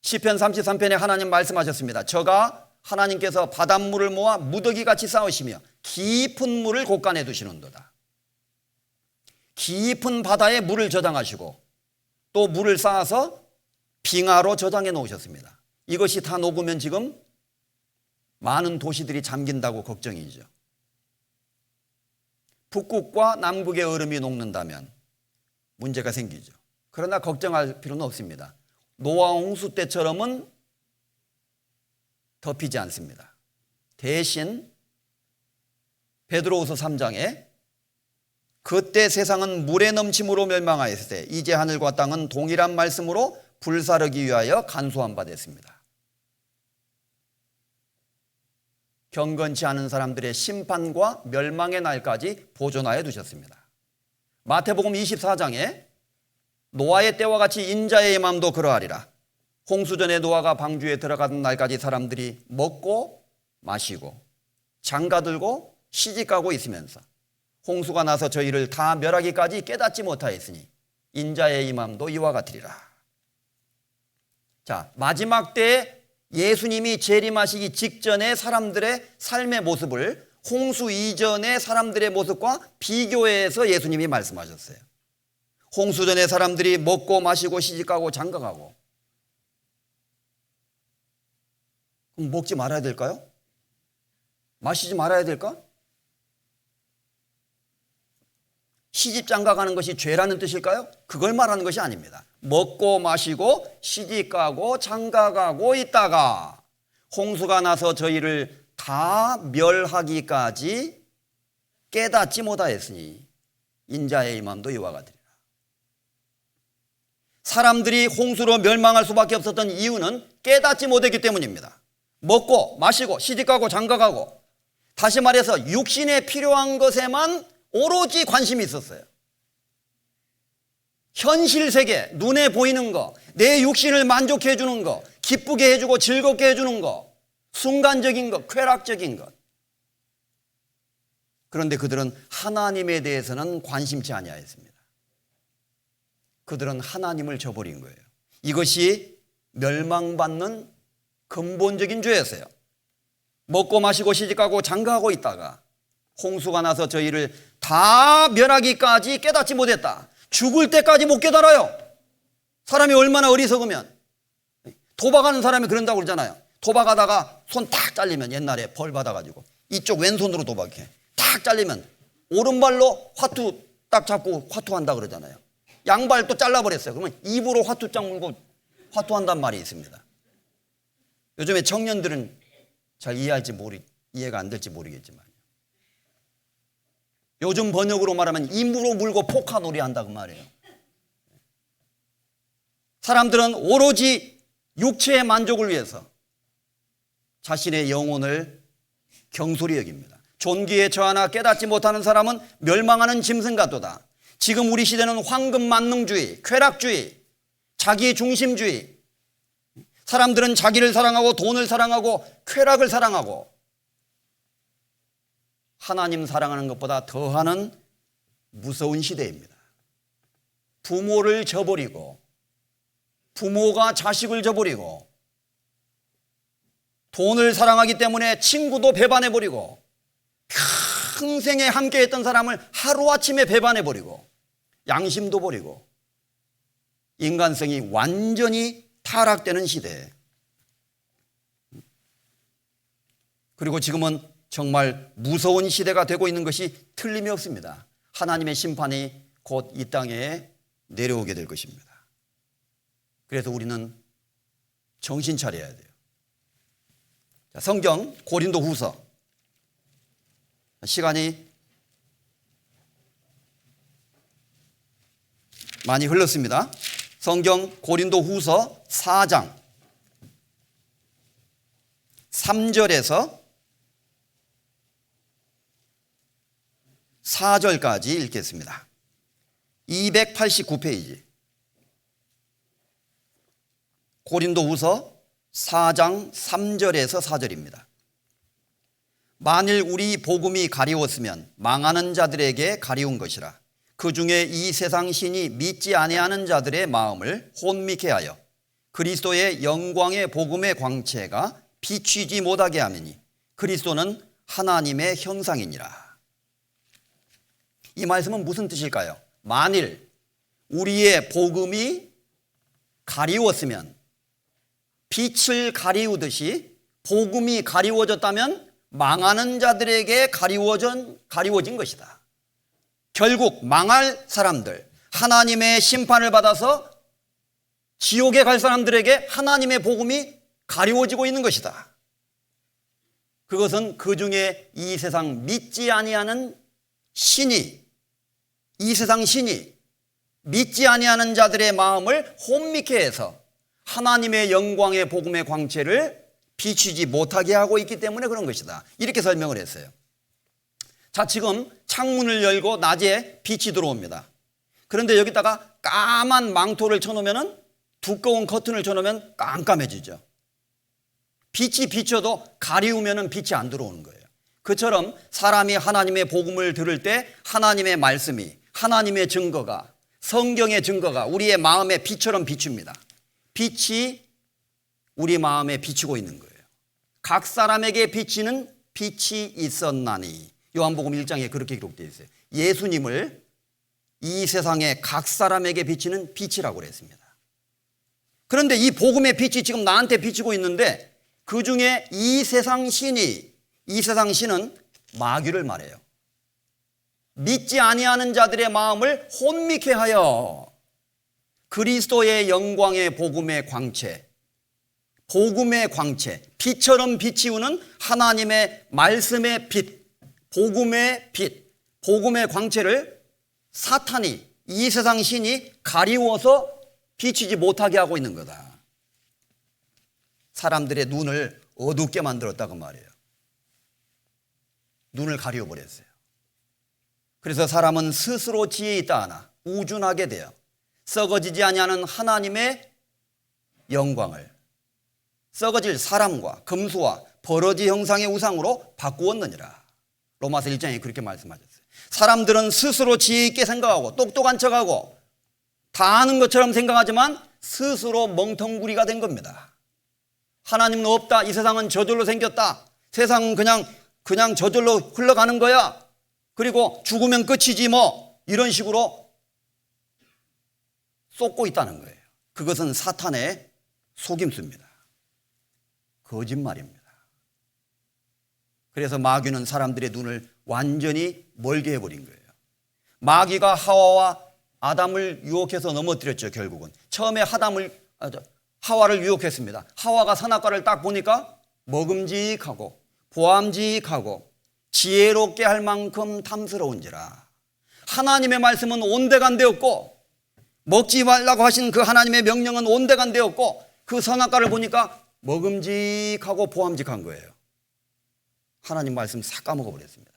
시편 33편에 하나님 말씀하셨습니다. 저가 하나님께서 바닷물을 모아 무더기같이 쌓으시며 깊은 물을 곳간에 두시는도다. 깊은 바다에 물을 저장하시고 또 물을 쌓아서 빙하로 저장해 놓으셨습니다. 이것이 다 녹으면 지금 많은 도시들이 잠긴다고 걱정이죠. 북극과 남극의 얼음이 녹는다면 문제가 생기죠. 그러나 걱정할 필요는 없습니다. 노아 홍수 때처럼은 덮이지 않습니다. 대신 베드로후서 3장에 그때 세상은 물의 넘침으로 멸망하였을 때 이제 하늘과 땅은 동일한 말씀으로 불사르기 위하여 간소한 바 됐습니다. 경건치 않은 사람들의 심판과 멸망의 날까지 보존하여 두셨습니다. 마태복음 24장에 노아의 때와 같이 인자의 맘도 그러하리라. 홍수전에 노아가 방주에 들어가던 날까지 사람들이 먹고 마시고 장가들고 시집가고 있으면서 홍수가 나서 저희를 다 멸하기까지 깨닫지 못하였으니 인자의 임함도 이와 같으리라. 자, 마지막 때에 예수님이 재림하시기 직전의 사람들의 삶의 모습을 홍수 이전의 사람들의 모습과 비교해서 예수님이 말씀하셨어요. 홍수 전에 사람들이 먹고 마시고 시집가고 장가가고, 그럼 먹지 말아야 될까요? 마시지 말아야 될까? 시집 장가가는 것이 죄라는 뜻일까요? 그걸 말하는 것이 아닙니다. 먹고 마시고 시집가고 장가가고 있다가 홍수가 나서 저희를 다 멸하기까지 깨닫지 못하였으니 인자의 임함도 이와 같으리라. 사람들이 홍수로 멸망할 수밖에 없었던 이유는 깨닫지 못했기 때문입니다. 먹고 마시고 시집가고 장가가고, 다시 말해서 육신에 필요한 것에만 오로지 관심이 있었어요. 현실 세계, 눈에 보이는 거, 내 육신을 만족해 해주는 거, 기쁘게 해주고 즐겁게 해주는 거, 순간적인 것, 쾌락적인 것. 그런데 그들은 하나님에 대해서는 관심치 아니하였습니다. 그들은 하나님을 저버린 거예요. 이것이 멸망받는 근본적인 죄였어요. 먹고 마시고 시집가고 장가하고 있다가 홍수가 나서 저희를 다 멸하기까지 깨닫지 못했다. 죽을 때까지 못 깨달아요. 사람이 얼마나 어리석으면. 도박하는 사람이 그런다고 그러잖아요. 도박하다가 손 탁 잘리면, 옛날에 벌 받아가지고 이쪽 왼손으로 도박해. 탁 잘리면 오른발로 화투 딱 잡고 화투한다 그러잖아요. 양발 또 잘라버렸어요. 그러면 입으로 화투장 물고 화투한단 말이 있습니다. 요즘에 청년들은 잘 이해가 안 될지 모르겠지만, 요즘 번역으로 말하면 입으로 물고 포카놀이 한다 그 말이에요. 사람들은 오로지 육체의 만족을 위해서 자신의 영혼을 경솔히 여깁니다. 존귀에 처하나 깨닫지 못하는 사람은 멸망하는 짐승 같도다. 지금 우리 시대는 황금 만능주의, 쾌락주의, 자기 중심주의. 사람들은 자기를 사랑하고 돈을 사랑하고 쾌락을 사랑하고 하나님 사랑하는 것보다 더하는 무서운 시대입니다. 부모를 저버리고, 부모가 자식을 저버리고, 돈을 사랑하기 때문에 친구도 배반해버리고, 평생에 함께했던 사람을 하루아침에 배반해버리고, 양심도 버리고, 인간성이 완전히 타락되는 시대. 그리고 지금은 정말 무서운 시대가 되고 있는 것이 틀림이 없습니다. 하나님의 심판이 곧 이 땅에 내려오게 될 것입니다. 그래서 우리는 정신 차려야 돼요. 성경 고린도후서, 시간이 많이 흘렀습니다. 성경 고린도후서 4장 3절에서 4절까지 읽겠습니다. 289페이지 고린도후서 4장 3절에서 4절입니다. 만일 우리 복음이 가리웠으면 망하는 자들에게 가리운 것이라. 그 중에 이 세상 신이 믿지 아니하는 자들의 마음을 혼미케 하여 그리스도의 영광의 복음의 광채가 비추지 못하게 하매니 그리스도는 하나님의 형상이니라. 이 말씀은 무슨 뜻일까요? 만일 우리의 복음이 가리웠으면, 빛을 가리우듯이 복음이 가리워졌다면 망하는 자들에게 가리워진 것이다. 결국 망할 사람들, 하나님의 심판을 받아서 지옥에 갈 사람들에게 하나님의 복음이 가리워지고 있는 것이다. 그것은 그 중에 이 세상 믿지 아니하는 신이, 이 세상 신이 믿지 아니하는 자들의 마음을 혼미케 해서 하나님의 영광의 복음의 광채를 비추지 못하게 하고 있기 때문에 그런 것이다. 이렇게 설명을 했어요. 자, 지금 창문을 열고 낮에 빛이 들어옵니다. 그런데 여기다가 까만 망토를 쳐놓으면, 두꺼운 커튼을 쳐놓으면 깜깜해지죠. 빛이 비춰도 가리우면 빛이 안 들어오는 거예요. 그처럼 사람이 하나님의 복음을 들을 때 하나님의 말씀이, 하나님의 증거가, 성경의 증거가 우리의 마음에 빛처럼 비춥니다. 빛이 우리 마음에 비추고 있는 거예요. 각 사람에게 비치는 빛이 있었나니. 요한복음 1장에 그렇게 기록되어 있어요. 예수님을 이 세상에 각 사람에게 비치는 빛이라고 그랬습니다. 그런데 이 복음의 빛이 지금 나한테 비치고 있는데 그 중에 이 세상 신은 마귀를 말해요. 믿지 아니하는 자들의 마음을 혼미케 하여 그리스도의 영광의 복음의 광채, 빛처럼 비치우는 하나님의 말씀의 빛, 복음의 빛, 복음의 광채를 사탄이, 이 세상 신이 가리워서 비치지 못하게 하고 있는 거다. 사람들의 눈을 어둡게 만들었다고 말이에요. 눈을 가려버렸어요. 그래서 사람은 스스로 지혜 있다 하나 우준하게 되어 썩어지지 아니하는 하나님의 영광을 썩어질 사람과 금수와 버러지 형상의 우상으로 바꾸었느니라. 로마서 1장에 그렇게 말씀하셨어요. 사람들은 스스로 지혜 있게 생각하고 똑똑한 척하고 다 아는 것처럼 생각하지만 스스로 멍텅구리가 된 겁니다. 하나님은 없다. 이 세상은 저절로 생겼다. 세상은 그냥 저절로 흘러가는 거야. 그리고 죽으면 끝이지 뭐, 이런 식으로 쏟고 있다는 거예요. 그것은 사탄의 속임수입니다. 거짓말입니다. 그래서 마귀는 사람들의 눈을 완전히 멀게 해버린 거예요. 마귀가 하와와 아담을 유혹해서 넘어뜨렸죠. 결국은 처음에 하와를 유혹했습니다. 하와가 선악과를 딱 보니까 먹음직하고 보암직하고 지혜롭게 할 만큼 탐스러운지라. 하나님의 말씀은 온데간데 없고 먹지 말라고 하신 그 하나님의 명령은 온데간데 없고 그 선악과를 보니까 먹음직하고 보암직한 거예요. 하나님 말씀 싹 까먹어버렸습니다.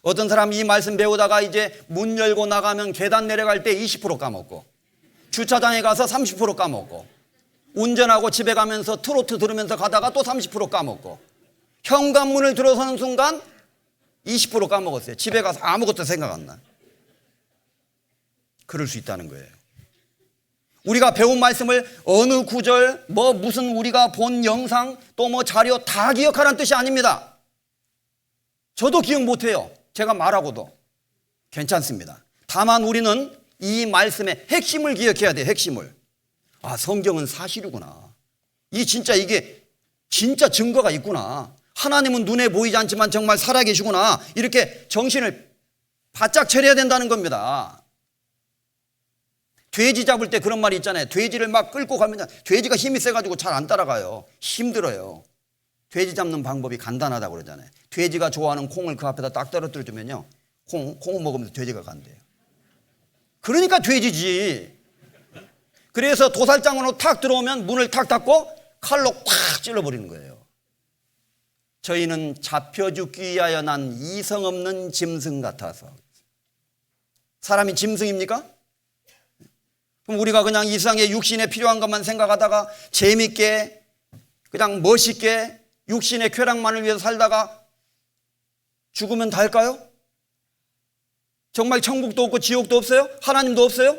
어떤 사람이 이 말씀 배우다가 이제 문 열고 나가면 계단 내려갈 때 20% 까먹고 주차장에 가서 30% 까먹고 운전하고 집에 가면서 트로트 들으면서 가다가 또 30% 까먹고 현관문을 들어서는 순간 20% 까먹었어요. 집에 가서 아무것도 생각 안 나. 그럴 수 있다는 거예요. 우리가 배운 말씀을 어느 구절, 무슨 우리가 본 영상, 또 자료 다 기억하라는 뜻이 아닙니다. 저도 기억 못해요. 제가 말하고도. 괜찮습니다. 다만 우리는 이 말씀의 핵심을 기억해야 돼요. 핵심을. 아, 성경은 사실이구나. 이게 진짜 증거가 있구나. 하나님은 눈에 보이지 않지만 정말 살아계시구나. 이렇게 정신을 바짝 차려야 된다는 겁니다. 돼지 잡을 때 그런 말이 있잖아요. 돼지를 막 끌고 가면 돼지가 힘이 세가지고 잘 안 따라가요. 힘들어요. 돼지 잡는 방법이 간단하다고 그러잖아요. 돼지가 좋아하는 콩을 그 앞에다 딱 떨어뜨려 주면요, 콩을 먹으면서 돼지가 간대요. 그러니까 돼지지. 그래서 도살장으로 탁 들어오면 문을 탁 닫고 칼로 팍 찔러버리는 거예요. 저희는 잡혀 죽기 위하여 난 이성 없는 짐승 같아서. 사람이 짐승입니까? 그럼 우리가 그냥 이 세상에 육신에 필요한 것만 생각하다가 재밌게 그냥 멋있게 육신의 쾌락만을 위해서 살다가 죽으면 달까요? 정말 천국도 없고 지옥도 없어요? 하나님도 없어요?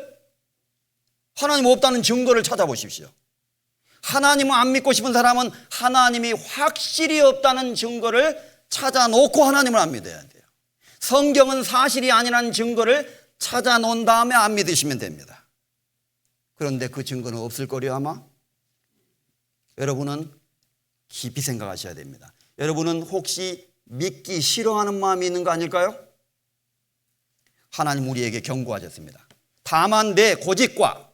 하나님 없다는 증거를 찾아보십시오. 하나님을 안 믿고 싶은 사람은 하나님이 확실히 없다는 증거를 찾아놓고 하나님을 안 믿어야 돼요. 성경은 사실이 아니라는 증거를 찾아놓은 다음에 안 믿으시면 됩니다. 그런데 그 증거는 없을 거려 아마? 여러분은 깊이 생각하셔야 됩니다. 여러분은 혹시 믿기 싫어하는 마음이 있는 거 아닐까요? 하나님 우리에게 경고하셨습니다. 다만 내 고집과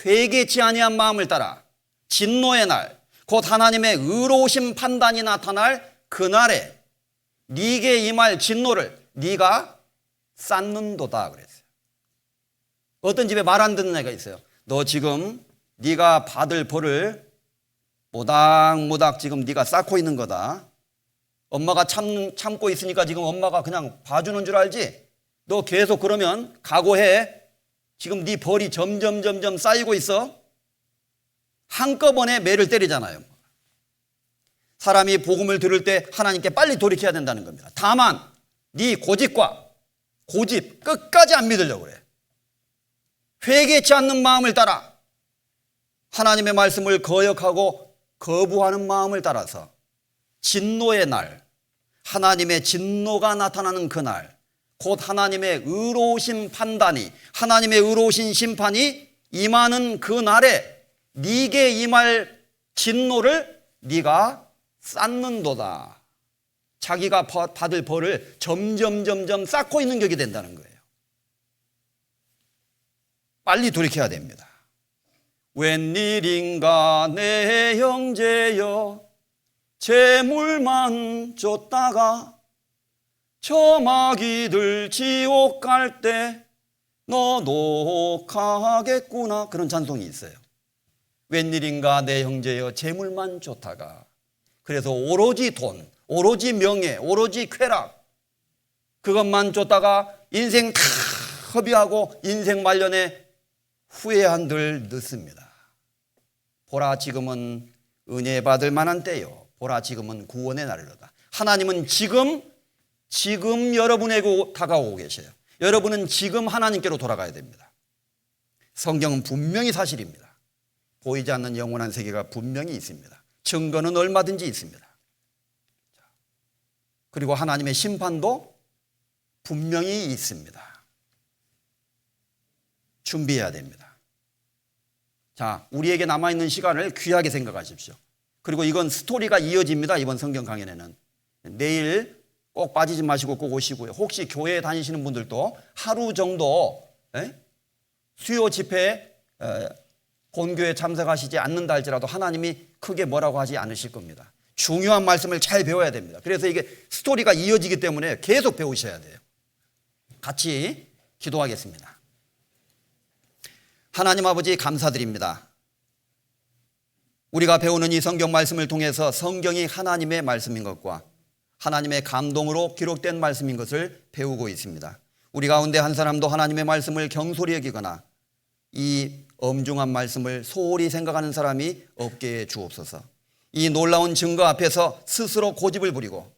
회개치 아니한 마음을 따라 진노의 날 곧 하나님의 의로우신 판단이 나타날 그날에 네게 임할 진노를 네가 쌓는도다 그랬어요. 어떤 집에 말 안 듣는 애가 있어요. 너 지금 네가 받을 벌을 모닥모닥 지금 네가 쌓고 있는 거다. 엄마가 참고 있으니까 지금 엄마가 그냥 봐주는 줄 알지? 너 계속 그러면 각오해. 지금 네 벌이 점점 쌓이고 있어. 한꺼번에 매를 때리잖아요. 사람이 복음을 들을 때 하나님께 빨리 돌이켜야 된다는 겁니다. 다만 네 고집과 고집 끝까지 안 믿으려고 그래. 회개치 않는 마음을 따라 하나님의 말씀을 거역하고 거부하는 마음을 따라서 진노의 날, 하나님의 진노가 나타나는 그날, 곧 하나님의 의로우신 판단이, 하나님의 의로우신 심판이 임하는 그 날에 네게 임할 진노를 네가 쌓는도다. 자기가 받을 벌을 점점 쌓고 있는 격이 된다는 거예요. 빨리 돌이켜야 됩니다. 웬일인가 내 형제여 재물만 쫓다가 저 마귀들 지옥 갈 때 너도 가겠구나. 그런 찬송이 있어요. 웬일인가 내 형제여 재물만 쫓다가, 그래서 오로지 돈, 오로지 명예, 오로지 쾌락 그것만 쫓다가 인생 다 허비하고 인생 말년에 후회한들 늦습니다. 보라 지금은 은혜 받을 만한 때요, 보라 지금은 구원의 날이로다. 하나님은 지금 여러분에게 다가오고 계셔요. 여러분은 지금 하나님께로 돌아가야 됩니다. 성경은 분명히 사실입니다. 보이지 않는 영원한 세계가 분명히 있습니다. 증거는 얼마든지 있습니다. 그리고 하나님의 심판도 분명히 있습니다. 준비해야 됩니다. 자, 우리에게 남아있는 시간을 귀하게 생각하십시오. 그리고 이건 스토리가 이어집니다. 이번 성경 강연에는. 내일 꼭 빠지지 마시고 꼭 오시고요. 혹시 교회에 다니시는 분들도 하루 정도 수요 집회에 본교에 참석하시지 않는다 할지라도 하나님이 크게 뭐라고 하지 않으실 겁니다. 중요한 말씀을 잘 배워야 됩니다. 그래서 이게 스토리가 이어지기 때문에 계속 배우셔야 돼요. 같이 기도하겠습니다. 하나님 아버지 감사드립니다. 우리가 배우는 이 성경 말씀을 통해서 성경이 하나님의 말씀인 것과 하나님의 감동으로 기록된 말씀인 것을 배우고 있습니다. 우리 가운데 한 사람도 하나님의 말씀을 경솔히 여기거나 이 엄중한 말씀을 소홀히 생각하는 사람이 없게 해 주옵소서. 이 놀라운 증거 앞에서 스스로 고집을 부리고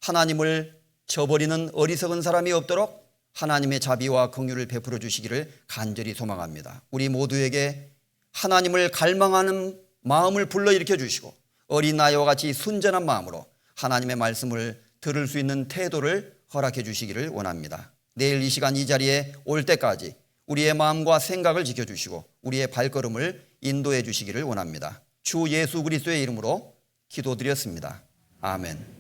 하나님을 저버리는 어리석은 사람이 없도록 하나님의 자비와 긍휼을 베풀어 주시기를 간절히 소망합니다. 우리 모두에게 하나님을 갈망하는 마음을 불러일으켜 주시고 어린아이와 같이 순전한 마음으로 하나님의 말씀을 들을 수 있는 태도를 허락해 주시기를 원합니다. 내일 이 시간 이 자리에 올 때까지 우리의 마음과 생각을 지켜주시고 우리의 발걸음을 인도해 주시기를 원합니다. 주 예수 그리스도의 이름으로 기도드렸습니다. 아멘.